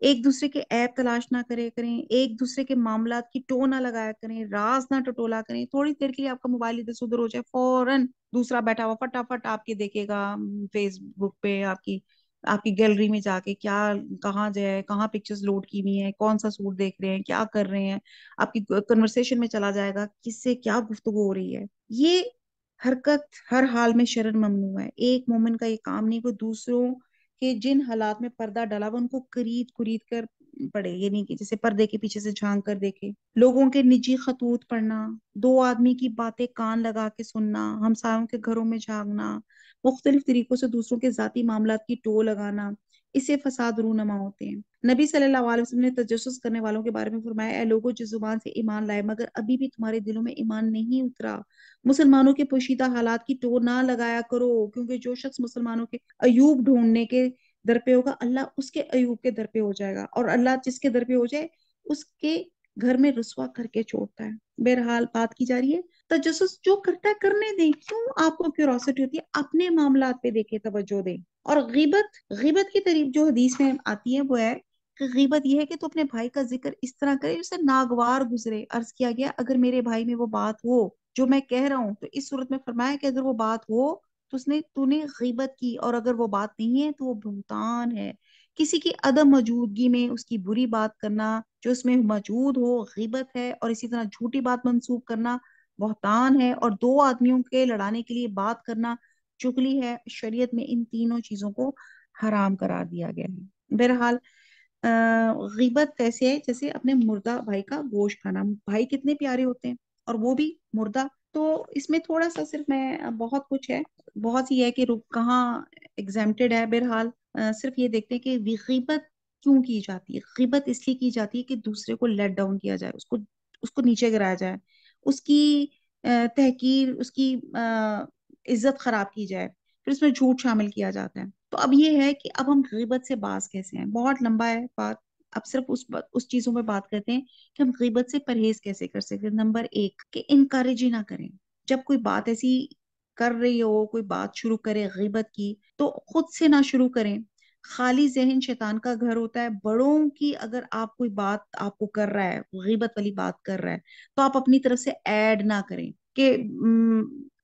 ایک دوسرے کے عیب تلاش نہ کریں، ایک دوسرے کے معاملات کی ٹو نہ لگایا کریں، راز نہ ٹٹولا کریں. تھوڑی دیر کے لیے آپ کا موبائل ادھر سے ادھر ہو جائے فوراً دوسرا بیٹھا ہوا فٹافٹ آپ کے دیکھے گا فیس بک پہ، آپ کی گیلری میں جا کے کیا کہاں جائے، کہاں پکچرز لوڈ کی ہوئی ہیں، کون سا سوٹ دیکھ رہے ہیں، کیا کر رہے ہیں. آپ کی کنورسیشن میں چلا جائے گا کس سے کیا گفتگو ہو رہی ہے. یہ حرکت ہر حال میں شرعاً ممنوع ہے. ایک مومن کا یہ کام نہیں وہ دوسروں کہ جن حالات میں پردہ ڈالا ہوا ان کو قرید قرید کر پڑے، یہ نہیں کہ جیسے پردے کے پیچھے سے جھانک کر دیکھے. لوگوں کے نجی خطوط پڑھنا، 2 آدمی کی باتیں کان لگا کے سننا، ہمسایوں کے گھروں میں جھانکنا، مختلف طریقوں سے دوسروں کے ذاتی معاملات کی ٹو لگانا، اسے فساد رونما ہوتے ہیں. نبی صلی اللہ علیہ وسلم نے تجسس کرنے والوں کے بارے میں فرمایا اے لوگوں جس زبان سے ایمان لائے مگر ابھی بھی تمہارے دلوں میں ایمان نہیں اترا، مسلمانوں کے پوشیدہ حالات کی ٹو نہ لگایا کرو، کیونکہ جو شخص مسلمانوں کے عیوب ڈھونڈنے کے در پہ ہوگا اللہ اس کے عیوب کے در پہ ہو جائے گا، اور اللہ جس کے در پہ ہو جائے اس کے گھر میں رسوا کر کے چھوڑتا ہے. بہرحال بات کی جا رہی ہے تجسس جو کرتا ہے کرنے دیں. کیوں آپ کو کیوروسٹی ہوتی ہے؟ اپنے معاملات پہ دیکھے توجہ دیں. اور غیبت کی تعریف جو حدیث میں آتی ہے وہ ہے کہ غیبت یہ ہے کہ تو اپنے بھائی کا ذکر اس طرح کرے جسے ناگوار گزرے. عرض کیا گیا اگر میرے بھائی میں وہ بات ہو جو میں کہہ رہا ہوں تو اس صورت میں فرمایا کہ اگر وہ بات ہو تو تو نے غیبت کی، اور اگر وہ بات نہیں ہے تو وہ بہتان ہے. کسی کی عدم موجودگی میں اس کی بری بات کرنا جو اس میں موجود ہو غیبت ہے، اور اسی طرح جھوٹی بات منسوب کرنا بہتان ہے، اور 2 آدمیوں کے لڑانے کے لیے بات کرنا چغلی ہے. شریعت میں ان تینوں چیزوں کو حرام قرار دیا گیا ہے. بہرحال غیبت ایسے ہے جیسے اپنے مردہ بھائی کا گوشت کھانا. بھائی کتنے پیارے ہوتے ہیں اور وہ بھی مردہ. تو اس میں تھوڑا سا صرف میں بہت کچھ ہے، بہت سی ہے کہ کہاں ایگزیمپٹڈ ہے. بہرحال صرف یہ دیکھتے ہیں کہ غیبت کیوں کی جاتی ہے. غیبت اس لیے کی جاتی ہے کہ دوسرے کو لیٹ ڈاؤن کیا جائے، اس کو نیچے گرایا جائے، اس کی تحقیر، اس کی عزت خراب کی جائے، پھر اس میں جھوٹ شامل کیا جاتا ہے. تو اب یہ ہے کہ اب ہم غیبت سے باز کیسے ہیں، بہت لمبا ہے بات. اب صرف اس چیزوں پہ بات کرتے ہیں کہ ہم غیبت سے پرہیز کیسے کر سکتے ہیں. نمبر 1 کہ انکریج ہی نہ کریں. جب کوئی بات ایسی کر رہی ہو، کوئی بات شروع کرے غیبت کی تو خود سے نہ شروع کریں. خالی ذہن شیطان کا گھر ہوتا ہے. بڑوں کی اگر آپ کوئی بات آپ کو کر رہا ہے، غیبت والی بات کر رہا ہے، تو آپ اپنی طرف سے ایڈ نہ کریں کہ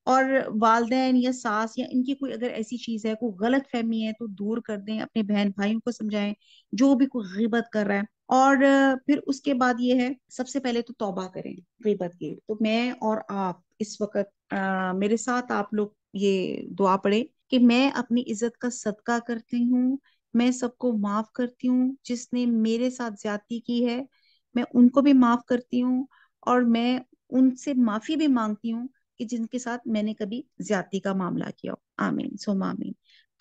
اور والدین یا ساس یا ان کی کوئی اگر ایسی چیز ہے، کوئی غلط فہمی ہے تو دور کر دیں. اپنے بہن بھائیوں کو سمجھائیں جو بھی کوئی غیبت کر رہا ہے اور پھر اس کے بعد یہ ہے سب سے پہلے تو توبہ کریں غیبت کی. تو میں اور آپ اس وقت میرے ساتھ آپ لوگ یہ دعا پڑھیں کہ میں اپنی عزت کا صدقہ کرتی ہوں، میں سب کو معاف کرتی ہوں، جس نے میرے ساتھ زیادتی کی ہے میں ان کو بھی معاف کرتی ہوں، اور میں ان سے معافی بھی مانگتی ہوں کہ جن کے ساتھ میں نے کبھی زیادتی کا معاملہ کیا ہو. آمین ثم آمین.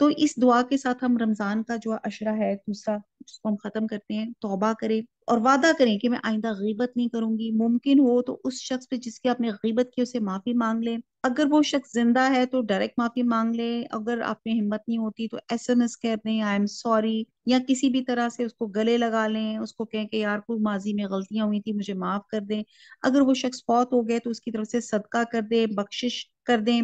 تو اس دعا کے ساتھ ہم رمضان کا جو عشرہ ہے دوسرا جس کو ہم ختم کرتے ہیں، توبہ کریں اور وعدہ کریں کہ میں آئندہ غیبت نہیں کروں گی. ممکن ہو تو اس شخص پہ جس کی آپ نے غیبت کی اسے معافی مانگ لیں. اگر وہ شخص زندہ ہے تو ڈائریکٹ معافی مانگ لیں. اگر آپ میں ہمت نہیں ہوتی تو SMS کر دیں آئی ایم سوری، یا کسی بھی طرح سے اس کو گلے لگا لیں، اس کو کہیں کہ یار کوئی ماضی میں غلطیاں ہوئی تھی مجھے معاف کر دیں. اگر وہ شخص فوت ہو گئے تو اس کی طرف سے صدقہ کر دیں، بخشش کر دیں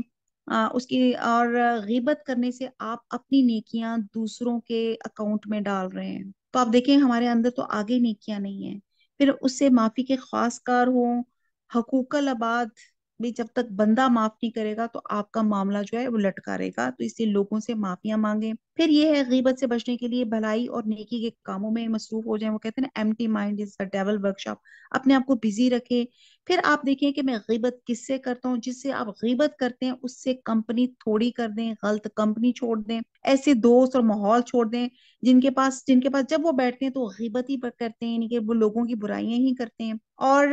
اس کی. اور غیبت کرنے سے آپ اپنی نیکیاں دوسروں کے اکاؤنٹ میں ڈال رہے ہیں. تو آپ دیکھیں ہمارے اندر تو آگے نیکیاں نہیں ہیں. پھر اس سے معافی کے خواص کار ہوں. حقوق العباد بھی جب تک بندہ معاف نہیں کرے گا تو آپ کا معاملہ جو ہے وہ لٹکا رہے گا. تو اس لیے لوگوں سے معافیاں مانگیں. پھر یہ ہے غیبت سے بچنے کے لیے بھلائی اور نیکی کے کاموں میں مصروف ہو جائیں. وہ کہتے ہیں نا empty mind is the devil workshop. اپنے آپ کو بزی رکھیں. پھر آپ دیکھیں کہ میں غیبت کس سے کرتا ہوں. جس سے آپ غیبت کرتے ہیں اس سے کمپنی تھوڑی کر دیں، غلط کمپنی چھوڑ دیں، ایسے دوست اور ماحول چھوڑ دیں جن کے پاس جب وہ بیٹھتے ہیں تو غیبت ہی کرتے ہیں، یعنی کہ وہ لوگوں کی برائیاں ہی کرتے ہیں. اور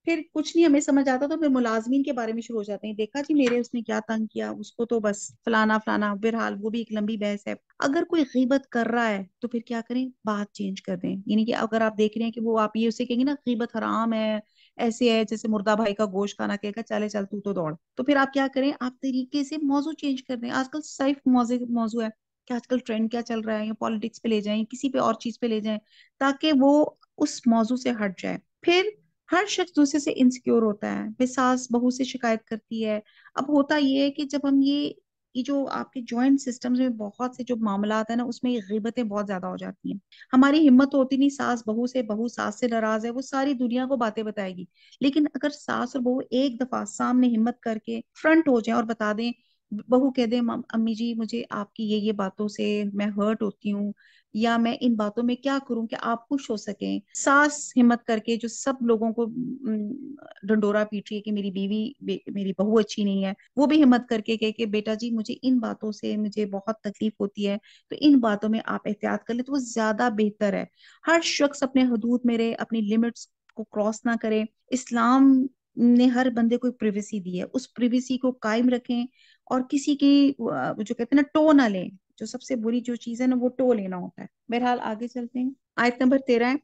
پھر کچھ نہیں ہمیں سمجھ آتا تو پھر ملازمین کے بارے میں شروع ہو جاتے ہیں. دیکھا جی میرے اس نے کیا تنگ کیا، اس کو تو بس فلانا فلانا. بہرحال وہ بھی ایک لمبی بحث ہے. اگر کوئی غیبت کر رہا ہے تو پھر کیا کریں، بات چینج کر دیں. یعنی کہ اگر آپ دیکھ رہے ہیں کہ وہ آپ یہ اسے کہیں گے نا غیبت حرام ہے، ایسے ہے جیسے مردہ بھائی کا گوشت کھانا، کہے گا چلے چل تو دوڑ. تو پھر آپ کیا کریں، آپ طریقے سے موضوع چینج کر دیں. آج کل صرف موضوع ہے کہ آج کل ٹرینڈ کیا چل رہا ہے، یا پالیٹکس پہ لے جائیں، کسی پہ اور چیز پہ لے جائیں تاکہ وہ اس موضوع سے ہٹ جائے. پھر ہر شخص دوسرے سے انسیکیور ہوتا ہے. بے ساس بہو سے شکایت کرتی ہے. اب ہوتا یہ ہے کہ جب ہم یہ جو آپ کے جوائنٹ سسٹمز میں بہت سے جو معاملات ہیں نا اس میں یہ غیبتیں بہت زیادہ ہو جاتی ہیں. ہماری ہمت ہوتی نہیں ساس بہو ساس سے ناراض ہے وہ ساری دنیا کو باتیں بتائے گی. لیکن اگر ساس اور بہو ایک دفعہ سامنے ہمت کر کے فرنٹ ہو جائیں اور بتا دیں، بہو کہہ دیں امی جی مجھے آپ کی یہ باتوں سے میں ہرٹ ہوتی ہوں، یا میں ان باتوں میں کیا کروں کہ آپ خوش ہو سکیں. ساس ہمت کر کے جو سب لوگوں کو ڈنڈورا پیٹ رہی ہے کہ میری بیوی میری بہو اچھی نہیں ہے، وہ بھی ہمت کر کے کہ بیٹا جی مجھے ان باتوں سے مجھے بہت تکلیف ہوتی ہے تو ان باتوں میں آپ احتیاط کر لیں تو وہ زیادہ بہتر ہے. ہر شخص اپنے حدود میں رہے، اپنی لمٹس کو کراس نہ کرے. اسلام نے ہر بندے کو پریویسی دی ہے، اس پریویسی کو قائم رکھیں اور کسی کی جو کہتے ہیں نا ٹو نہ لیں. جو سب سے بری جو چیز ہے نا وہ ٹو لینا ہوتا ہے. بہرحال آگے چلتے ہیں. آیت نمبر 13 ہے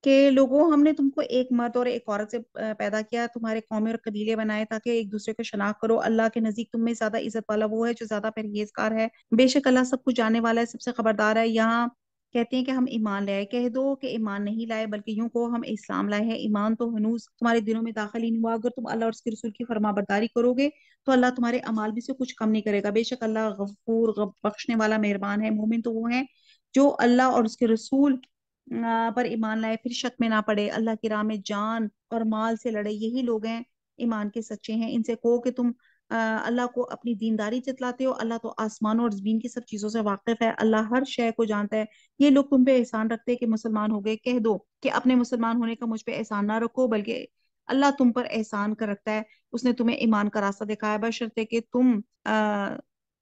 کہ لوگوں ہم نے تم کو ایک مرد اور ایک عورت سے پیدا کیا، تمہارے قومیں اور قبیلے بنائے تاکہ ایک دوسرے کو شناخت کرو. اللہ کے نزدیک تم میں زیادہ عزت والا وہ ہے جو زیادہ پرہیزگار ہے. بے شک اللہ سب کچھ جاننے والا ہے، سب سے خبردار ہے. یہاں کہتے ہیں کہ ہم ایمان لائے، کہہ دو کہ ایمان نہیں لائے بلکہ یوں کو ہم اسلام لائے ہیں. ایمان تو ہنوز تمہارے دلوں میں داخل ہی نہیں ہوا. اگر تم اللہ اور اس کے رسول کی فرما برداری کرو گے تو اللہ تمہارے اعمال بھی سے کچھ کم نہیں کرے گا. بے شک اللہ غفور بخشنے والا مہربان ہے. مومن تو وہ ہیں جو اللہ اور اس کے رسول پر ایمان لائے پھر شک میں نہ پڑے، اللہ کی راہ میں جان اور مال سے لڑے. یہی لوگ ہیں ایمان کے سچے ہیں. ان سے کہو کہ تم اللہ کو اپنی دینداری جتلاتے ہو. اللہ تو آسمانوں اور زمین کی سب چیزوں سے واقف ہے. اللہ ہر شے کو جانتا ہے. یہ لوگ تم پہ احسان رکھتے ہیں کہ مسلمان ہو گئے. کہہ دو کہ اپنے مسلمان ہونے کا مجھ پہ احسان نہ رکھو بلکہ اللہ تم پر احسان کر رکھتا ہے. اس نے تمہیں ایمان کا راستہ دکھایا بشرطے کہ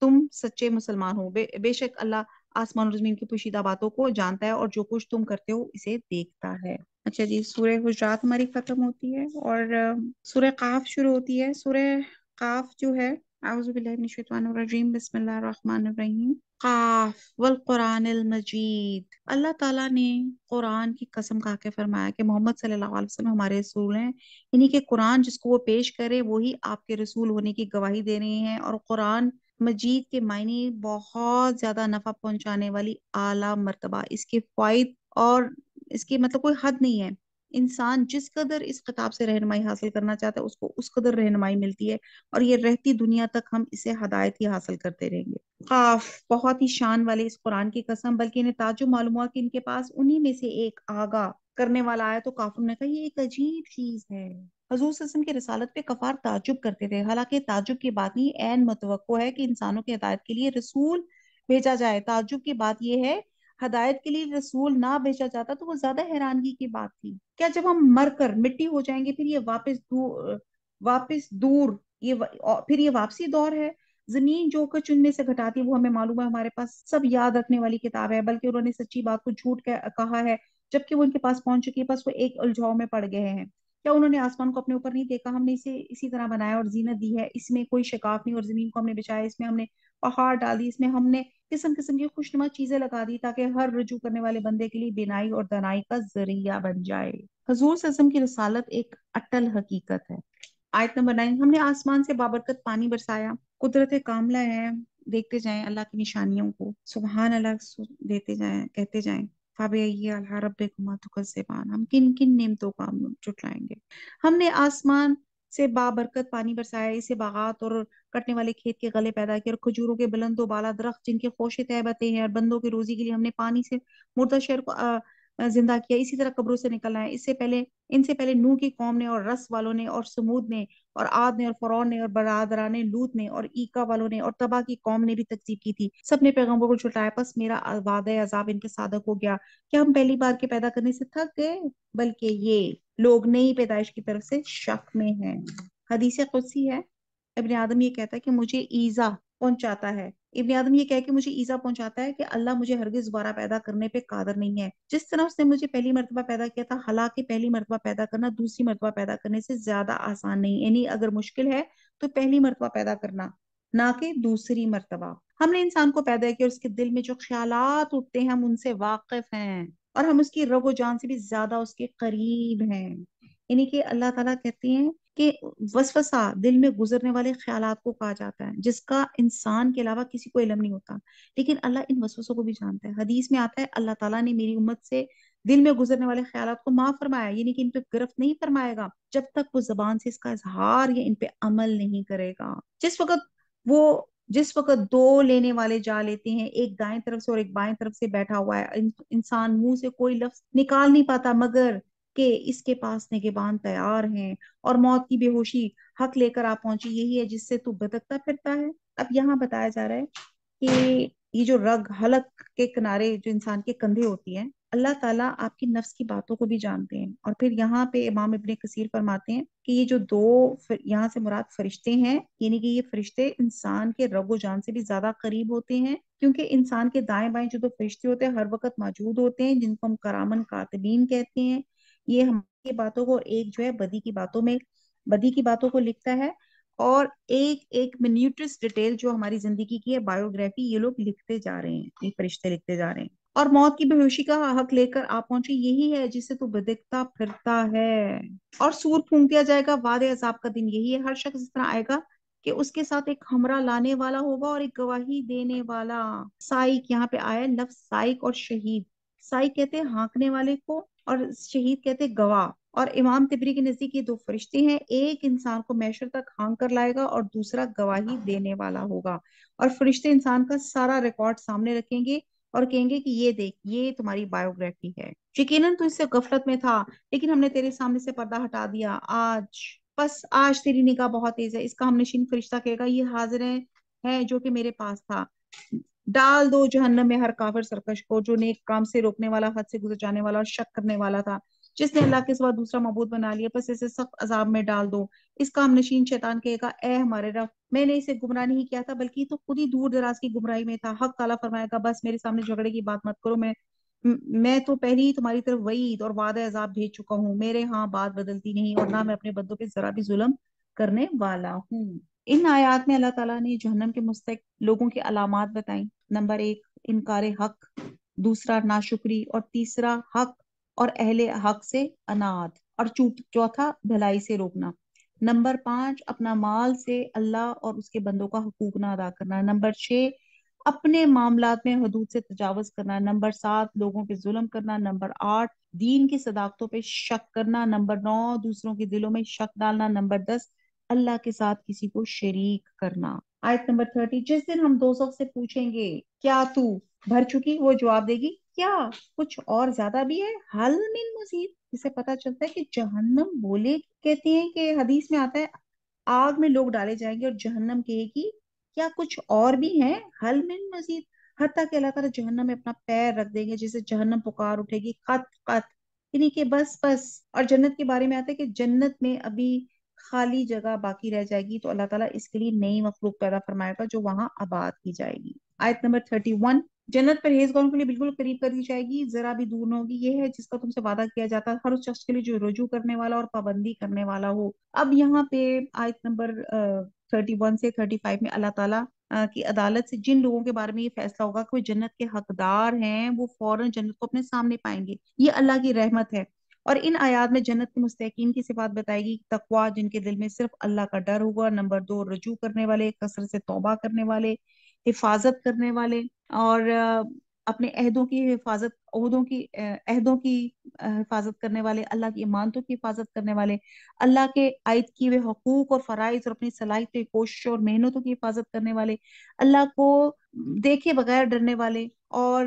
تم سچے مسلمان ہو. بے شک اللہ آسمان اور زمین کی پوشیدہ باتوں کو جانتا ہے اور جو کچھ تم کرتے ہو اسے دیکھتا ہے. اچھا جی، سورہ حجرات ہماری ختم ہوتی ہے اور سورہ قاف شروع ہوتی ہے. سورہ قاف جو ہے اعوذ باللہ من الشیطان الرجیم بسم اللہ الرحمن الرحیم. قاف والقرآن المجید. اللہ تعالیٰ نے قرآن کی قسم کھا کے فرمایا کہ محمد صلی اللہ علیہ وسلم ہمارے رسول ہیں، یعنی کہ قرآن جس کو وہ پیش کرے وہی آپ کے رسول ہونے کی گواہی دے رہے ہیں. اور قرآن مجید کے معنی بہت زیادہ نفع پہنچانے والی اعلیٰ مرتبہ، اس کے فوائد اور اس کی مطلب کوئی حد نہیں ہے. انسان جس قدر اس خطاب سے رہنمائی حاصل کرنا چاہتا ہے اس کو اس قدر رہنمائی ملتی ہے، اور یہ رہتی دنیا تک ہم اسے ہدایت ہی حاصل کرتے رہیں گے. قاف، بہت ہی شان والے اس قرآن کی قسم. بلکہ انہیں تعجب معلوم ہوا کہ ان کے پاس انہی میں سے ایک آگاہ کرنے والا آیا تو کافروں نے کہا یہ ایک عجیب چیز ہے. حضور صلی اللہ علیہ وسلم کی رسالت پہ کفار تعجب کرتے تھے، حالانکہ تعجب کی بات نہیں، عین متوقع ہے کہ انسانوں کی ہدایت کے لیے رسول بھیجا جائے. تعجب کی بات یہ ہے ہدایت کے لیے رسول نہ بھیجا جاتا تو وہ زیادہ حیرانگی کی بات تھی. کیا جب ہم مر کر مٹی ہو جائیں گے پھر یہ واپس دور پھر یہ واپسی دور ہے؟ زمین جو کچھ ان میں سے گھٹاتی ہے وہ ہمیں معلوم ہے ہمارے پاس سب یاد رکھنے والی کتاب ہے، بلکہ انہوں نے سچی بات کو جھوٹ کہا ہے جبکہ وہ ان کے پاس پہنچ چکی ہے، بس وہ ایک الجھاؤ میں پڑ گئے ہیں. کیا انہوں نے آسمان کو اپنے اوپر نہیں دیکھا؟ ہم نے اسے اسی طرح بنایا اور زینت دی ہے، اس میں کوئی شکاف نہیں. اور زمین کو ہم نے بچھایا، اس میں ہم نے پہاڑ ڈال دی، اس میں ہم نے قسم قسم کی خوشنما چیزیں لگا دی تاکہ ہر رجوع کرنے والے بندے کے لیے بینائی اور دانائی کا ذریعہ بن جائے. حضور صلی اللہ علیہ وسلم کی رسالت ایک اٹل حقیقت ہے. آیت نمبر 9، ہم نے آسمان سے بابرکت پانی برسایا. قدرت کاملہ ہے، دیکھتے جائیں اللہ کی نشانیوں کو، سبحان اللہ دیتے جائیں، کہتے جائیں. فَبِأَيِّ آلَاءِ رَبِّكُمَا تُكَذِّبَانِ، ہم کن کن نعمتوں کا ہم جھٹلائیں گے. ہم نے آسمان سے بابرکت پانی برسایا، اسے باغات اور کٹنے والے کھیت کے غلے پیدا کیے، اور کھجوروں کے بلند و بالا درخت جن کے خوشے طیبتیں ہیں، اور بندوں کی روزی کے لیے ہم نے پانی سے مردہ شہر کو زندہ کیا، اسی طرح قبروں سے نکلنا ہے. ان سے پہلے نوح کی قوم نے اور رس والوں نے اور سمود نے اور عاد نے اور فرعون نے اور برادران لوط نے اور ایکا والوں نے اور تبا کی قوم نے بھی تکذیب کی تھی. سب نے پیغمبروں کو جھٹلایا، پس میرا وعدہ عذاب ان کے صادق ہو گیا. کیا ہم پہلی بار کے پیدا کرنے سے تھک گئے؟ بلکہ یہ لوگ نئی پیدائش کی طرف سے شک میں ہیں. حدیث قدسی ہے، ابن آدم یہ کہتا ہے کہ مجھے ایذا پہنچاتا ہے. ابن آدم یہ کہہ کہ مجھے ایذا پہنچاتا ہے کہ اللہ مجھے ہرگز دوبارہ پیدا کرنے پہ قادر نہیں ہے. جس طرح اس نے مجھے پہلی مرتبہ پیدا کیا تھا، حالانکہ پہلی مرتبہ پیدا کرنا دوسری مرتبہ پیدا کرنے سے زیادہ آسان نہیں. یعنی اگر مشکل ہے تو پہلی مرتبہ پیدا کرنا نہ کہ دوسری مرتبہ. ہم نے انسان کو پیدا کیا اور اس کے دل میں جو خیالات اٹھتے ہیں ہم ان سے واقف ہیں، اور ہم اس کی رگ و جان سے بھی زیادہ اس کے قریب ہیں. یعنی کہ اللہ تعالیٰ کہتے ہیں کہ وسوسہ دل میں گزرنے والے خیالات کو کہا جاتا ہے جس کا انسان کے علاوہ کسی کو علم نہیں ہوتا، لیکن اللہ ان وسوسوں کو بھی جانتا ہے. حدیث میں آتا ہے اللہ تعالیٰ نے میری امت سے دل میں گزرنے والے خیالات کو معاف فرمایا، یعنی کہ ان پہ گرفت نہیں فرمائے گا جب تک وہ زبان سے اس کا اظہار یا ان پہ عمل نہیں کرے گا. جس وقت دو لینے والے جا لیتے ہیں، ایک دائیں طرف سے اور ایک بائیں طرف سے بیٹھا ہوا ہے، انسان منہ سے کوئی لفظ نکال نہیں پاتا مگر کہ اس کے پاس نگہبان تیار ہیں، اور موت کی بے ہوشی حق لے کر آپ پہنچی، یہی ہے جس سے تو بھٹکتا پھرتا ہے. اب یہاں بتایا جا رہا ہے کہ یہ جو رگ حلق کے کنارے جو انسان کے کندھے ہوتی ہیں، اللہ تعالیٰ آپ کی نفس کی باتوں کو بھی جانتے ہیں. اور پھر یہاں پہ امام ابن کثیر فرماتے ہیں کہ یہ جو یہاں سے مراد فرشتے ہیں، یعنی کہ یہ فرشتے انسان کے رگ و جان سے بھی زیادہ قریب ہوتے ہیں، کیونکہ انسان کے دائیں بائیں جو دو فرشتے ہوتے ہیں ہر وقت موجود ہوتے ہیں، جن کو ہم کرامن کاتبین کہتے ہیں. یہ ہماری باتوں کو، ایک جو ہے بدی کی باتوں کو لکھتا ہے، اور ایک ایک منیوٹس ڈیٹیل جو ہماری زندگی کی ہے، بایوگرافی، یہ لوگ لکھتے جا رہے ہیں، یہ فرشتے لکھتے جا رہے ہیں. اور موت کی بے ہوشی کا حق لے کر آپ پہنچے، یہی ہے جسے تو بدکتا پھرتا ہے. اور سور پھونک دیا جائے گا، وعدے عذاب کا دن یہی ہے. ہر شخص اس طرح آئے گا کہ اس کے ساتھ ایک ہمراہ لانے والا ہوگا اور ایک گواہی دینے والا. سائق، یہاں پہ آیا لفظ سائق اور شہید. سائق کہتے ہیں ہانکنے والے کو، اور شہید کہتے ہیں گواہ. اور امام تبری کے نزدیک یہ دو فرشتے ہیں، ایک انسان کو محشر تک ہانک کر لائے گا اور دوسرا گواہی دینے والا ہوگا. اور فرشتے انسان کا سارا ریکارڈ سامنے رکھیں گے اور کہیں گے کہ یہ دیکھ، یہ تمہاری بایوگرافی ہے، یقیناً تو اس سے غفلت میں تھا لیکن ہم نے تیرے سامنے سے پردہ ہٹا دیا. آج تیری نگاہ بہت تیز ہے. اس کا ہم نشین فرشتہ کہے گا یہ حاضر ہے جو کہ میرے پاس تھا. ڈال دو جہنم میں ہر کافر سرکش کو جو نیک کام سے روکنے والا، حد سے گزر جانے والا اور شک کرنے والا تھا، جس نے اللہ کے سوا دوسرا معبود بنا لیا، پس اسے سخت عذاب میں ڈال دو. اس کا ہم نشین شیطان کہے گا اے ہمارے رب، میں نے اسے گمراہ نہیں کیا تھا بلکہ تو خود ہی دور دراز کی گمراہی میں تھا. حق تعالیٰ فرمائے گا بس میرے سامنے جھگڑے کی بات مت کرو، میں تو پہلے ہی تمہاری طرف وعید اور وعدہ عذاب بھیج چکا ہوں. میرے ہاں بات بدلتی نہیں اور نہ میں اپنے بندوں پہ ذرا بھی ظلم کرنے والا ہوں. ان آیات میں اللہ تعالیٰ نے جہنم کے مستحق لوگوں کی علامات بتائیں. نمبر 1 انکار حق، دوسرا ناشکری، اور تیسرا حق اور اہل حق سے اناد، اور چوتھا بھلائی سے روکنا. نمبر 5 اپنا مال سے اللہ اور اس کے بندوں کا حقوق نہ ادا کرنا. نمبر 6 اپنے معاملات میں حدود سے تجاوز کرنا. نمبر 7 لوگوں پہ ظلم کرنا. نمبر 8 دین کی صداقتوں پہ شک کرنا. نمبر 9 دوسروں کے دلوں میں شک ڈالنا. نمبر 10 اللہ کے ساتھ کسی کو شریک کرنا. آیت نمبر 30 جس دن ہم دوزخ سے پوچھیں گے کیا تو بھر چکی، وہ جواب دے گی کیا کچھ اور زیادہ بھی ہے، حل من مزید. اسے پتا چلتا ہے کہ جہنم بولے، کہتے ہیں کہ حدیث میں آتا ہے آگ میں لوگ ڈالے جائیں گے اور جہنم کہے گی کیا کچھ اور بھی ہیں، حل من مزید. حتیٰ کہ اللہ تعالیٰ جہنم میں اپنا پیر رکھ دیں گے، جسے جہنم پکار اٹھے گی، قط قط، یعنی کہ بس بس۔ اور جنت کے بارے میں آتا ہے کہ جنت میں ابھی خالی جگہ باقی رہ جائے گی، تو اللہ تعالیٰ اس کے لیے نئی مخلوق پیدا فرمائے گا جو وہاں آباد کی جائے گی۔ آیت نمبر 31، جنت پرہیزگاروں کے لیے بالکل قریب کر دی جائے گی، ذرا بھی دور نہ ہوگی، یہ ہے جس کا تم سے وعدہ کیا جاتا ہے ہر اس شخص کے لیے جو رجوع کرنے والا اور پابندی کرنے والا ہو۔ اب یہاں پہ آیت نمبر 31 سے 35 میں اللہ تعالیٰ کی عدالت سے جن لوگوں کے بارے میں یہ فیصلہ ہوگا کہ وہ جنت کے حقدار ہیں، وہ فوراً جنت کو اپنے سامنے پائیں گے۔ یہ اللہ کی رحمت ہے۔ اور ان آیات میں جنت کے مستحقین کی صفات بتائے گی، تقویٰ، جن کے دل میں صرف اللہ کا ڈر ہوگا، نمبر 2 رجوع کرنے والے، کثرت سے توبہ کرنے والے، حفاظت کرنے والے، اور اپنے عہدوں کی حفاظت کرنے والے، اللہ کی امانتوں کی حفاظت کرنے والے، اللہ کے عائد کیے ہوئے حقوق اور فرائض اور اپنی صلاحیتیں، کوششوں اور محنتوں کی حفاظت کرنے والے، اللہ کو دیکھے بغیر ڈرنے والے، اور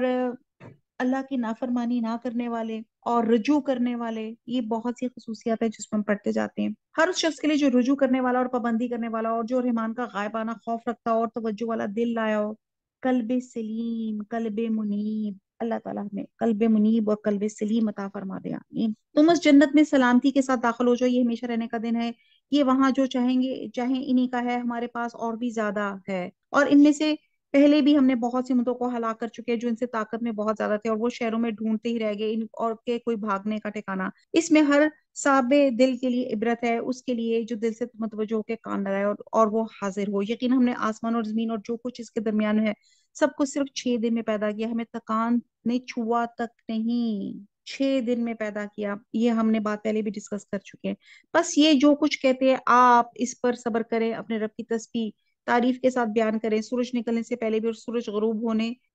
اللہ کی نافرمانی نہ کرنے والے، اور رجوع کرنے والے۔ یہ بہت سی خصوصیات ہیں جس میں ہم پڑھتے جاتے ہیں۔ ہر اس شخص کے لیے جو رجوع کرنے والا اور پابندی کرنے والا، اور جو رحمان کا غائبانہ خوف رکھتا ہو اور توجہ والا دل لایا ہو، قلب سلیم، قلب منیب، اللہ تعالیٰ ہمیں قلب منیب اور قلب سلیم عطا فرما دے، آمین۔ تم اس جنت میں سلامتی کے ساتھ داخل ہو جاؤ، یہ ہمیشہ رہنے کا دن ہے، یہ وہاں جو چاہیں گے چاہیں انہی کا ہے، ہمارے پاس اور بھی زیادہ ہے، اور ان میں سے پہلے بھی ہم نے بہت سی امتوں کو ہلاک کر چکے ہیں جو ان سے طاقت میں بہت زیادہ تھے، اور وہ شہروں میں ڈھونڈتے ہی رہ گئے، ان اور کے کوئی بھاگنے کا ٹھکانہ۔ اس میں ہر صاحب دل کے لیے عبرت ہے، اس کے لیے جو دل سے متوجہ ہو کے کان لگائے اور وہ حاضر ہو۔ یقین ہم نے آسمان اور زمین اور جو کچھ اس کے درمیان ہے سب کو صرف 6 دن میں پیدا کیا، ہمیں تکان نے چھوا تک نہیں، 6 دن میں پیدا کیا۔ یہ ہم نے بات پہلے بھی ڈسکس کر چکے ہیں۔ بس یہ جو کچھ کہتے ہیں آپ اس پر صبر کریں، اپنے رب کی تسبیح تعریف کے ساتھ بیان کریں، سورج نکلنے سے پہلے بھی اور سورج غروب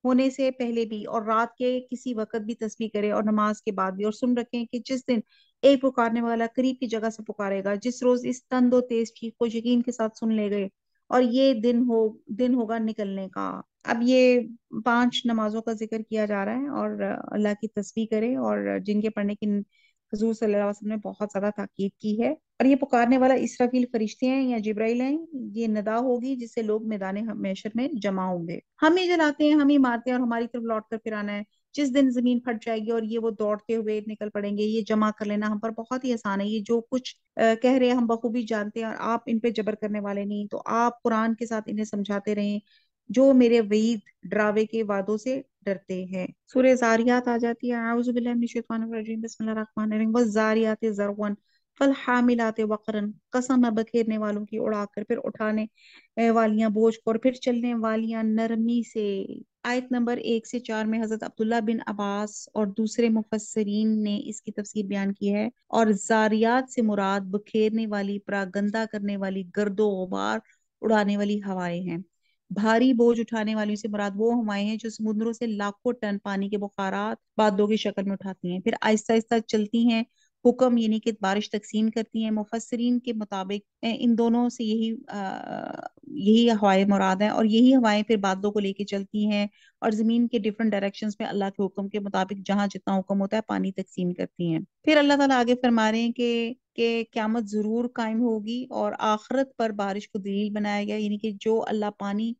ہونے سے پہلے بھی، اور رات کے کسی وقت بھی تسبیح کریں اور نماز کے بعد بھی، اور سن رکھیں کہ جس دن ایک پکارنے والا قریب کی جگہ سے پکارے گا، جس روز اس تند و تیز چیخ کو یقین کے ساتھ سن لے گئے، اور یہ دن ہوگا نکلنے کا۔ اب یہ 5 نمازوں کا ذکر کیا جا رہا ہے، اور اللہ کی تسبیح کرے، اور جن کے پڑھنے کی حضور صلی اللہ علیہ وسلم نے بہت زیادہ تاکید کی ہے۔ اور یہ پکارنے والا اسرافیل فرشتے ہیں یا جبرائیل ہیں، یہ ندا ہوگی جس سے لوگ میدان محشر میں جمع ہوں گے۔ ہم ہی جلاتے ہیں، ہم ہی مارتے ہیں، اور ہماری طرف لوٹ کر پھر آنا ہے۔ جس دن زمین پھٹ جائے گی اور یہ وہ دوڑتے ہوئے نکل پڑیں گے، یہ جمع کر لینا ہم پر بہت ہی آسان ہے۔ یہ جو کچھ کہہ رہے ہیں ہم بخوبی جانتے ہیں، اور آپ ان پہ جبر کرنے والے نہیں، تو آپ قرآن کے ساتھ انہیں سمجھاتے رہیں جو میرے وعید ڈراوے کے وعدوں سے ڈرتے ہیں۔ سورہ زاریات آ جاتی ہے، اعوذ باللہ من الشیطان الرجیم، بسم اللہ الرحمن الرحیم، والزاریات ذرون فالحاملات وقرن، قسم ہے بکھیرنے والوں کی اڑا کر، پھر اٹھانے والیاں بوجھ کو، اور پھر چلنے والیاں نرمی سے۔ آیت نمبر 1 سے 4 میں حضرت عبداللہ بن عباس اور دوسرے مفسرین نے اس کی تفسیر بیان کی ہے، اور زاریات سے مراد بکھیرنے والی، پراگندہ کرنے والی، گرد و غبار اڑانے والی ہوائیں ہیں۔ بھاری بوجھ اٹھانے والی سے مراد وہ ہوائیں ہیں جو سمندروں سے لاکھوں ٹن پانی کے بخارات بادلوں کی شکل میں اٹھاتی ہیں، پھر آہستہ آہستہ چلتی ہیں، حکم یعنی کہ بارش تقسیم کرتی ہیں۔ مفسرین کے مطابق ان دونوں سے یہی ہوائیں مراد ہیں، اور یہی ہوائیں پھر بادلوں کو لے کے چلتی ہیں، اور زمین کے ڈیفرنٹ ڈائریکشنز میں اللہ کے حکم کے مطابق جہاں جتنا حکم ہوتا ہے پانی تقسیم کرتی ہیں۔ پھر اللہ تعالیٰ آگے فرما رہے ہیں کہ قیامت ضرور قائم ہوگی، اور آخرت پر بارش کو دلیل بنایا گیا، یعنی کہ جو اللہ پانی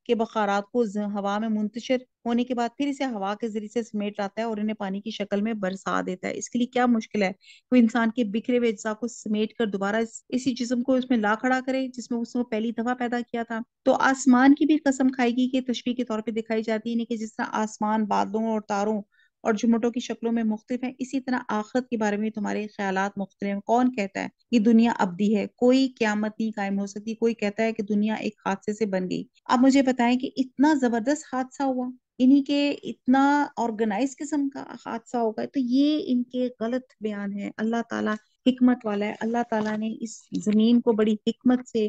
کے بخارات کو ہوا میں منتشر ہونے کے بعد پھر اسے ہوا کے ذریعے سے سمیٹ لاتا ہے اور انہیں پانی کی شکل میں برسا دیتا ہے۔ اس کے لیے کیا مشکل ہے کوئی انسان کے بکھرے ہوئے اجزاء کو سمیٹ کر دوبارہ اسی جسم کو اس میں لا کھڑا کرے جس میں اس نے پہلی دفعہ پیدا کیا تھا۔ تو آسمان کی بھی قسم کھائے گی کہ تشبیہ کے طور پہ دکھائی جاتی ہے، یعنی کہ جس طرح آسمان بادلوں اور تاروں اور جھمٹوں کی شکلوں میں مختلف ہیں، اسی طرح آخرت کے بارے میں تمہارے خیالات مختلف ہیں۔ کون کہتا ہے یہ دنیا ابدی ہے، کوئی قیامت نہیں قائم ہو سکتی، کوئی کہتا ہے کہ دنیا ایک حادثے سے بن گئی۔ اب مجھے بتائیں کہ اتنا زبردست حادثہ ہوا، انہی کے اتنا آرگنائز قسم کا حادثہ ہوگا، تو یہ ان کے غلط بیان ہے۔ اللہ تعالیٰ حکمت والا ہے، اللہ تعالیٰ نے اس زمین کو بڑی حکمت سے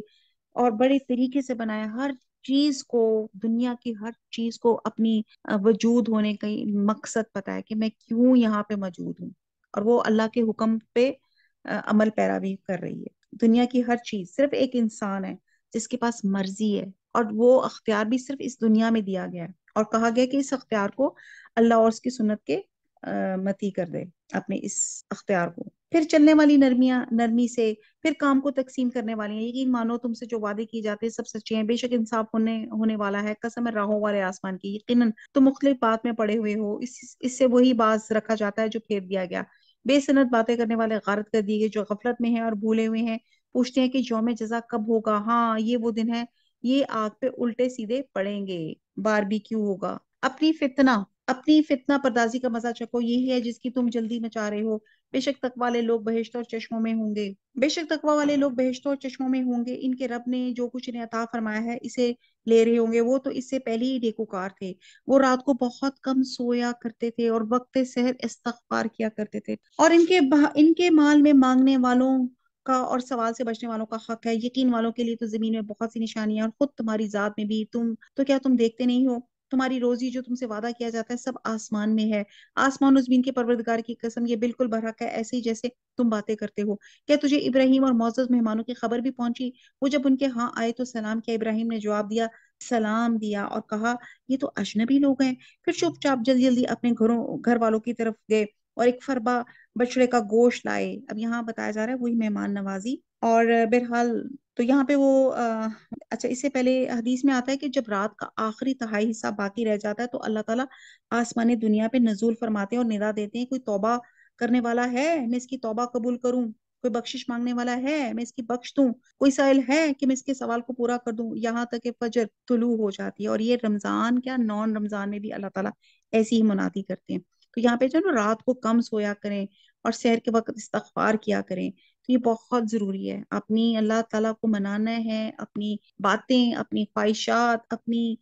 اور بڑے طریقے سے بنایا، ہر چیز کو، دنیا کی ہر چیز کو اپنی وجود ہونے کا مقصد پتا ہے کہ میں کیوں یہاں پہ موجود ہوں، اور وہ اللہ کے حکم پہ عمل پیراوی کر رہی ہے۔ دنیا کی ہر چیز، صرف ایک انسان ہے جس کے پاس مرضی ہے، اور وہ اختیار بھی صرف اس دنیا میں دیا گیا ہے، اور کہا گیا کہ اس اختیار کو اللہ اور اس کی سنت کے متی کر دے۔ اپنے اس اختیار کو. پھر چلنے والی نرمی سے، پھر کام کو تقسیم کرنے والی ہیں. یقین مانو تم سے جو وعدے کیے جاتے ہیں سب سچے ہیں، بے شک انصاف ہونے والا ہے. قسم ہے راہوں والے آسمان کی، یقیناً تم مختلف بات میں پڑے ہوئے ہو. اس سے وہی باز رکھا جاتا ہے جو پھیر دیا گیا. بے سند باتیں کرنے والے غارت کر دیے گئے جو غفلت میں ہیں اور بھولے ہوئے ہیں. پوچھتے ہیں کہ یوم جزا کب ہوگا. ہاں یہ وہ دن ہے، یہ آگ پہ الٹے سیدھے پڑیں گے، باربیکیو ہوگا. اپنی فتنہ پردازی کا مزہ چکو، یہی ہے جس کی تم جلدی مچا رہے ہو. بے شک تقوی والے لوگ بہشتوں اور چشموں میں ہوں گے. بے شک تقوی والے لوگ بہشتوں اور چشموں میں ہوں گے. ان کے رب نے جو کچھ انہیں عطا فرمایا ہے اسے لے رہے ہوں گے. وہ تو اس سے پہلے ہی نیکوکار تھے. وہ رات کو بہت کم سویا کرتے تھے اور وقت سحر استغفار کیا کرتے تھے. اور ان کے مال میں مانگنے والوں کا اور سوال سے بچنے والوں کا حق ہے. یقین والوں کے لیے تو زمین میں بہت سی نشانیاں اور خود تمہاری ذات میں بھی. کیا تم دیکھتے نہیں ہو؟ تمہاری روزی جو تم سے وعدہ کیا جاتا ہے سب آسمان میں ہے. آسمان و زمین کے پروردگار کی قسم، یہ بالکل برحق ہے، ایسے ہی جیسے تم باتیں کرتے ہو. کیا تجھے ابراہیم اور معزز مہمانوں کی خبر بھی پہنچی؟ وہ جب ان کے ہاں آئے تو سلام کیا. ابراہیم نے جواب دیا، سلام دیا اور کہا یہ تو اجنبی لوگ ہیں. پھر چپ چاپ جلدی جلدی اپنے گھر والوں کی طرف گئے اور ایک فربا بچڑے کا گوشت لائے. اب یہاں بتایا جا رہا ہے وہی مہمان نوازی. اور بہرحال تو یہاں پہ وہ اچھا، اس سے پہلے حدیث میں آتا ہے کہ جب رات کا آخری تہائی حصہ باقی رہ جاتا ہے تو اللہ تعالیٰ آسمان دنیا پہ نزول فرماتے ہیں اور ندا دیتے ہیں، کوئی توبہ کرنے والا ہے میں اس کی توبہ قبول کروں، کوئی بخشش مانگنے والا ہے میں اس کی بخش دوں، کوئی سائل ہے کہ میں اس کے سوال کو پورا کر دوں. یہاں تک کہ فجر طلوع ہو جاتی ہے. اور یہ رمضان کیا نان رمضان میں بھی اللہ تعالیٰ ایسی ہی منادی کرتے ہیں. تو یہاں پہ جو نا رات کو کم سویا کریں اور سحر کے وقت استغفار کیا کریں. تو یہ بہت ضروری ہے. اپنی اللہ تعالیٰ کو منانا ہے، اپنی باتیں، اپنی خواہشات، اپنی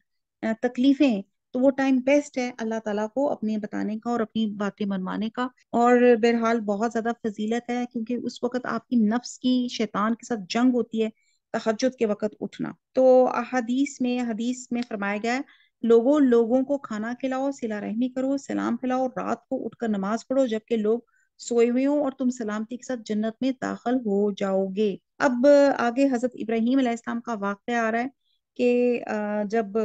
تکلیفیں. تو وہ ٹائم بیسٹ ہے اللہ تعالیٰ کو اپنے بتانے کا اور اپنی باتیں منوانے کا. اور بہرحال بہت زیادہ فضیلت ہے کیونکہ اس وقت آپ کی نفس کی شیطان کے ساتھ جنگ ہوتی ہے. تہجد کے وقت اٹھنا تو حدیث میں فرمایا گیا ہے، لوگوں کو کھانا کھلاؤ، صلہ رحمی کرو، سلام پھیلاؤ، رات کو اٹھ کر نماز پڑھو جبکہ لوگ سوئے ہوئے ہوں اور تم سلامتی کے ساتھ جنت میں داخل ہو جاؤ گے. اب آگے حضرت ابراہیم علیہ السلام کا واقعہ آ رہا ہے کہ جب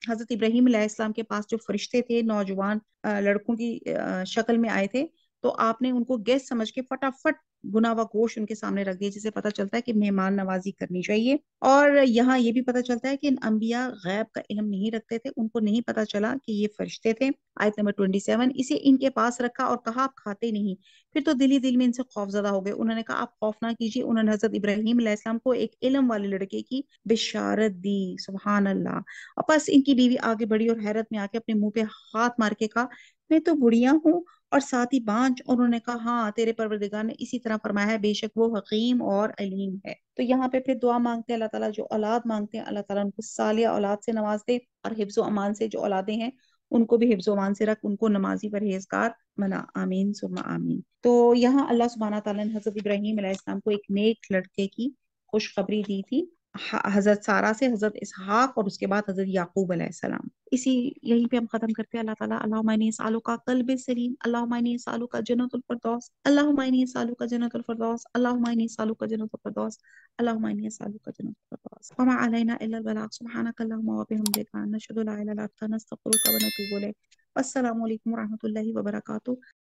حضرت ابراہیم علیہ السلام کے پاس جو فرشتے تھے نوجوان لڑکوں کی شکل میں آئے تھے تو آپ نے ان کو گیسٹ سمجھ کے فٹافٹ بنا ہوا گوشت ان کے سامنے رکھ دیا، جسے پتہ چلتا ہے کہ مہمان نوازی کرنی چاہیے. اور یہاں یہ بھی پتہ چلتا ہے کہ ان انبیاء غیب کا علم نہیں رکھتے تھے، ان کو نہیں پتہ چلا کہ یہ فرشتے تھے. آیت نمبر 27، اسے ان کے پاس رکھا اور کہا آپ کھاتے نہیں. پھر تو دل میں ان سے خوف زدہ ہو گئے. انہوں نے کہا آپ خوف نہ کیجیے. انہوں نے حضرت ابراہیم علیہ السلام کو ایک علم والے لڑکے کی بشارت دی. سبحان اللہ. اور بس ان کی بیوی آگے بڑھی اور حیرت میں آ کے اپنے منہ پہ ہاتھ مار کے کہا میں تو بڑھیا ہوں اور ساتھ ہی بانج. اور انہوں نے کہا ہاں تیرے پروردگار نے اسی طرح فرمایا ہے، بے شک وہ حکیم اور علیم ہے. تو یہاں پہ پھر دعا مانگتے ہیں اللہ تعالیٰ، جو اولاد مانگتے ہیں اللہ تعالیٰ ان کو صالح اولاد سے نواز دے اور حفظ و امان سے. جو اولادیں ہیں ان کو بھی حفظ و امان سے رکھ، ان کو نمازی پرہیزگار بنا. آمین ثم آمین. تو یہاں اللہ سبحانہ تعالیٰ نے حضرت ابراہیم علیہ السلام کو ایک نیک لڑکے کی خوشخبری دی تھی، حضرت سارہ سے، حضرت اسحاق اور اس کے بعد حضرت یعقوب علیہ السلام. یہیں پہ ہم ختم کرتے ہیں. اللہ تعالیٰ اللہم انی اسألک قلب سلیم، اللہم انی اسألک جنت الفردوس، اللہم انی اسألک جنت الفردوس، اللہم انی اسألک جنت الفردوس، اللہم انی اسألک جنت الفردوس. وما علینا الا البلاغ. سبحانک اللہم وبحمدک نشہد ان لا الہ الا انت نستغفرک ونتوب الیک. السلام علیکم ورحمۃ اللہ وبرکاتہ.